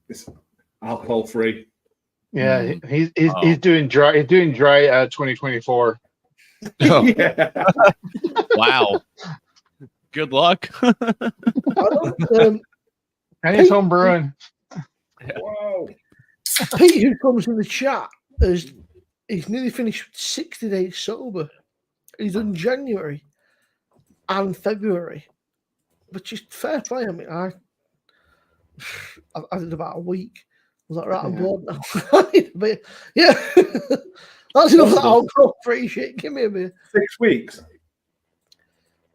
It's alcohol free. Yeah, he's doing dry. He's doing dry 2024. Oh. Yeah. Wow. Good luck. And he's home brewing. Wow. Pete, who comes in the chat, he's nearly finished 60 days sober. He's done January and February, which is fair play. I mean, I did about a week. I was like, right, I'm bored now. But yeah, that's enough of that alcohol-free shit. Give me a beer. 6 weeks.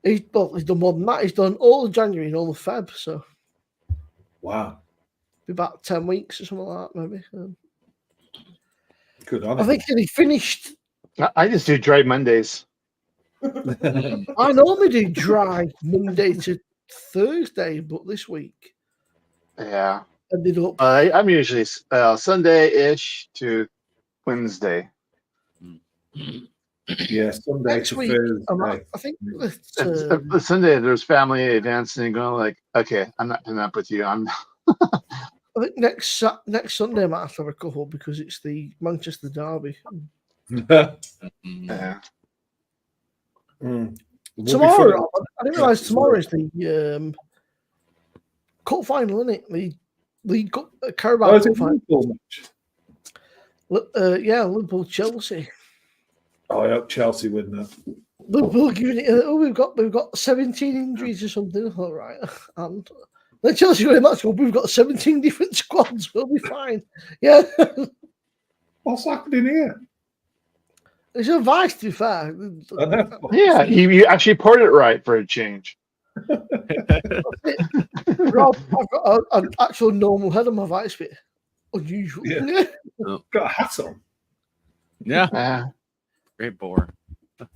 He's done more than that. He's done all of January and all of Feb, so Wow. be about 10 weeks or something like that, maybe. Good on I him. think he finished. I just do dry Mondays. I normally do dry Monday to Thursday, but this week Yeah. ended up. I'm usually Sunday-ish to Wednesday. Yeah, Sunday Next to week, Thursday. I think Sunday there's family events and going like, okay, I'm not putting up with you. I think next Sunday I might have to have a couple because it's the Manchester Derby. Yeah. Tomorrow, I didn't realise tomorrow is the cup final, isn't it? The League Cup, Carabao Cup final. Yeah, Liverpool Chelsea. Oh, I hope Chelsea win that. Liverpool giving it. We've got 17 injuries or something. All right, and then Chelsea going match. We've got 17 different squads. We'll be fine. Yeah. What's happening here? It's advice, to be fair. Yeah, you actually poured it right for a change. Rob, I've got an actual normal head on my vice bit. Unusual. Yeah. Got a hat on. Yeah. Great bore. That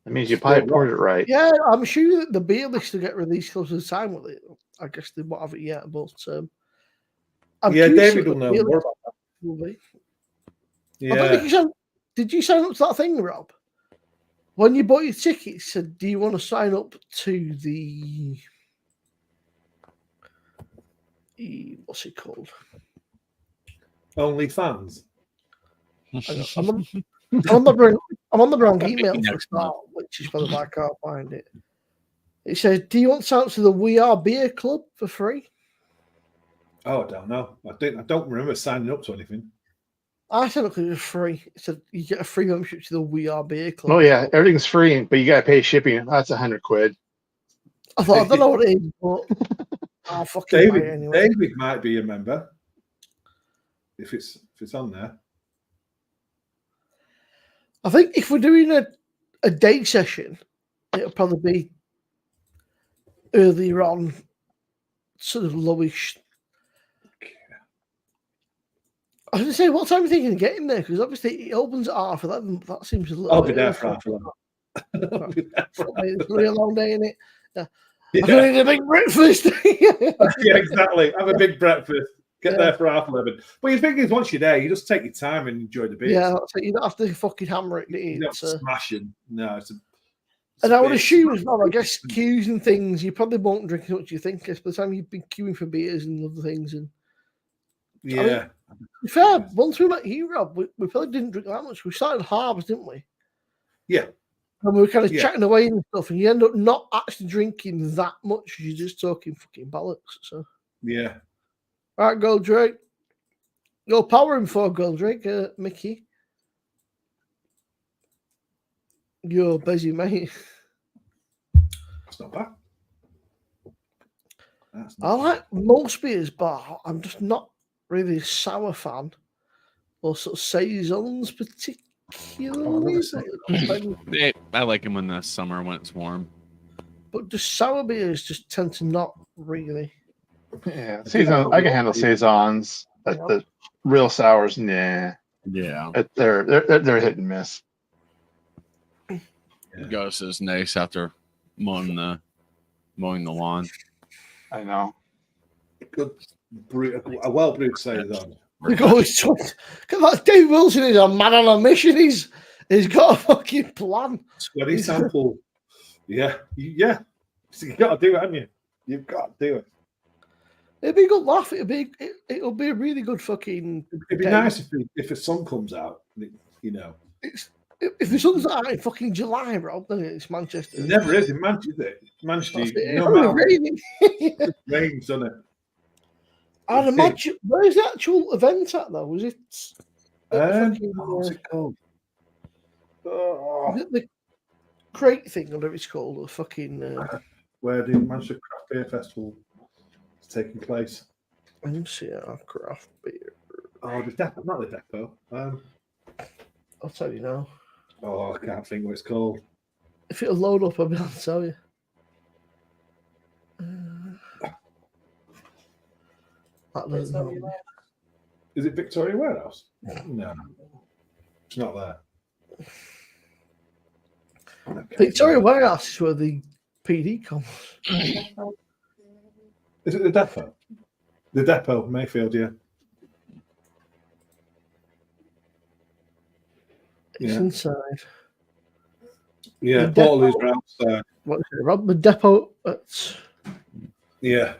means you probably poured it right. Yeah, I'm sure that the beer list will get released close to the time with it. I guess they won't have it yet, but David will know more about that. Will be. Yeah. Did you sign up to that thing, Rob? When you bought your ticket, it said, do you want to sign up to the what's it called? Only fans. I'm on the wrong email for a start, which is probably why I can't find it. It says, "Do you want to sign up to the We Are Beer Club for free?" Oh, I don't know. I don't remember signing up to anything. I signed up because it was free. It said you get a free membership to the We Are Beer Club. Oh yeah, everything's free, but you gotta pay shipping. That's £100. I thought I don't know what it is, but I'll fucking buy it anyway. David might be a member if it's on there. I think if we're doing a day session, it'll probably be earlier on, sort of lowish. I was going to say, what time are you thinking of getting there? Because obviously it opens at 11:30. That seems a little I'll bit be there early. for 11:30. It's going to be a long day, innit? Yeah. I'm going to need a big breakfast. Yeah, exactly. Have a big breakfast. Get there for 11:30. But the thing is, once you're there, you just take your time and enjoy the beers. Yeah, that's it. You don't have to fucking hammer it. You don't smash them. No, it's and I would assume as well, I guess queues and things, you probably won't drink as much as you think. By the time you've been queuing for beers and other things. And yeah. I mean, to be fair, once we met you, Rob, we probably didn't drink that much. We started halves, didn't we? Yeah. And we were kind of chatting away and stuff, and you end up not actually drinking that much. You're just talking fucking bollocks. So yeah. All right, Goldrake. No power in for Goldrake, Mickey. You're busy, mate. That's not bad. I like most beers, but I'm just not really a sour fan or sort of saisons particularly. I like them in the summer when it's warm. But the sour beers just tend to not really. Yeah, season. I can handle saisons. The real sours, nah. Yeah, they're hit and miss. Ghost is nice after mowing the lawn. I know. Good, a well brewed saison. Because that Dave Wilson is a man on a mission. He's got a fucking plan. Sweaty sample. Yeah. You got to do it, haven't you? You've got to do it. It'd be a good laugh. It'll be a really good fucking. It'd be nice if the sun comes out. You know. If the sun's out in fucking July, Rob, then it's Manchester. It never is in Manchester. Manchester, it's raining. It rains, doesn't it? I'd imagine. Where's the actual event at, though? Was it? What's it called? Is it the crate thing, or whatever it's called? Or fucking. Where the Manchester Craft Beer Festival is taking place. MCR Craft Beer. Oh, the depot, not the depot. I'll tell you now. Oh, I can't think what it's called. If it'll load up, I'll be able to tell you. Is it Victoria Warehouse? No, it's not there. Victoria Warehouse is where the PD comes. Is it the depot? The depot, Mayfield, yeah. It's inside. Yeah, Portaloos are outside. What is it, Rob? The depot. Yeah.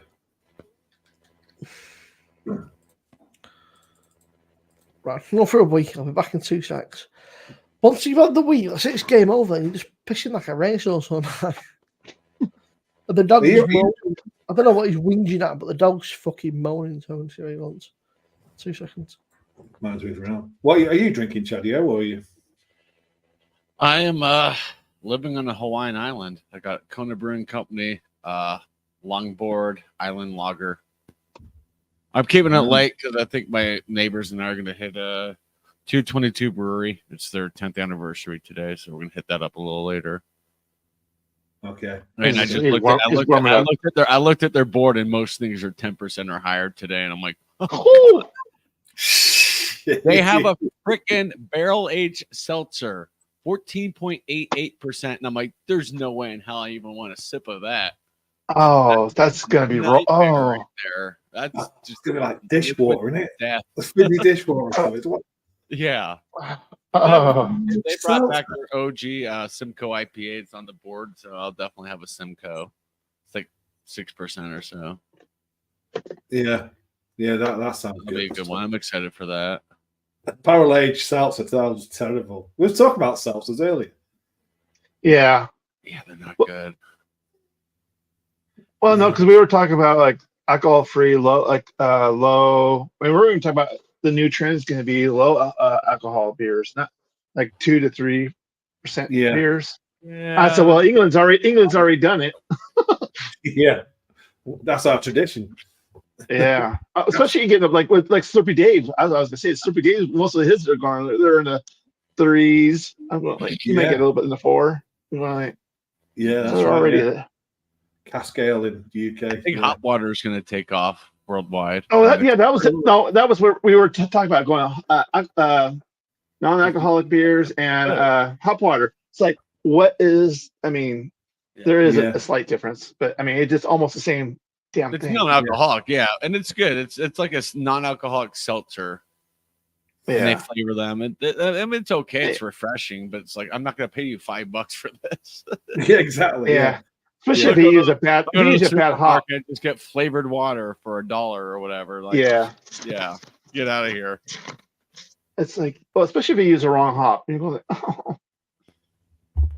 Right, not for a week. I'll be back in 2 seconds. Once you've had the week, that's it, it's game over. And you're just pissing like a racehorse on. And the dog is moaning. I don't know what he's whinging at, but the dog's fucking moaning. So I'm see what he wants. 2 seconds. Mine's moving around. What are you drinking, Chadio, or are you? I am living on a Hawaiian island. I got Kona Brewing Company, longboard island lager. I'm keeping it light because I think my neighbors and I are going to hit a 222 brewery. It's their 10th anniversary today, so we're going to hit that up a little later. Okay. And I just looked at their board, and most things are 10% or higher today, and I'm like, oh, they have a freaking barrel aged seltzer, 14.88%, and I'm like, there's no way in hell I even want a sip of that. Oh, that's gonna be wrong. Oh, right there. That's just gonna be like dishwater, isn't it? Death. It's really dishwater. Yeah. Oh. They brought back their OG Simcoe IPAs on the board, so I'll definitely have a Simcoe. It's like 6% or so. Yeah, that sounds That'll be a good one. I'm excited for that. Barrel aged seltzer sounds terrible. We were talking about seltzers earlier. Yeah. Yeah, they're not good. Well, no, because we were talking about like alcohol free, low. I mean, we're going to talk about the new trend is going to be low alcohol beers, not like 2 to 3% beers. Yeah. I said, well, England's already done it. Yeah, that's our tradition. Yeah, especially you get like with like Slurpee Dave. I was gonna say Slurpee Dave. Most of his are gone. They're in the 3s. I'm going like you might get a little bit in the 4. You know, like, yeah, that's they're right. already Yeah. Cascale in the UK. I think hot water is going to take off worldwide. Oh, that was it. No, that was where we were talking about going non-alcoholic beers and hot water. It's like what is? I mean, there is a slight difference, but I mean, it's just almost the same damn it's thing. Non-alcoholic, and it's good. It's like a non-alcoholic seltzer. Yeah, and they flavor them. And I mean, it's okay. It's refreshing, but it's like I'm not going to pay you $5 for this. Yeah, exactly. Yeah. Especially if you use a bad, hop. Just get flavored water for $1 or whatever. Like, yeah. Get out of here. It's like, well, especially if you use the wrong hop. You go like, oh,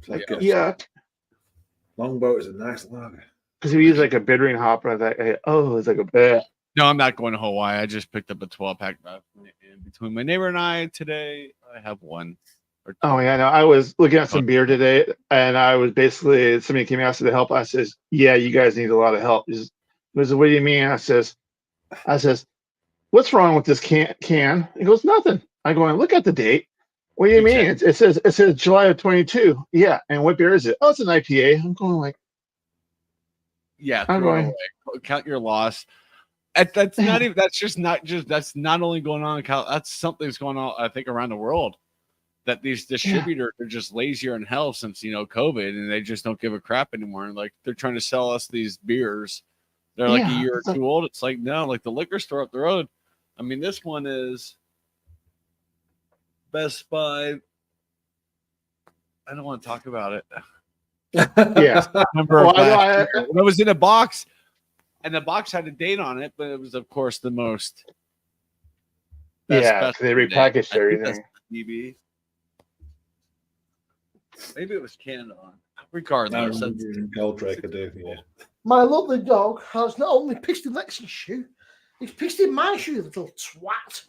like yuck. Longboat is a nice lager. Because if you use like a bittering hop, it's like a bit. No, I'm not going to Hawaii. I just picked up a 12-pack. And between my neighbor and I today, I have one. Oh yeah, no. I was looking at some beer today, and I was basically somebody came asking to help. I says, "Yeah, you guys need a lot of help." He says, "What do you mean?" I says, "What's wrong with this can?" He goes, "Nothing." I go, "Look at the date." What do you mean? It says July of 22. Yeah, and what beer is it? Oh, it's an IPA. I'm going like, yeah, throw it away. Count your loss. That's not even. That's not only going on in Cal. That's something that's going on. I think around the world. That these distributors are just lazier in hell since COVID, and they just don't give a crap anymore. And like they're trying to sell us these beers, they're like a year or two old. It's like no, like the liquor store up the road. I mean, this one is Best Buy. I don't want to talk about it. Yeah, remember when it was in a box, and the box had a date on it, but it was of course the most. Best they repackaged everything. Maybe it was canned on. Regardless, Goldrake, I do. Yeah. My lovely dog has not only pissed in Lexi's shoe, he's pissed in my shoe, little twat.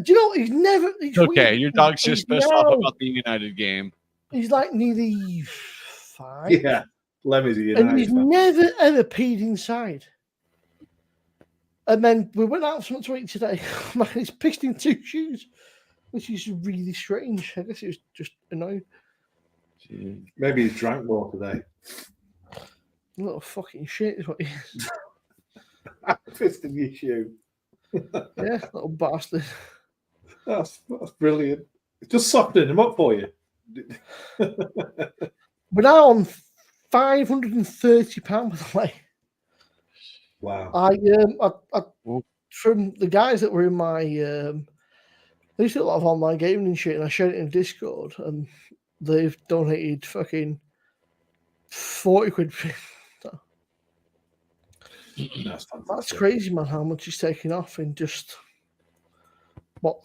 Do you know he's never? He's okay, weird. Your dog's just pissed off about the United game. He's like nearly 5. Yeah, Lemmy's a United. And he's never ever peed inside. And then we went out to eat today. He's pissed in 2 shoes. Which is really strange. I guess it was just annoying. Maybe he's drank more today. A little fucking shit is what he is. Fist in your shoe. Yeah, little bastard. That's brilliant. It's just softening him up for you. We're now on £530 by the way. Wow. I from the guys that were in my they used to do a lot of online gaming and shit, and I shared it in Discord, and they've donated fucking 40 quid. That's crazy, man, how much he's taken off in just,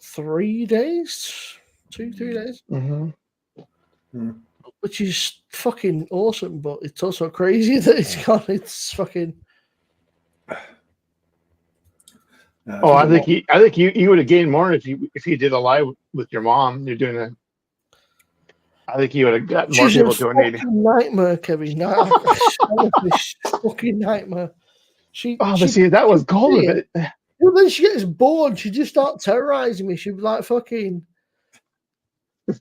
3 days? 2-3 days? Mm-hmm. Which is fucking awesome, but it's also crazy that it's fucking... I think you would have gained more if you did a live with your mom. You're doing I think you would have gotten more people donating. Nightmare, Kevin. This fucking nightmare. That was gold of it. Well, then she gets bored. She just starts terrorizing me. She'd be like, fucking.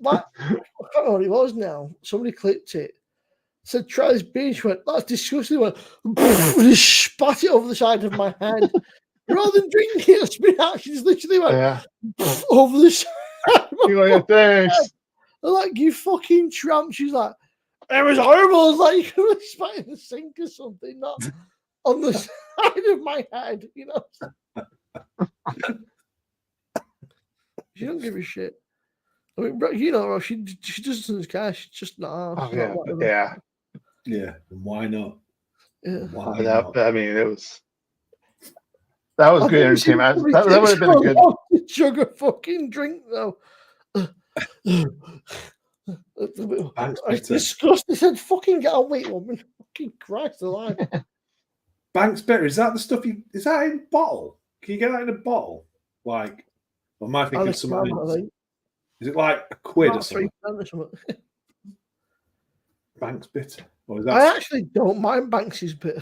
Like, I don't know what it was now. Somebody clipped it. Said, try this beer. She went, that's disgusting. Went, just spat it over the side of my head. Rather than drinking it, spit out, she just literally went over the side. You're like, thanks. I'm like, you fucking tramp. She's like, it was horrible. I was like, you could have spat in the sink or something, not on the side of my head, you know. She don't give a shit. I mean, you know, she doesn't care. She's just not. Oh, yeah. Yeah. Why not? Yeah. Why That, not? I mean, it was. That was I've good never seen entertainment. somebody That would have been a good. take sugar fucking drink though. Banks It's Bitter. disgusting. I said, "Fucking get on, wait, woman." Fucking Christ alive. Banks Bitter, is that the stuff is that in a bottle? Can you get that in a bottle? Like, or am I thinking of something else? Is it like a quid or About something? 3 or something. Banks Bitter. Or is that I actually don't mind Banks's bitter.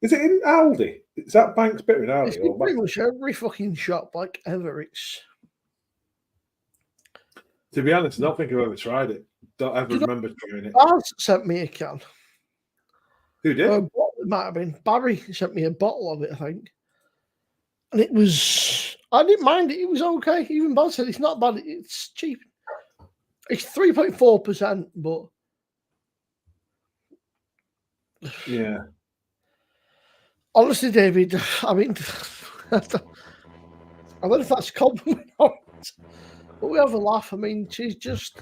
is it in Aldi? Is that Banks Bitter in It's Aldi? in Or pretty much every fucking shop, like ever. It's to be honest, I don't think I've ever tried it. Don't ever You know- remember trying it. Baz sent me a can. Who did? Or a bottle, it might have been Barry sent me a bottle of it, I think. And it was, I didn't mind it. It was okay. Even Baz said it's not bad. It's cheap. It's 3.4%, but Yeah. honestly, David, I mean, I don't know if that's a compliment or not, but we have a laugh. I mean, she's just,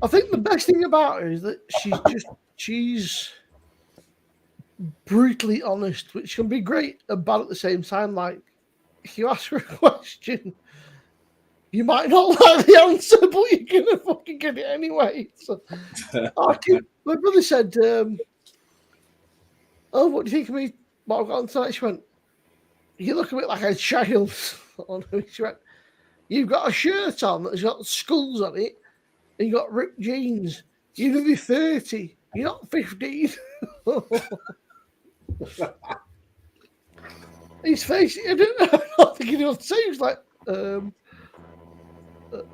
I think the best thing about her is that she's brutally honest, which can be great and bad at the same time. Like, if you ask her a question, you might not like the answer, but you're gonna fucking get it anyway. So, my brother said, "Oh, what do you think of me? What I've got on tonight?" She went, "You look a bit like a child." She went, "You've got a shirt on that's got skulls on it, and you got ripped jeans. You're gonna be 30. You're not 15." His face, I don't think he knew what to say. He was like,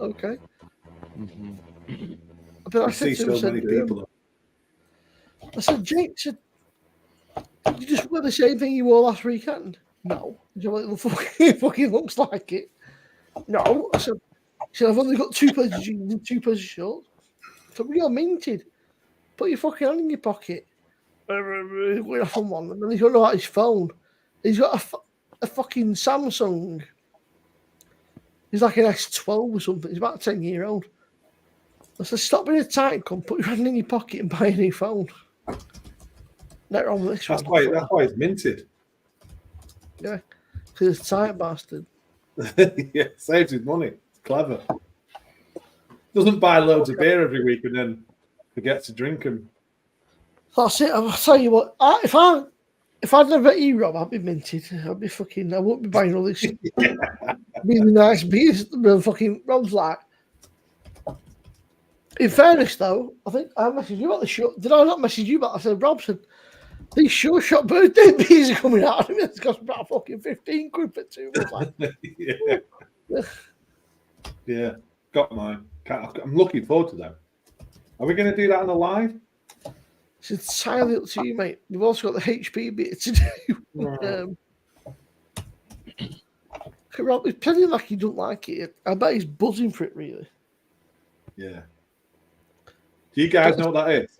okay. But I said to him, so many people. I said, "Jake, did you just wear the same thing you wore last weekend?" "No." He said, "Well, it fucking looks like it." "No." I said, "I've only got 2 pairs of jeans and 2 pairs of shorts." I said, "Well, you're minted. Put your fucking hand in your pocket." We're off on one, and then he's got out his phone. He's got a fucking Samsung. He's like an S12 or something. He's about 10-year-old. I said, "Stop being a tight cunt. Put your hand in your pocket and buy a new phone." Not wrong with this That's one. why it's minted. Yeah, because it's a tight bastard. Yeah, saves his money. It's clever. Doesn't buy loads of beer every week and then forget to drink them. That's it. I'll tell you what. If I'd never met you, Rob, I'd be minted. I'd be fucking. I wouldn't be buying all this really nice beers. Fucking Rob's like. In fairness, though, I think I messaged you about the show. Did I not message you about? I said, Rob said these Sure Shot birthday beers are coming out. I mean, it's cost about fucking 15 quid for 2. I was like, yeah, got mine. I'm looking forward to them. Are we going to do that on the live? It's entirely up to you, mate. We've also got the HP bit to do. Right. Rob, it's pretty like he don't like it. I bet he's buzzing for it, really. Yeah. Do you guys know what that is?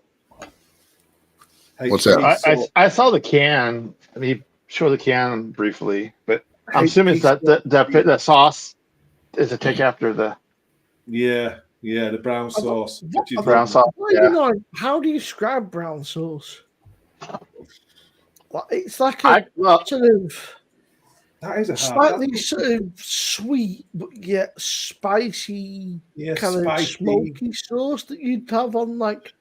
What's that? I saw the can. I mean, he showed the can briefly, but I'm assuming it's that sauce is a take after the. Yeah, the brown sauce. Brown sauce. Yeah. How do you describe brown sauce? It's like a sort of. That is a slightly sort of sweet, but yet spicy, kind of smoky sauce that you'd have on like.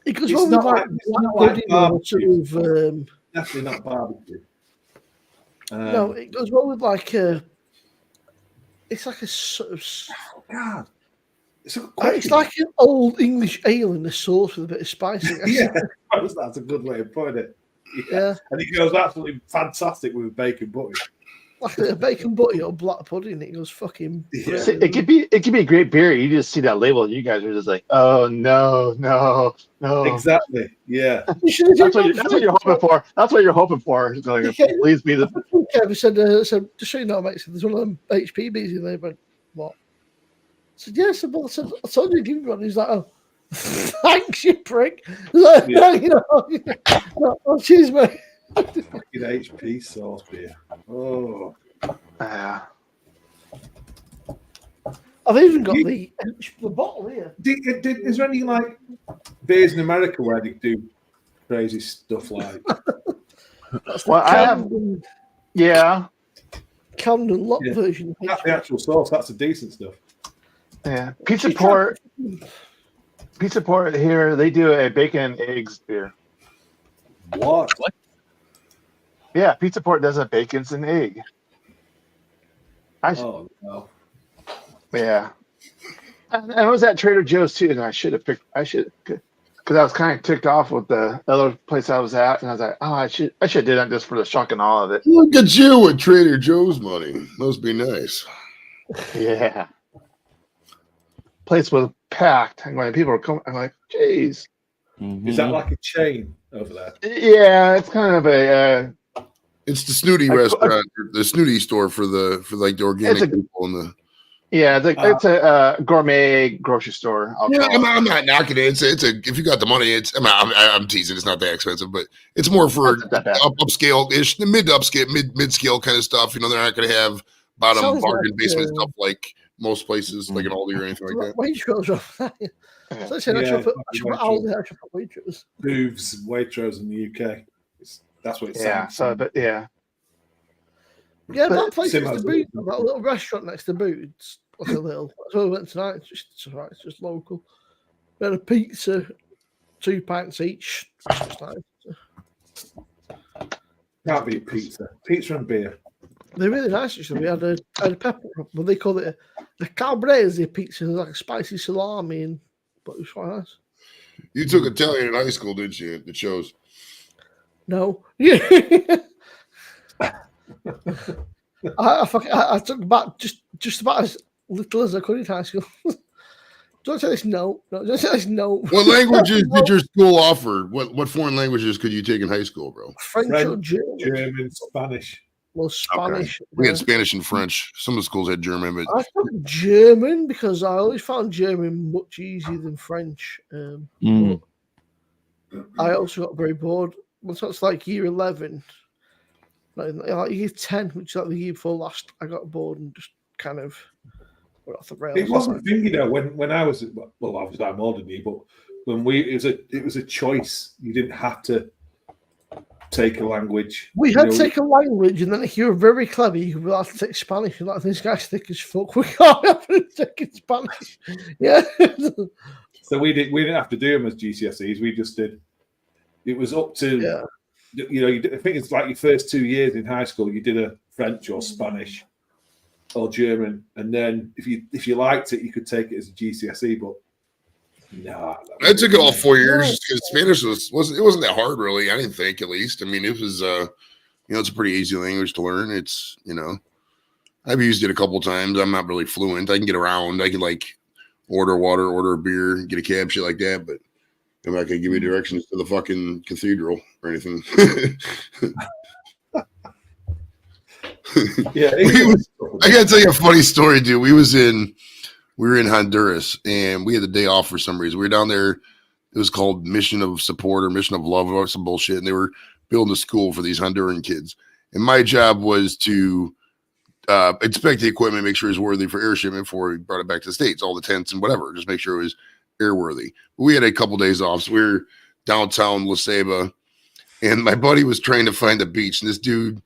It goes well with like barbecue. Definitely not barbecue. No, it goes well with like a. It's like a sort of. Oh God! It's like an old English ale in the sauce with a bit of spice. Yeah, that's a good way of putting it. Yeah. And it goes absolutely fantastic with bacon butty. Like a bacon butty or black pudding. It goes fucking. Yeah. It could be a great beer. You just see that label, and you guys are just like, "Oh no!" Exactly. Yeah. That's what you're hoping for. That's what you're hoping for. Like, please be the. Kevin said, just so you know, mate, there's one of them HP beers in there. But what? I said, yes. I told you to give me one. He's like, "Oh, thanks, you prick." Like, oh, cheers, mate. Fucking HP sauce beer. Oh. Yeah. I've even got the bottle here. Is there any like beers in America where they do crazy stuff like. That's Well, I have. Camden, Yeah, Camden lock Yeah. version. That's the actual sauce. That's the decent stuff. yeah. Pizza Port here. They do a bacon and eggs beer. What? Yeah, Pizza Port does a bacons and egg. Oh no. Yeah. And I was at Trader Joe's too, and I should have picked. Because I was kind of ticked off with the other place I was at, and I was like, oh, I should have did that just for the shock and awe of it. Look at you with Trader Joe's money. Must be nice. Yeah. Place was packed, and when people were coming, I'm like, geez. Is that like a chain over there? Yeah, it's kind of a. It's the Snooty restaurant, the Snooty store for the organic people and the. Yeah, it's a gourmet grocery store. Yeah, I'm not knocking it. It's a if you got the money, I'm teasing. It's not that expensive, but it's more for upscale-ish, the mid scale kind of stuff. You know, they're not going to have bottom bargain basement stuff like most places, like an Aldi or anything like that. Waitrose off. So I should put Aldi. I should put Waitrose. Booths, Waitrose in the UK. That's what it sounds. So, but yeah. Yeah, that place next to Boots, that little restaurant next to Boots, like a little. That's where we went tonight. It's alright. It's just local. We had a pizza, 2 pints each. It's just nice. Can't beat pizza. Pizza and beer. They're really nice. Actually, we had a pepper. Well, they call it a calabrese pizza. It's like a spicy salami, but it was quite nice. You took Italian in high school, didn't you? It shows. No. Yeah. I took about just about as little as I could in high school. Don't say this. No. Don't say this. No. What languages did your school offer? What foreign languages could you take in high school, bro? French or German? German, Spanish. Well, Spanish. Okay. We had Spanish and French. Some of the schools had German, but I took German because I always found German much easier than French. But I also got very bored. Once I was like year 11, like year 10, which is like the year before last, I got bored and just kind of went off the rails. It wasn't a thing, you know, when I was, well, obviously I'm older than you, but when it was a choice. You didn't have to take a language. We had to take a language, and then if you were very clever, you could have to take Spanish. And like, this guy's thick as fuck. We can't have to take Spanish. Yeah. So we didn't have to do them as GCSEs. We just did. It was up to, you know, I think it's like your first 2 years in high school, you did a French or Spanish or German, and then if you liked it, you could take it as a GCSE. But no, I took it all 4 years because Spanish wasn't that hard, really. I didn't think, at least. I mean, it was it's a pretty easy language to learn. It's I've used it a couple times. I'm not really fluent. I can get around. I can like order water, order a beer, get a cab, shit like that, but I'm not gonna give you directions to the fucking cathedral or anything. Yeah, I gotta tell you a funny story, dude. We were in Honduras and we had the day off for some reason. We were down there. It was called Mission of Support or Mission of Love or some bullshit, and they were building a school for these Honduran kids. And my job was to inspect the equipment, make sure it's worthy for air shipment before we brought it back to the States, all the tents and whatever, just make sure it was airworthy. We had a couple days off, so we were downtown La Ceiba, and my buddy was trying to find a beach, and this dude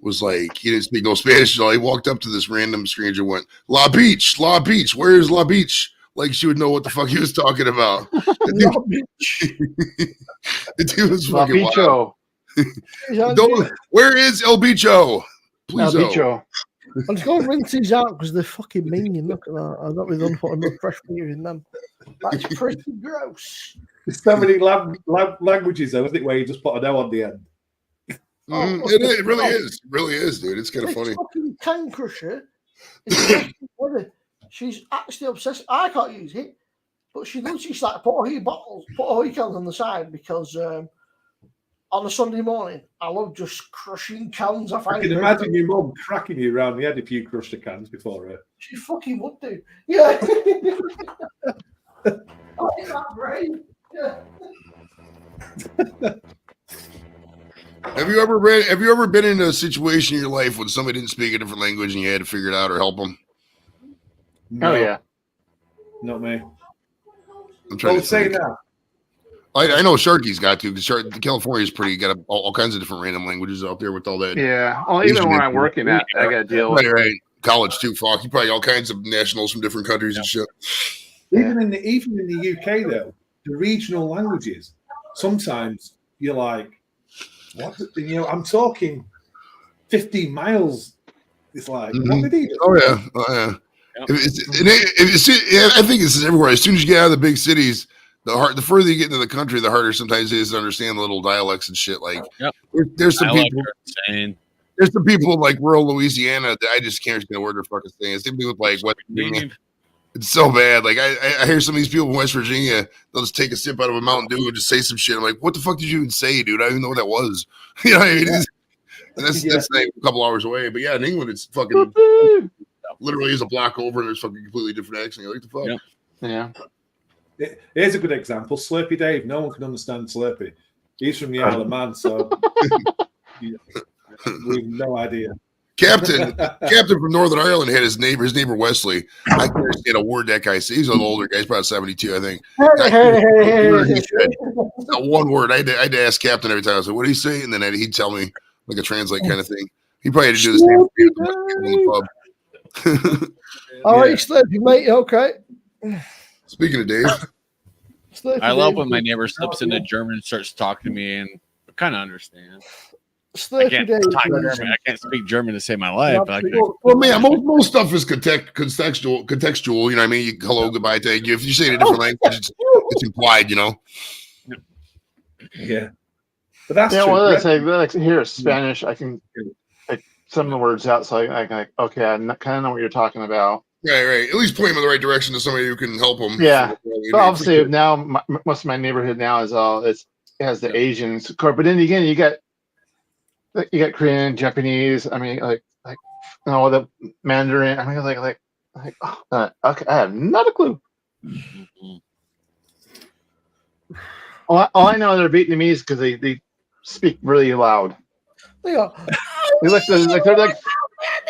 was like, he didn't speak no Spanish at all. He walked up to this random stranger and went, La Beach, where's La Beach? Like she would know what the fuck he was talking about. The dude was fucking wild. Where is El Bicho? Please, El Bicho. I'm just going to rinse these out because they're fucking mean. Look at that. I don't really want to put enough fresh beer in them. That's pretty gross. There's so many languages, though, isn't it, where you just put an O on the end? It really is. It really is, dude. It's kind of funny. Fucking Can Crusher. She's actually obsessed. I can't use it, but she does. She's like, put all your cans on the side because on a Sunday morning, I love just crushing cans. I can imagine your mum cracking you around the head if you crushed the cans before her. She fucking would do. Yeah. Oh, it's that brave. Yeah. Have you ever been in a situation in your life when somebody didn't speak a different language and you had to figure it out or help them? No. Oh yeah. Not me. I'm trying to say think. now. I know Sharky's got to because California's got all kinds of different random languages out there with all that. Yeah. Well, even where I'm working at, I got to deal with. Right. College too. Fuck, you probably all kinds of nationals from different countries and shit. Even in the UK though, the regional languages, sometimes you're like, what? You know, I'm talking 15 miles. It's like, what did he do? Oh yeah. Yep. I think this is everywhere. As soon as you get out of the big cities, the further you get into the country, the harder sometimes it is to understand the little dialects and shit. Like, there's some people. There's some people in like rural Louisiana that I just can't understand what they're fucking saying. Same thing with like West Virginia. It's so bad. Like I hear some of these people in West Virginia, they'll just take a sip out of a Mountain Dew and just say some shit. I'm like, what the fuck did you even say, dude? I don't even know what that was. You know what I mean? And that's like a couple hours away. But yeah, in England, it's fucking literally is a block over and there's fucking completely different accent. You're like, the fuck? Yeah. Here's a good example. Slurpy Dave. No one can understand Slurpy. He's from the Isle of Man, so we have no idea. Captain from Northern Ireland had his neighbor Wesley. I can't understand a word that guy says. He's an older guy. He's probably 72, I think. Not one word. I had to ask Captain every time. I was like, what did he say? And then he'd tell me like a translate kind of thing. He probably had to do the same thing in the pub. All right, Slurpy, mate. Okay. Speaking of Dave. I love when my neighbor slips into German and starts talking to me and I kind of understand. I can't speak German to save my life. But well, man, most stuff is contextual. You know what I mean? Hello, goodbye, thank you. If you say it in a different language, it's implied, you know? Yeah. But that's true. Well, like here, Spanish, I can like some of the words out, so I like, okay, I kind of know what you're talking about. Right. At least point them in the right direction to somebody who can help them. Yeah. But obviously, now most of my neighborhood now is it has the Asians, but then again, you got Korean, Japanese. I mean, like the Mandarin. I mean, like okay, I have not a clue. All I know they're Vietnamese because they speak really loud. They are. They're like,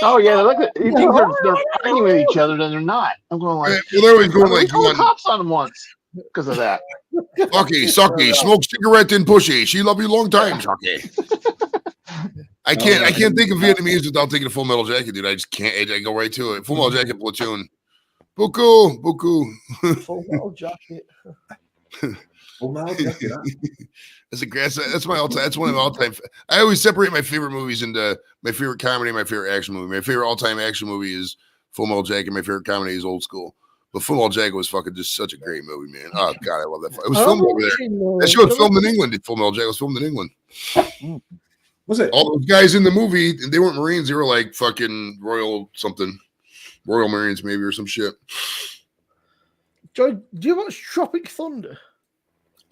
oh yeah, they're like you think they're fighting with each other, then they're not. I'm going like, well, they're always going like, call the cops on them once because of that. Sucky, smoke cigarette and pushy. She love you long time, Sucky. I can't think of Vietnamese without thinking of Full Metal Jacket, dude. I just can't. I go right to it. Full Metal Jacket platoon. Buku. Full Metal Jacket. Full Metal Jacket. That's my all-time. That's one of my all-time. I always separate my favorite movies into my favorite comedy, and my favorite action movie. My favorite all-time action movie is Full Metal Jacket. My favorite comedy is Old School. But Full Metal Jacket was fucking just such a great movie, man. Oh God, I love that. It was filmed over there. That show was filmed in England. Full Metal Jacket was filmed in England. Was it? All those guys in the movie, they weren't Marines. They were like fucking Royal Marines maybe or some shit. Joy, do you watch Tropic Thunder?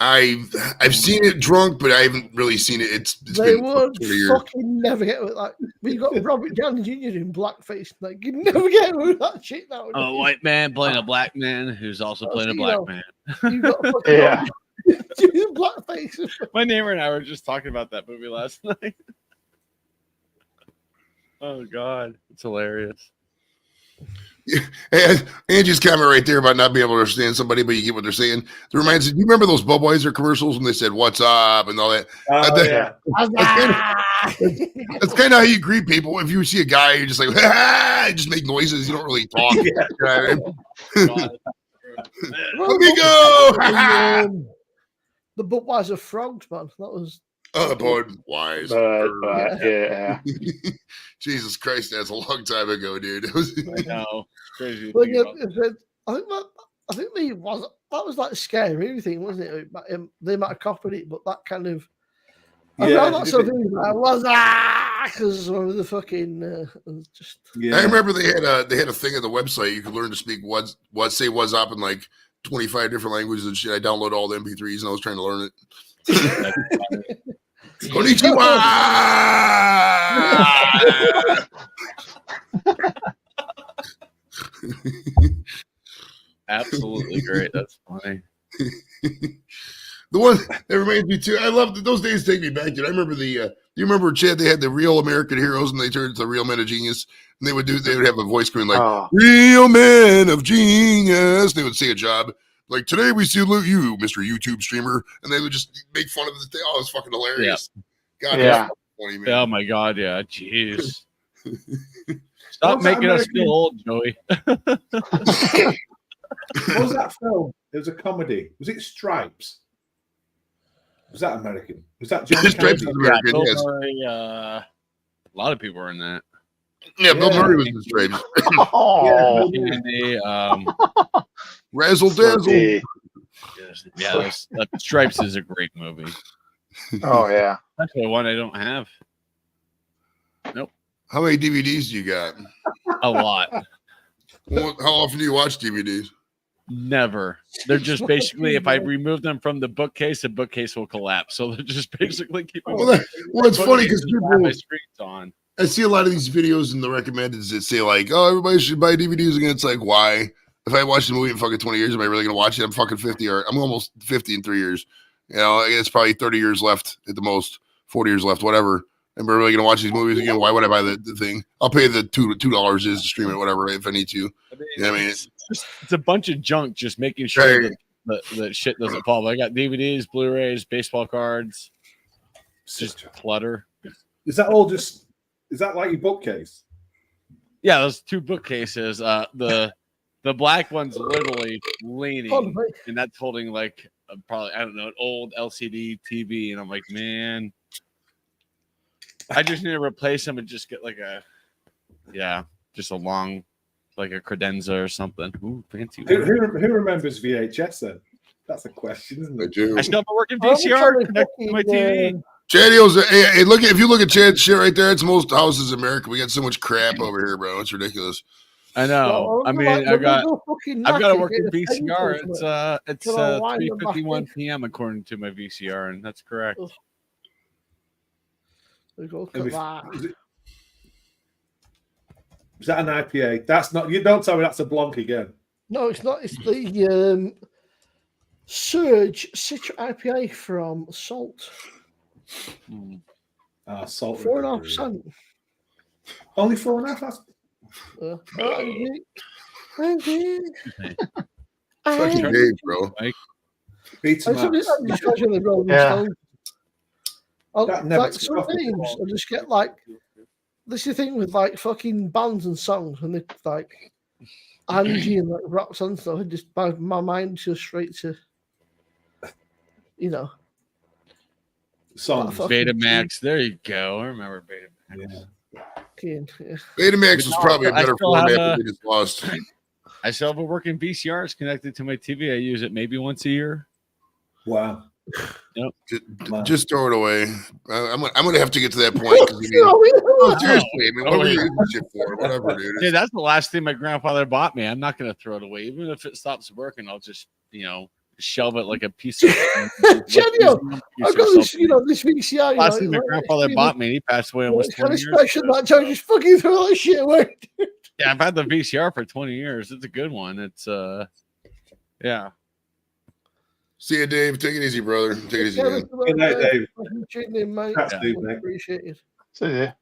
I've seen it drunk, but I haven't really seen it. It's they been would fucking never get with like we got Robert Downey Jr. in blackface. Like you never get with that shit now. A white man playing a black man who's also playing a black man. You got blackface. My neighbor and I were just talking about that movie last night. Oh God, it's hilarious. Yeah, Angie's comment right there about not being able to understand somebody, but you get what they're saying. It reminds me. Do you remember those Budweiser commercials when they said "What's up" and all that? That's kind of how you greet people. If you see a guy, you're just like, you just make noises. You don't really talk. Let me go. The Budweiser frogs, man. That was. Budweiser. Yeah. Jesus Christ, that's a long time ago, dude. I know. Crazy. Well, yeah, I think that was like a scary movie thing, wasn't it? They might have copied it, but that kind of that sort of thing was because of the fucking just. Yeah. I remember they had a thing on the website you could learn to speak what's up in like 25 different languages and shit. I downloaded all the MP3s and I was trying to learn it. Konnichiwa! Absolutely great. That's funny. The one that reminds me too. I love those days. Take me back, dude. I remember you remember, Chad? They had the Real American Heroes, and they turned to Real Men of Genius. And they would have a voice screen like "Real Men of Genius." They would say a job Like today we salute you, Mr. YouTube streamer, and they would just make fun of the thing. Oh, it's fucking hilarious. God, Yeah. that's funny, man. Oh my god, yeah, jeez. What Stop was that making us American- feel old, Joey. What was that film? It was a comedy. Was it Stripes? Was that American? Was that John Stripes Candy? is American, Bill yes. Murray, a lot of people were in that. Yeah, Bill Yeah. Murray was in Stripes. Oh, And they, Razzle dazzle. Flippy. yeah, Stripes is a great movie. Oh yeah. That's the one I don't have. How many DVDs do you got? A lot. How often do you watch DVDs? Never. They're just basically, if I remove them from the bookcase will collapse. So they're just basically keeping. Well, it's funny because people. my screen's on. I see a lot of these videos in the recommendeds that say like, "Oh, everybody should buy DVDs again." It's like, why? If I watch the movie in fucking 20 years, am I really gonna watch it? I'm fucking 50, or I'm almost 50 in 3 years. You know, it's probably 30 years left at the most, 40 years left, whatever. Am I really gonna watch these movies again? Why would I buy the thing? I'll pay the $2 is to stream it, whatever, if I need to. You know what I mean? It's a bunch of junk just making sure Right. that shit doesn't fall. I got DVDs, Blu-rays, baseball cards, just clutter. Is that all just? Is that like your bookcase? Yeah, those two bookcases. The black one's literally leaning, and that's holding like probably, I don't know, an old LCD TV. And I'm like, man, I just need to replace them and just get like just a long, like a credenza or something. Ooh, fancy. Who remembers VHS then? That's a question, isn't I it? do. I still have a working VCR connected to my TV. Chadio's, hey, look, if you look at Chad's shit right there, it's most houses in America. We got so much crap over here, bro. It's ridiculous. I know. I mean, I've got a working VCR. It's 3:51 p.m. according to my VCR, and that's correct. Is that an IPA? That's not. You don't tell me that's a Blanc again. No, it's not. It's the Surge Citra IPA from Salt. Salt. 4.5%. Only 4.5. That's Fucking Dave, bro. Beats I'm just watching the Rolling Stones. That never Like some things, I just get like this is the thing with like fucking bands and songs when they like Angie and like rock and stuff. It just my mind goes straight to songs. Betamax. There you go. I remember Betamax. Yeah. Betamax is probably a better format that we just lost. I still have a working VCR. It's connected to my TV. I use it maybe once a year. Wow. Yep. Just throw it away. I'm gonna have to get to that point. Seriously, I mean, what are we using this shit for? Whatever, dude. Dude, that's the last thing my grandfather bought me. I'm not gonna throw it away. Even if it stops working, I'll just shelve it like a piece of I've got this, this VCR. Last thing my grandfather bought me, he passed away almost 20 years special ago. that time just fucking throw all that shit away. Yeah, I've had the VCR for 20 years. It's a good one. It's yeah. See you, Dave. Take it easy, brother. Take it easy, man. Good night, Dave. That's Steve, mate. Appreciate it. So, yeah.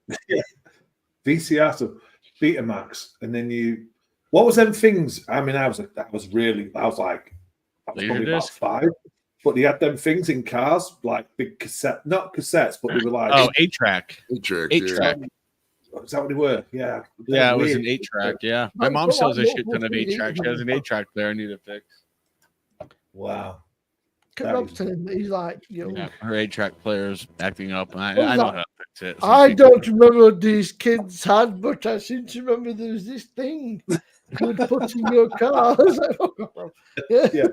VCR, so Betamax, and then what was them things? I mean, I was like probably about 5, but they had them things in cars, like big cassette, not cassettes, but they were like 8-track. 8-track. 8-track. Is that what they were? Yeah. Yeah, it was an 8-track. Yeah, my mom sells a shit ton of 8-track. She has an 8-track player. I need to fix. Wow. Robson, he's like, yeah, her 8-track player's acting up, and I know how to fix it. I don't remember what these kids had, but I seem to remember there was this thing you would put in your car. Yeah.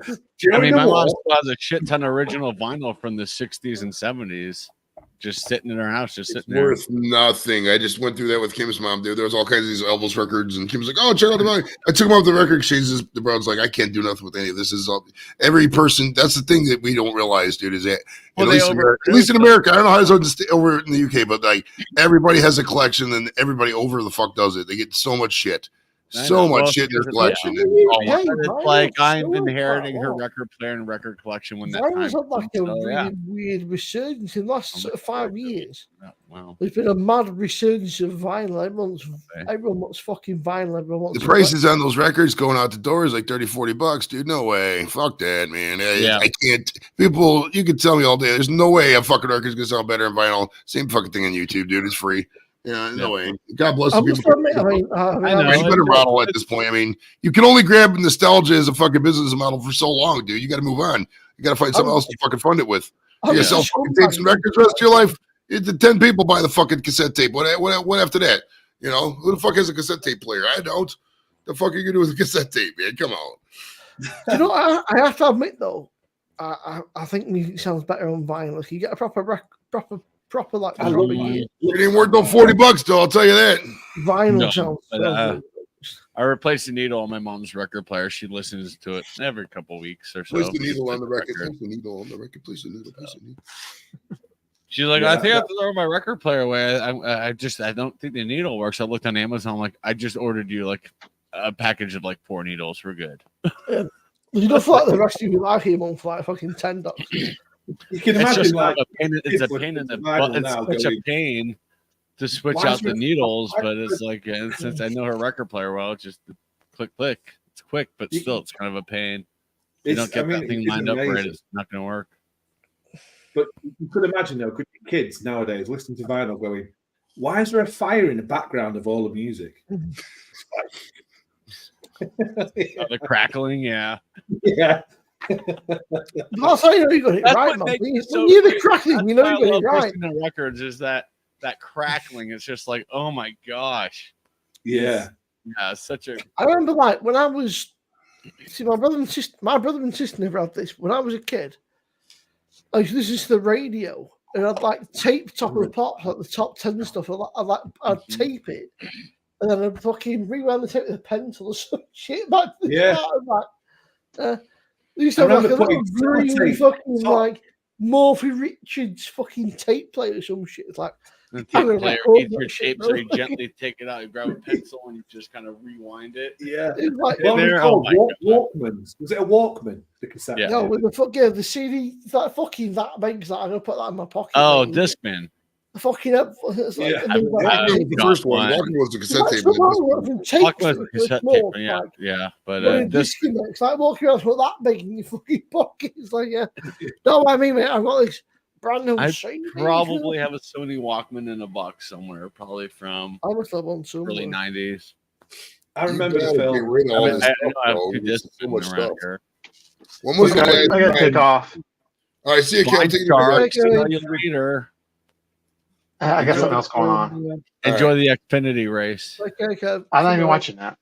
I mean, my mom still has a shit ton of original vinyl from the 60s and 70s. Just sitting in her house, just sitting there. Worth nothing. I just went through that with Kim's mom, dude. There was all kinds of these Elvis records, and Kim's like, "Oh, check out the money." I took him off the record exchanges. The bro's like, "I can't do nothing with any of this." Is all every person. That's the thing that we don't realize, dude. Is that at least in America, I don't know how it's over in the UK, but like everybody has a collection, and everybody over the fuck does it. They get so much shit. So much shit in her collection. And, oh my, it's like I'm inheriting her record player and record collection when that time Vinyl's had like a comes, so, really weird resurgence in the last sort of 5 years. Yeah, wow. There's been a mad resurgence of vinyl. Everyone wants fucking vinyl. Everyone wants the prices on those records going out the door is like $30-$40, dude. No way. Fuck that, man. I can't. People, you can tell me all day. There's no way a fucking record's gonna sound better in vinyl. Same fucking thing on YouTube, dude. It's free. Yeah, no way. God bless the people. You better model at this point. I mean, you can only grab nostalgia as a fucking business model for so long, dude. You got to move on. You got to find something else to fucking fund it with. You got to sell fucking tapes and records the rest of your life. 10 people buy the fucking cassette tape. What after that? You know, who the fuck has a cassette tape player? I don't. The fuck are you gonna do with a cassette tape, man? Come on. You know, I have to admit though, I think music sounds better on vinyl. If you get a proper like it ain't worth no $40 though, I'll tell you that. Vinyl sounds I replaced the needle on my mom's record player. She listens to it every couple weeks or so. Place the needle on the record. Place the needle on the record. Place the needle. Place the needle. She's like, I think I have to throw my record player away. I don't think the needle works. I looked on Amazon. I'm like, I just ordered you like a package of like 4 needles. We're good. You don't feel like the rest of your life here, mom, for like fucking $10. You can imagine like it's a pain in the butt. It's such a pain to switch out the needles, but it's like since I know her record player well, it's just click. It's quick, but still, it's kind of a pain. You don't get that thing lined up right, it's not going to work. But you could imagine though, could kids nowadays listen to vinyl going, why is there a fire in the background of all the music? The crackling, yeah. That's how you know you got it right, man. When you're the crackling, you know you got it right. The records is that crackling. It's just like, oh my gosh. Yeah. Yeah, such a. I remember like when I was. See, my brother and sister never had this. When I was a kid, I used to listen to the radio, and I'd like tape Top of the Pops, like the top 10 stuff. I'd tape it, and then I'd fucking rewind the tape with a pencil or some shit back to the start. They used to have like a little green fucking like Morphy Richards fucking tape player or some shit. It's like the tape player needs your tape, so you gently take it out, you grab a pencil and you just kind of rewind it. Yeah. It's like Walkmans. Was it a Walkman? The cassette? Yeah. No, with the CD, that fucking that big that I'm gonna put that in my pocket. Oh, Discman. Fucking it's like, the first one. Walkman was the cassette tape. Walkman was the cassette tape. Yeah. But Discman, it's like walking around with that big in your fucking pocket. It's like, no, I mean, mate, I've got this brand new. I probably have a Sony Walkman in a box somewhere, probably from I must have one early 90s. I remember the film. I have 2 Discmans around here. When was I gotta take off. All right, see you, Kevin. Later. I got something else going on. Enjoy the Xfinity race. I'm not even watching that.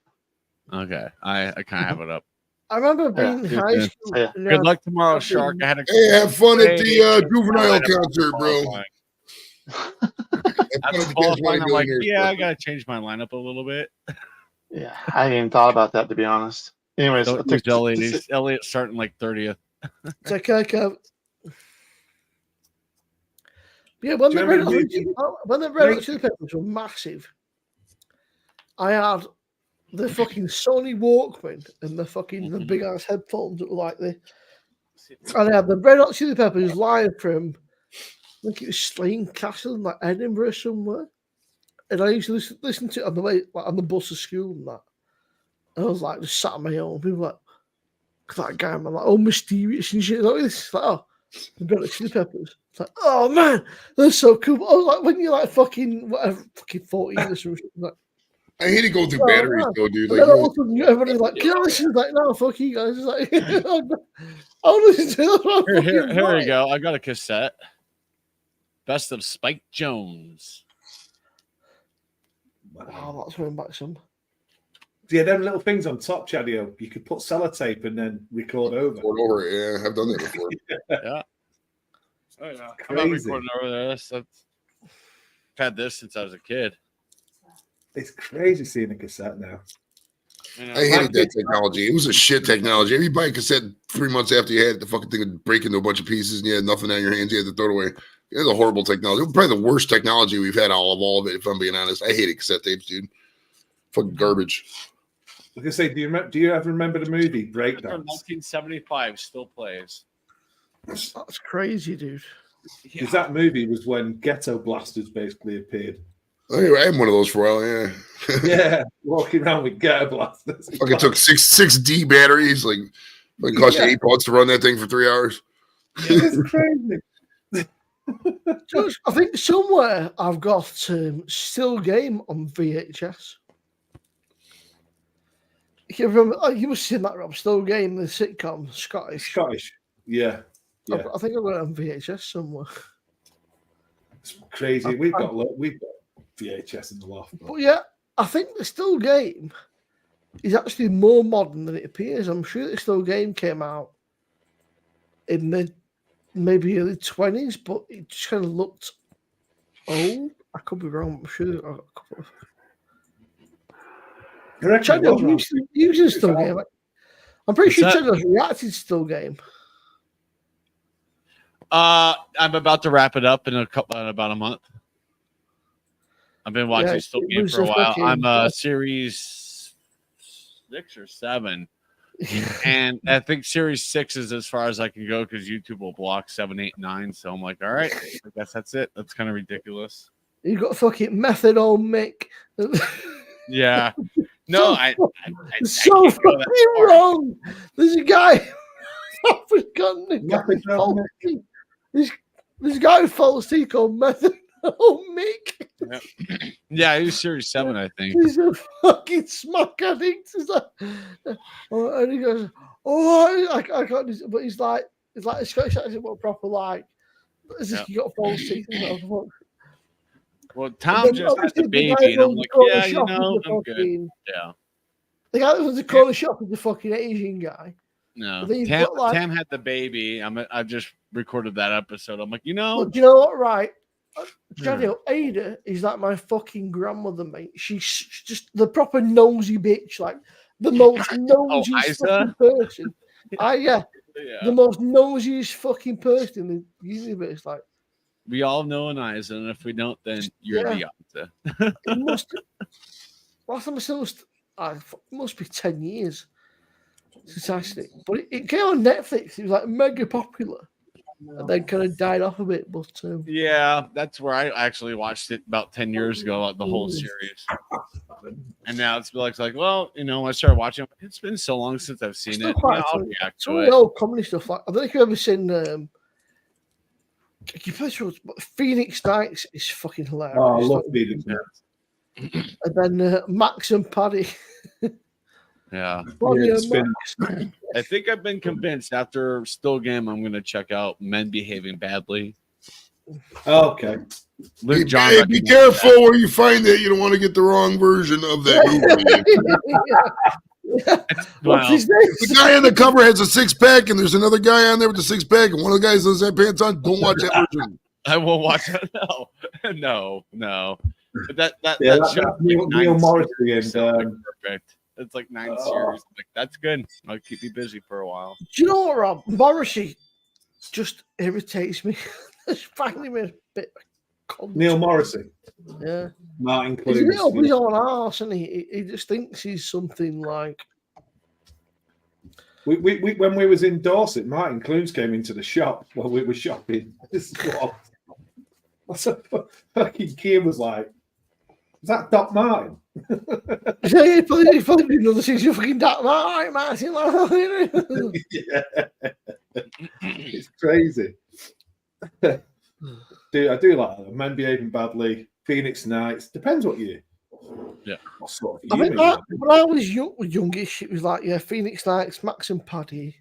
Okay, I kind of have it up. I remember being in high school. Yeah. Good luck tomorrow, Shark. Hey, have fun at the Juvenile concert, bro. That's qualifying. I'm like, I gotta change my lineup a little bit. Yeah, I hadn't even thought about that, to be honest. Anyways, Elliot's starting like 30th. It's okay, Kev. Yeah, when the Red Hot Chili Peppers were massive, I had the fucking Sony Walkman and the big ass headphones that were like this. And I had the Red Hot Chili Peppers live from, I think it was Slane Castle in like Edinburgh somewhere. And I used to listen to it on the way, like on the bus to school and that. And I was like, just sat on my own. People were like, that guy, man, like, mysterious and shit. Like this, like, the Red Hot Chili Peppers. It's like, oh man, that's so cool. I was like, when you're like fucking 14 or something, like, I hate to go through batteries though, dude. Like, all of a sudden, everybody's like, can I listen? Like, no, fuck you guys. It's like, I'll listen to that. Here we go. I got a cassette. Best of Spike Jones. Oh, that's going back some. Yeah, them little things on top, Chadio. You could put sellotape and then record over. Yeah, I've done that before. Yeah. Oh yeah, I'm not recording over this. I've had this since I was a kid. It's crazy seeing a cassette now. I hated that technology. It was a shit technology. If you buy a cassette 3 months after you had it, the fucking thing would break into a bunch of pieces and you had nothing on your hands. You had to throw it away. It was a horrible technology. It was probably the worst technology we've had all of it, if I'm being honest. I hated cassette tapes, dude. Fucking garbage. Like I say, do you ever remember the movie From Breakdance? 1975 still plays. That's crazy, dude. Because that movie was when Ghetto Blasters basically appeared. Anyway, I had one of those for a while. Yeah. Yeah, walking around with Ghetto Blasters. Fucking took six D batteries. Like, it cost you $8 to run that thing for 3 hours. It's crazy. Just, I think somewhere I've got Still Game on VHS. You remember? Oh, you must have seen that, Rob. Still Game, the sitcom, Scottish. Yeah. I think I've got it on VHS somewhere. It's crazy. We've got VHS in the loft. But yeah, I think the Still Game is actually more modern than it appears. I'm sure the Still Game came out in the maybe early 20s, but it just kind of looked old. I could be wrong. I'm sure. Chad's using Still Game. I'm pretty sure Chad's reacted to Still Game. I'm about to wrap it up in about a month. I've been watching Still Game for a while. I'm series 6 or 7. And I think series 6 is as far as I can go because YouTube will block 7, 8, 9. So I'm like, all right, I guess that's it. That's kind of ridiculous. You got fucking methadone, Mick. Yeah. No, I so can't go that fucking far. wrong. There's a guy. I've forgotten the guy. This guy who falls asleep called Methadone Mick. Yeah, he was series 7, I think. He's a fucking smack addict. He's like, and he goes, "Oh, I can't." But he's like a Scottish accent, but proper like, as if you got false teeth. Well, Tom just had the baby, and I'm like, yeah, you know, I'm good. Yeah. The guy that was the corner shop is the fucking Asian guy. No, Tam had the baby. I just recorded that episode. I'm like, you know, look, you know what? Right, Daniel, Ada is like my fucking grandmother, mate. She's just the proper nosy bitch, like the most nosy fucking person. Yeah, the most nosiest fucking person in the universe. Like, we all know an Isa, and if we don't, then you're the Isa. It must. Last time I saw it must be 10 years since I seen it. But it came on Netflix. It was like mega popular, and then kind of died off a bit. But yeah, that's where I actually watched it about 10 years ago, like the whole series. And now it's like, well, you know, I started watching. It's been so long since I've seen it. I'll react to it. Old comedy stuff. Like, I don't know if you've ever seen. Phoenix Nights is fucking hilarious. Oh, I love Phoenix Nights. And then Max and Paddy. Yeah. Max. I think I've been convinced after Still Game, I'm going to check out Men Behaving Badly. Oh, okay. Be careful where you find it. You don't want to get the wrong version of that movie. Well, the guy on the cover has a 6-pack, and there's another guy on there with a 6-pack, and one of the guys doesn't have pants on. Don't watch that version. I won't watch that. No. But that show, Neil Morrissey and perfect. It's like 9 series. Like, that's good. I'll keep you busy for a while. Do you know what, Rob? Morrissey just irritates me. It's finding me a bit. Neil Morrissey. Yeah. Martin He's a Clunes. real on arse, and he just thinks he's something like. We when we was in Dorset, Martin Clunes came into the shop while we were shopping. This is what fucking Keir was like. Is that Doc Martin? He probably didn't know the things you fucking Doc Martin. Yeah. It's crazy. Dude, I do like that. Men Behaving Badly, Phoenix Nights. Depends what year. Yeah. What sort of I year think when I was youngish, it was like, Phoenix Nights, Max and Paddy.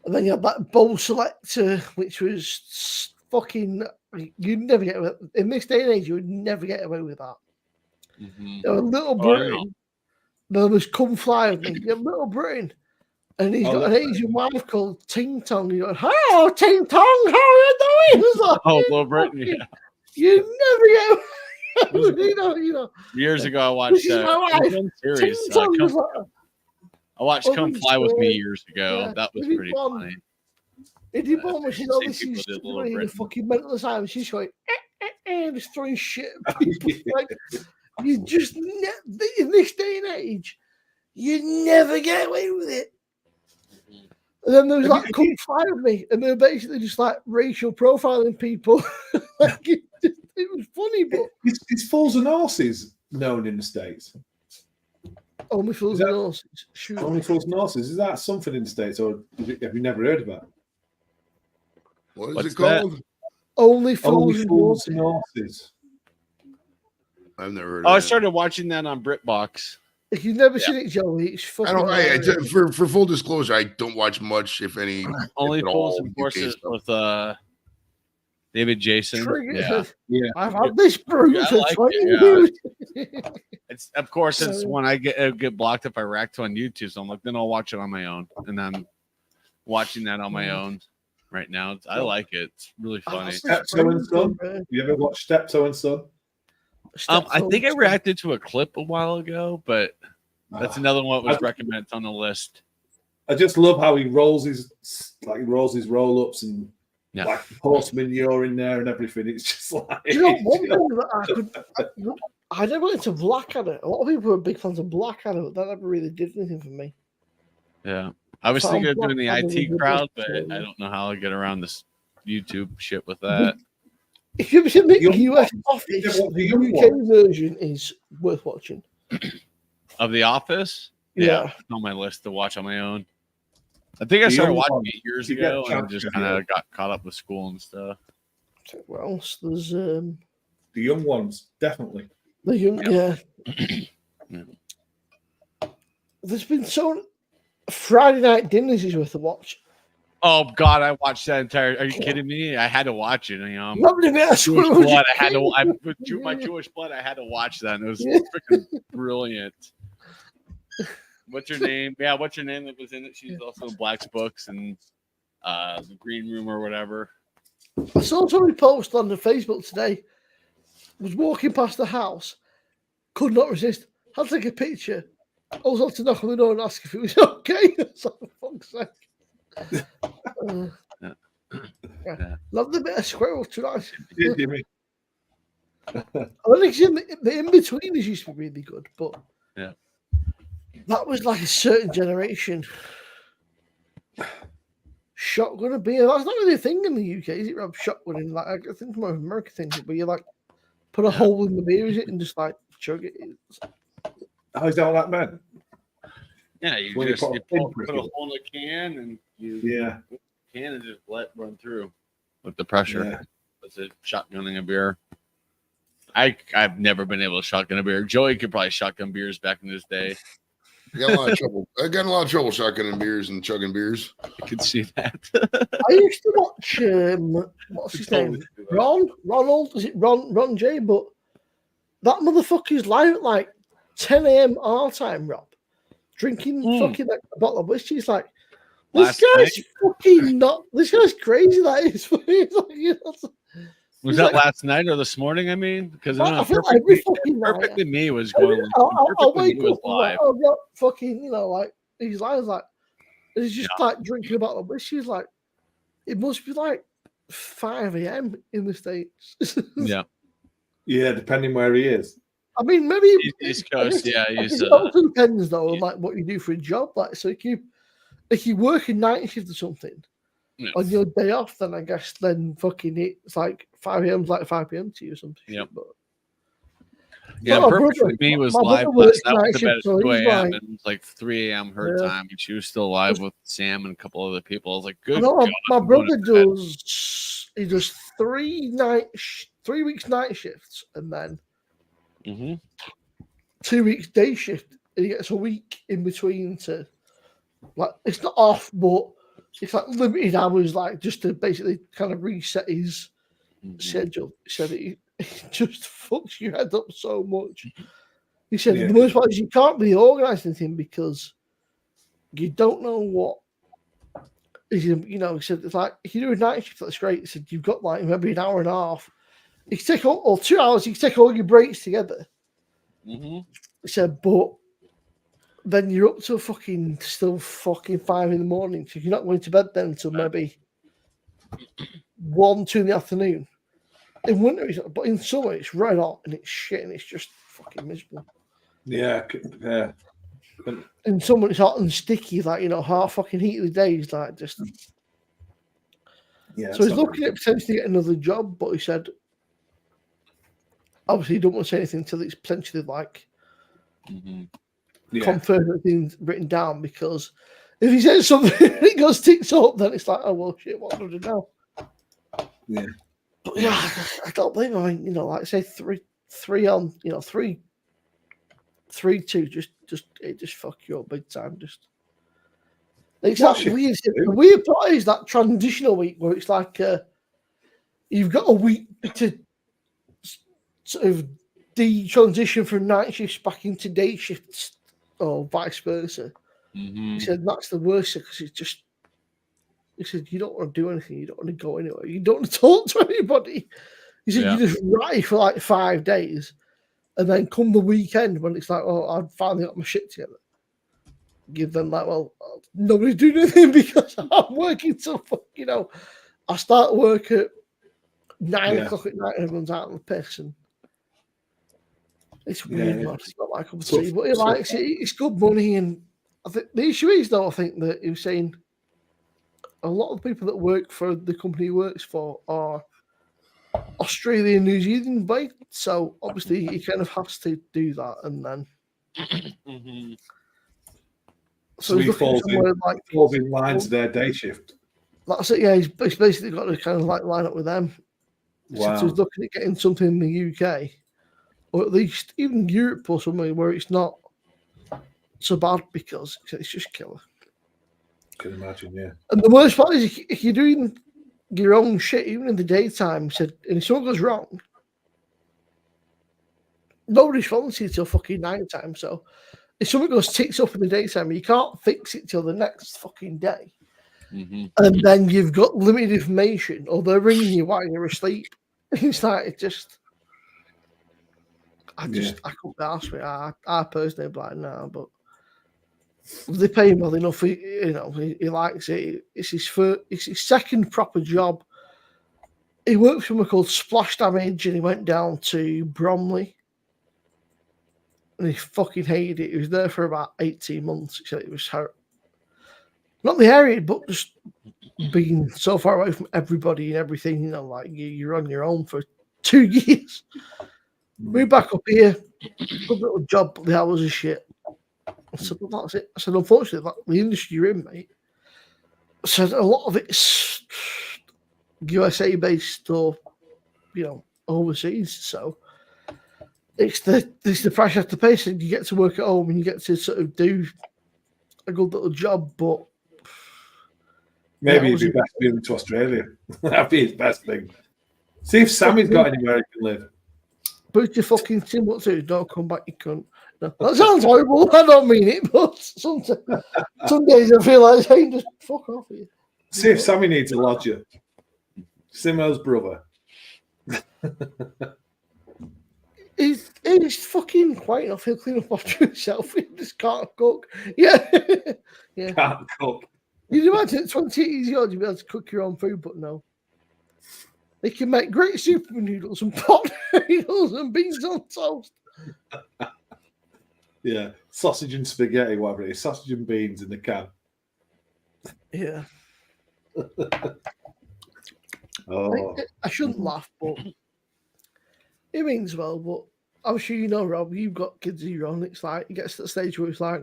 And then you had that Bowl Selector, which was fucking. You'd never get away. In this day and age, you would never get away with that. Mm-hmm. There was Little Britain. There was Come Fly With Me. You have Little Britain. And he's got an Asian wife called Ting Tong. You're like, "Hello, Ting Tong, how are you doing?" Like, Little Britain, yeah. You never get you know. Years ago, I watched series. I watched Come Fly With Me years ago. Yeah. That was pretty funny. Eddie Bomb was, this is really fucking mental asylum. She's going, just throwing shit at people. Like, you just, in this day and age, You never get away with it. And then there was like, come fire me. And they're basically just like racial profiling people. Like, it was funny, but. Is Fools and Horses known in the States? Only Fools and Horses. Shoot. Only Fools and Horses. Is that something in the States, or have you never heard of that? What's it called? Only Fools and Horses. I've never heard of I that. started watching that on BritBox. If you've never seen it, Joey, it's fucking. For full disclosure, I don't watch much, if any. Only if at Fools all, and UK Horses stuff. with David Jason. Trigger. Yeah. I've had this brew Yeah, I for like 20 it, years. It's of course it's when I get blocked if I react to on YouTube. So I'm like, then I'll watch it on my own, and I'm watching that on my own right now. I like it. It's really funny. Steptoe and Son. You ever watched Steptoe and Son? I think I reacted to a clip a while ago, but that's another one that was recommended on the list. I just love how he rolls his roll ups and like horse manure in there and everything. It's just like one thing that I never went into Blackadder. A lot of people were big fans of Blackadder, but that never really did anything for me. Yeah, I was thinking of doing the IT crowd, but I don't know how I get around this YouTube shit with that. If you've seen the US Office, the UK version is worth watching. Of The Office? Yeah. It's on my list to watch on my own. I think I started watching it years ago and just kind of got caught up with school and stuff. What else? There's the young ones, definitely. The young, yeah. There's been Friday Night Dinners is worth a watch. Oh God, I watched that entire. Are you kidding me? I had to watch it. You know, Jewish blood. I had to. With my Jewish blood, I had to watch that. And it was freaking brilliant. What's her name? Yeah, what's her name that was in it? She's also in Black's Books and the Green Room or whatever. I saw somebody post on the Facebook today. Was walking past the house, could not resist. Had to take a picture. I was on to knock on the door and ask if it was okay. So, for fuck's sake. Love the bit of squirrel tonight. Yeah, Jimmy. I think the in-betweeners used to be really good, but that was like a certain generation. Shotgun and beer. That's not really a thing in the UK, is it, Rob? Shotgunning. Like, I think it's more of an American thing, but you like put a hole in the beer, is it, and just like chug it. How is that all that meant? Yeah, you When just you put a put hole in the can and you put the can and just let run through with the pressure. Yeah. That's it. Shotgunning a beer. I've never been able to shotgun a beer. Joey could probably shotgun beers back in his day. I got a lot of trouble. I got a lot of trouble shotgunning beers and chugging beers. I can see that. I used to watch what's his name? Ronald? Is it Ron J? But that motherfucker's live at like 10 a.m. our time, Rob. Drinking fucking like a bottle of whiskey. It's like this guy's fucking not. This guy's crazy. That is. Was that last night or this morning? I mean, because I feel like every fucking Perfectly night. Me was going. I'll wake up live. like, fucking, like he's like, he's just like drinking a bottle of whiskey. He's like, it must be like 5 a.m. in the States. Yeah, depending where he is. I mean, maybe East Coast. It also depends though on like what you do for a job. Like, so if you work a night shift or something on your day off, then I guess fucking it's like 5 a.m. is like 5 p.m. to you or something. Yep. But, Perfectly Me was live last night. Went to bed at 2 a.m. and it was like 3 a.m. her time, and she was still live with Sam and a couple other people. I was like, good. My brother does. He does 3 weeks night shifts and then 2 weeks day shift, and he gets a week in between to like it's not off, but it's like limited hours, like just to basically kind of reset his schedule. He said it just fucks your head up so much. He said the most part is you can't really organise anything because you don't know what. He said it's like if you do a night shift, that's great. He said you've got like maybe an hour and a half. You can take or 2 hours. You can take all your breaks together. He said, but then you're up to still 5 in the morning. So you're not going to bed then until maybe 1, 2 in the afternoon. In winter, but in summer, it's right hot and it's shit and it's just fucking miserable. Yeah. And someone it's hot and sticky, like, you know, hard fucking heat of the days, like just. Yeah. So he's looking at potentially getting another job, but he said, obviously, he don't want to say anything until it's potentially like confirmed everything's written down, because if he says something it goes ticks up, then it's like, oh well, shit, what do I do now? Yeah. But yeah, I don't blame him. I mean, you know, like I say, three on, you know, 3-2, it just fuck you up big time. Just it's that weird. The weird part is that transitional week where it's like you've got a week to sort of de-transition from night shifts back into day shifts, or vice versa. He said that's the worst because it's just. He said you don't want to do anything, you don't want to go anywhere, you don't want to talk to anybody. He said you just write for like 5 days, and then come the weekend when it's like, oh, I've finally got my shit together. Give them like, well, nobody's doing anything because I'm working till, you know, I start work at 9 o'clock at night and everyone's out on the piss, and it's weird, man. It's not like obviously, but he likes it. It's good money, and I think the issue is though, I think that he was saying a lot of the people that work for the company he works for are Australian, New Zealand based, so obviously he kind of has to do that, and then so he falls in line to their day shift. That's it. Yeah, he's basically got to kind of like line up with them. Wow. So he's looking at getting something in the UK, or at least even Europe or somewhere where it's not so bad, because it's just killer. Can imagine, yeah. And the worst part is if you're doing your own shit, even in the daytime, said, and if something goes wrong, nobody's volunteered till fucking night time. So if something goes ticks up in the daytime, you can't fix it till the next fucking day. And then you've got limited information, or they're ringing you while you're asleep. It's like, it just, I couldn't be asked me. I personally be like, no, but they pay him well enough. You know, he likes it. It's his second proper job. He worked for somewhere called Splash Damage, and he went down to Bromley, and he fucking hated it. He was there for about 18 months. He said it was not the area, but just being so far away from everybody and everything. You know, like you're on your own for 2 years. We're back up here. Good little job, but the hours are shit. I said, well, that's it. I said, unfortunately, the industry you're in, mate. I said, a lot of it's USA based or, you know, overseas. So it's the price you have to pay. So you get to work at home and you get to sort of do a good little job, but maybe it'd be best moving to Australia. That'd be his best thing. See if Sammy's got anywhere he can live. Put your fucking tin what to, don't come back, you cunt. No, that sounds horrible. I don't mean it, but some days I feel like saying just fuck off here. See if Sammy needs a lodger. Simo's brother. He's fucking quiet enough. He'll clean up after himself. He just can't cook. Yeah. Yeah. Can't cook. You'd imagine at 28 years old you'd be able to cook your own food, but no. They can make great super noodles and pot noodles and beans on toast. Yeah, sausage and spaghetti, whatever it is. Sausage and beans in the can. Yeah. I shouldn't laugh, but it means well. But I'm sure you know, Rob, you've got kids of your own. It's like it gets to the stage where it's like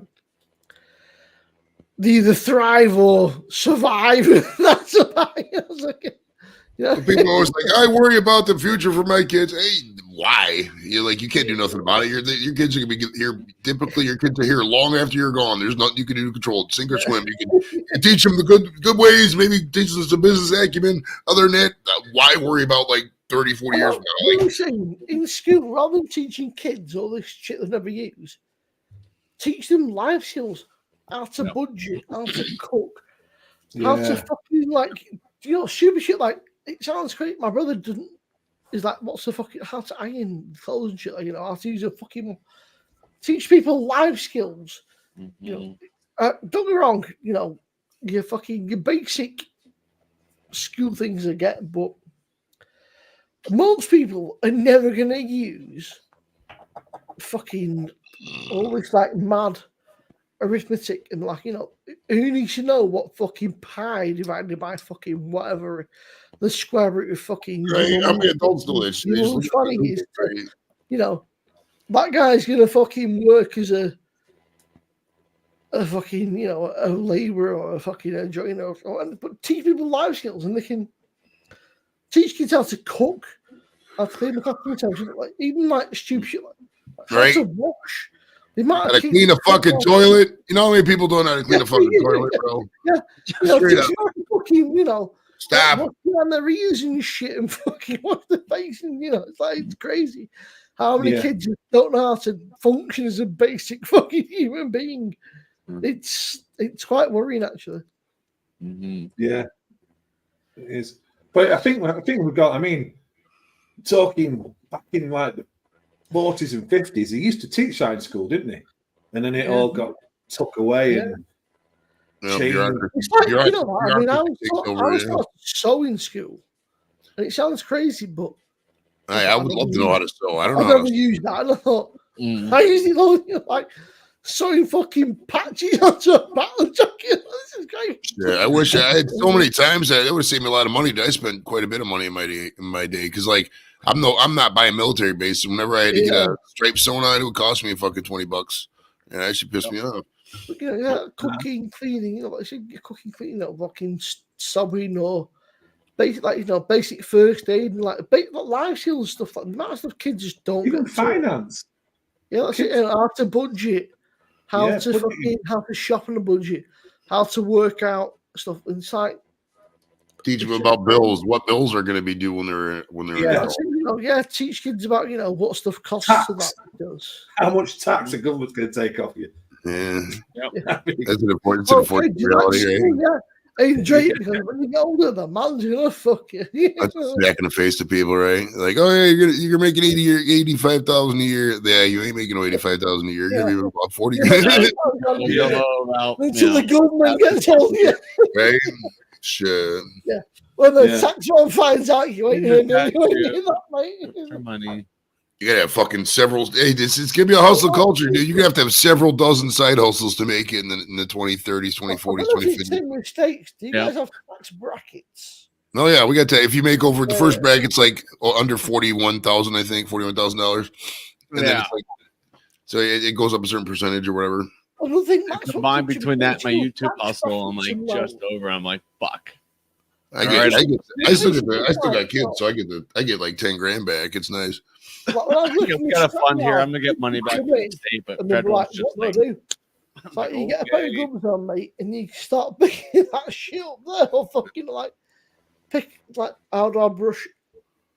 they either thrive or survive. That's what I was like. Yeah. People always like, I worry about the future for my kids. Hey, why? You're like, you can't do nothing about it. Your kids are gonna be here. Typically, your kids are here long after you're gone. There's nothing you can do to control it. Sink or swim. You can teach them the good ways. Maybe teach them some business acumen. Other than that, why worry about like 30, 40 years from now? Like, saying, in school, rather than teaching kids all this shit they never use, teach them life skills. How to budget, how to cook, how to fucking stupid shit like. It sounds great. My brother doesn't. Is like, what's the fucking how to iron clothes and shit? Like, how to use a fucking teach people life skills. Don't get me wrong. Your basic school things I get, but most people are never gonna use fucking all this like mad arithmetic and like, who needs to know what fucking pi divided by fucking whatever the square root of fucking Right? How many adults do that shit? They just look at funny the is, movie, right? that guy's gonna fucking work as a fucking, a labourer or a fucking joiner, but teach people life skills, and they can teach kids how to cook, how to clean the documentation, like even like stupid shit like how Right. to wash. The amount How of to clean a fucking toilet. You know how many people don't know how to clean a fucking toilet, bro? Yeah, Straight up. teach how to fucking, Stop. and they're reusing shit and fucking wash the face, and it's like it's crazy. How many kids just don't know how to function as a basic fucking human being? It's quite worrying, actually. Mm-hmm. Yeah, it is. But I think we've got. I mean, talking back in like the 40s and 50s, he used to teach science school, didn't he? And then it all got took away and changed. It's like, I was taught sewing school, and it sounds crazy, but I would love to know how to sew. I don't know. I've never used that. And I thought, I usually know, like sewing fucking patches onto a battle jacket. This is great. Yeah, I wish I had so many times that it would save me a lot of money. I spent quite a bit of money in my day because like I'm not by a military base. So whenever I had to get a stripe sewn on, it would cost me a fucking $20, and that should piss me off. But, cooking, cleaning, cooking, cleaning, fucking sewing or basic, basic first aid and like life skills stuff. Like that stuff, kids just don't Even get finance. Yeah, that's it. How to budget, how to shop on a budget, how to work out stuff. And it's like teach them about bills, what bills are going to be due when they're teach kids about what stuff costs. So that does. How much tax the government's going to take off you? Yeah, I mean, that's an important reality. Yeah. Enjoy it because when you get older, the man's gonna fuck you. That's back in the face to people, right? Like, oh yeah, you're making 85,000 a year. Yeah, you ain't making no 85,000 a year. You're making about 40 grand. Until the government gets on you, right? Shit. Yeah. When the tax man finds out you ain't doing that, mate. For money. You gotta have fucking several. Hey, it's gonna be a hustle culture, dude. You're gonna have several dozen side hustles to make it in the 2030s, 2040s, 2050s. States, do you guys have tax brackets? No, yeah, we got to. If you make over the first bracket's like under 41,000, I think $41,000, and then it's like, so it goes up a certain percentage or whatever. I don't think that's combined between that and my YouTube hustle, I'm like just over. I'm like, fuck. I still got kids, so I get like 10 grand back. It's nice. I've got a fund here. I'm gonna get money back from the state, but federal's just like, it's like you get a pair of gloves on, mate, and you start picking that shit up there, or fucking how do I brush?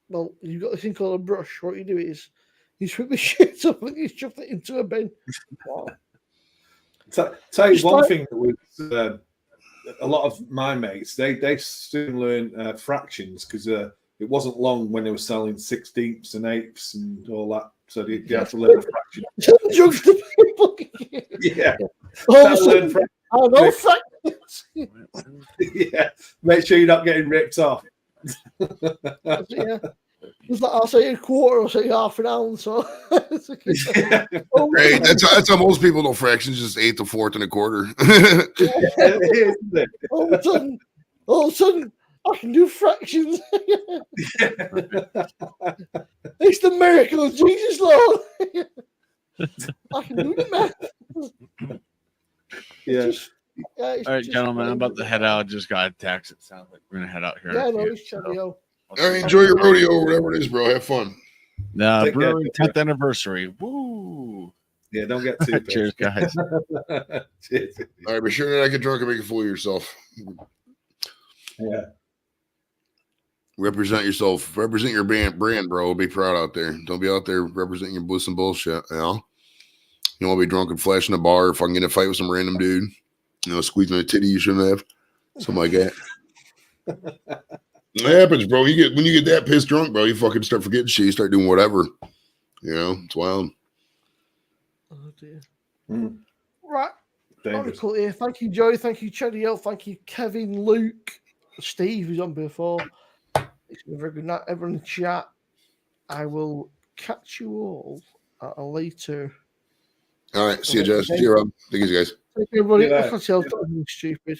Well, you've got this thing called a brush. What you do is you sweep the shit up and you shove it into a bin. Wow. Tell you one thing that was a lot of my mates, they soon learn fractions because it wasn't long when they were selling 16ths and 8ths and all that. So they have to learn fractions. Yeah. I know fractions. Yeah. Make sure you're not getting ripped off. Yeah. It's like I'll say a quarter, I'll say half an ounce. So Hey, that's how most people know fractions, just 1/8, 1/4, and 1/4. All of a sudden, I can do fractions. It's the miracle of Jesus, Lord. I can do the math. Yeah. All right, gentlemen, I'm about to head out. Just got a text. It sounds like we're gonna head out here. Yeah, no, it's Cheerio. All right, enjoy your rodeo or whatever it is, bro. Have fun. Brewing 10th anniversary. Woo! Yeah, don't get too cheers, guys. Cheers. All right, be sure to not get drunk and make a fool of yourself. Yeah. Represent yourself. Represent your brand, bro. Be proud out there. Don't be out there representing your bliss and bullshit. You know, you want to be drunk and flashing a bar. If I can get in a fight with some random dude, squeezing a titty you shouldn't have, something like that. It happens, bro. When you get that pissed drunk, bro, you fucking start forgetting shit. You start doing whatever. It's wild. Oh dear. Right. Article here. Thank you, Joey. Thank you, Cheerio. Thank you, Kevin, Luke, Steve, who's on before. It's been a very good night, everyone in chat. I will catch you all at a later. All right. See you, Jess. See you, Rob. Take it easy, guys. Thank you, everybody. See you I later. fancy I was talking stupid.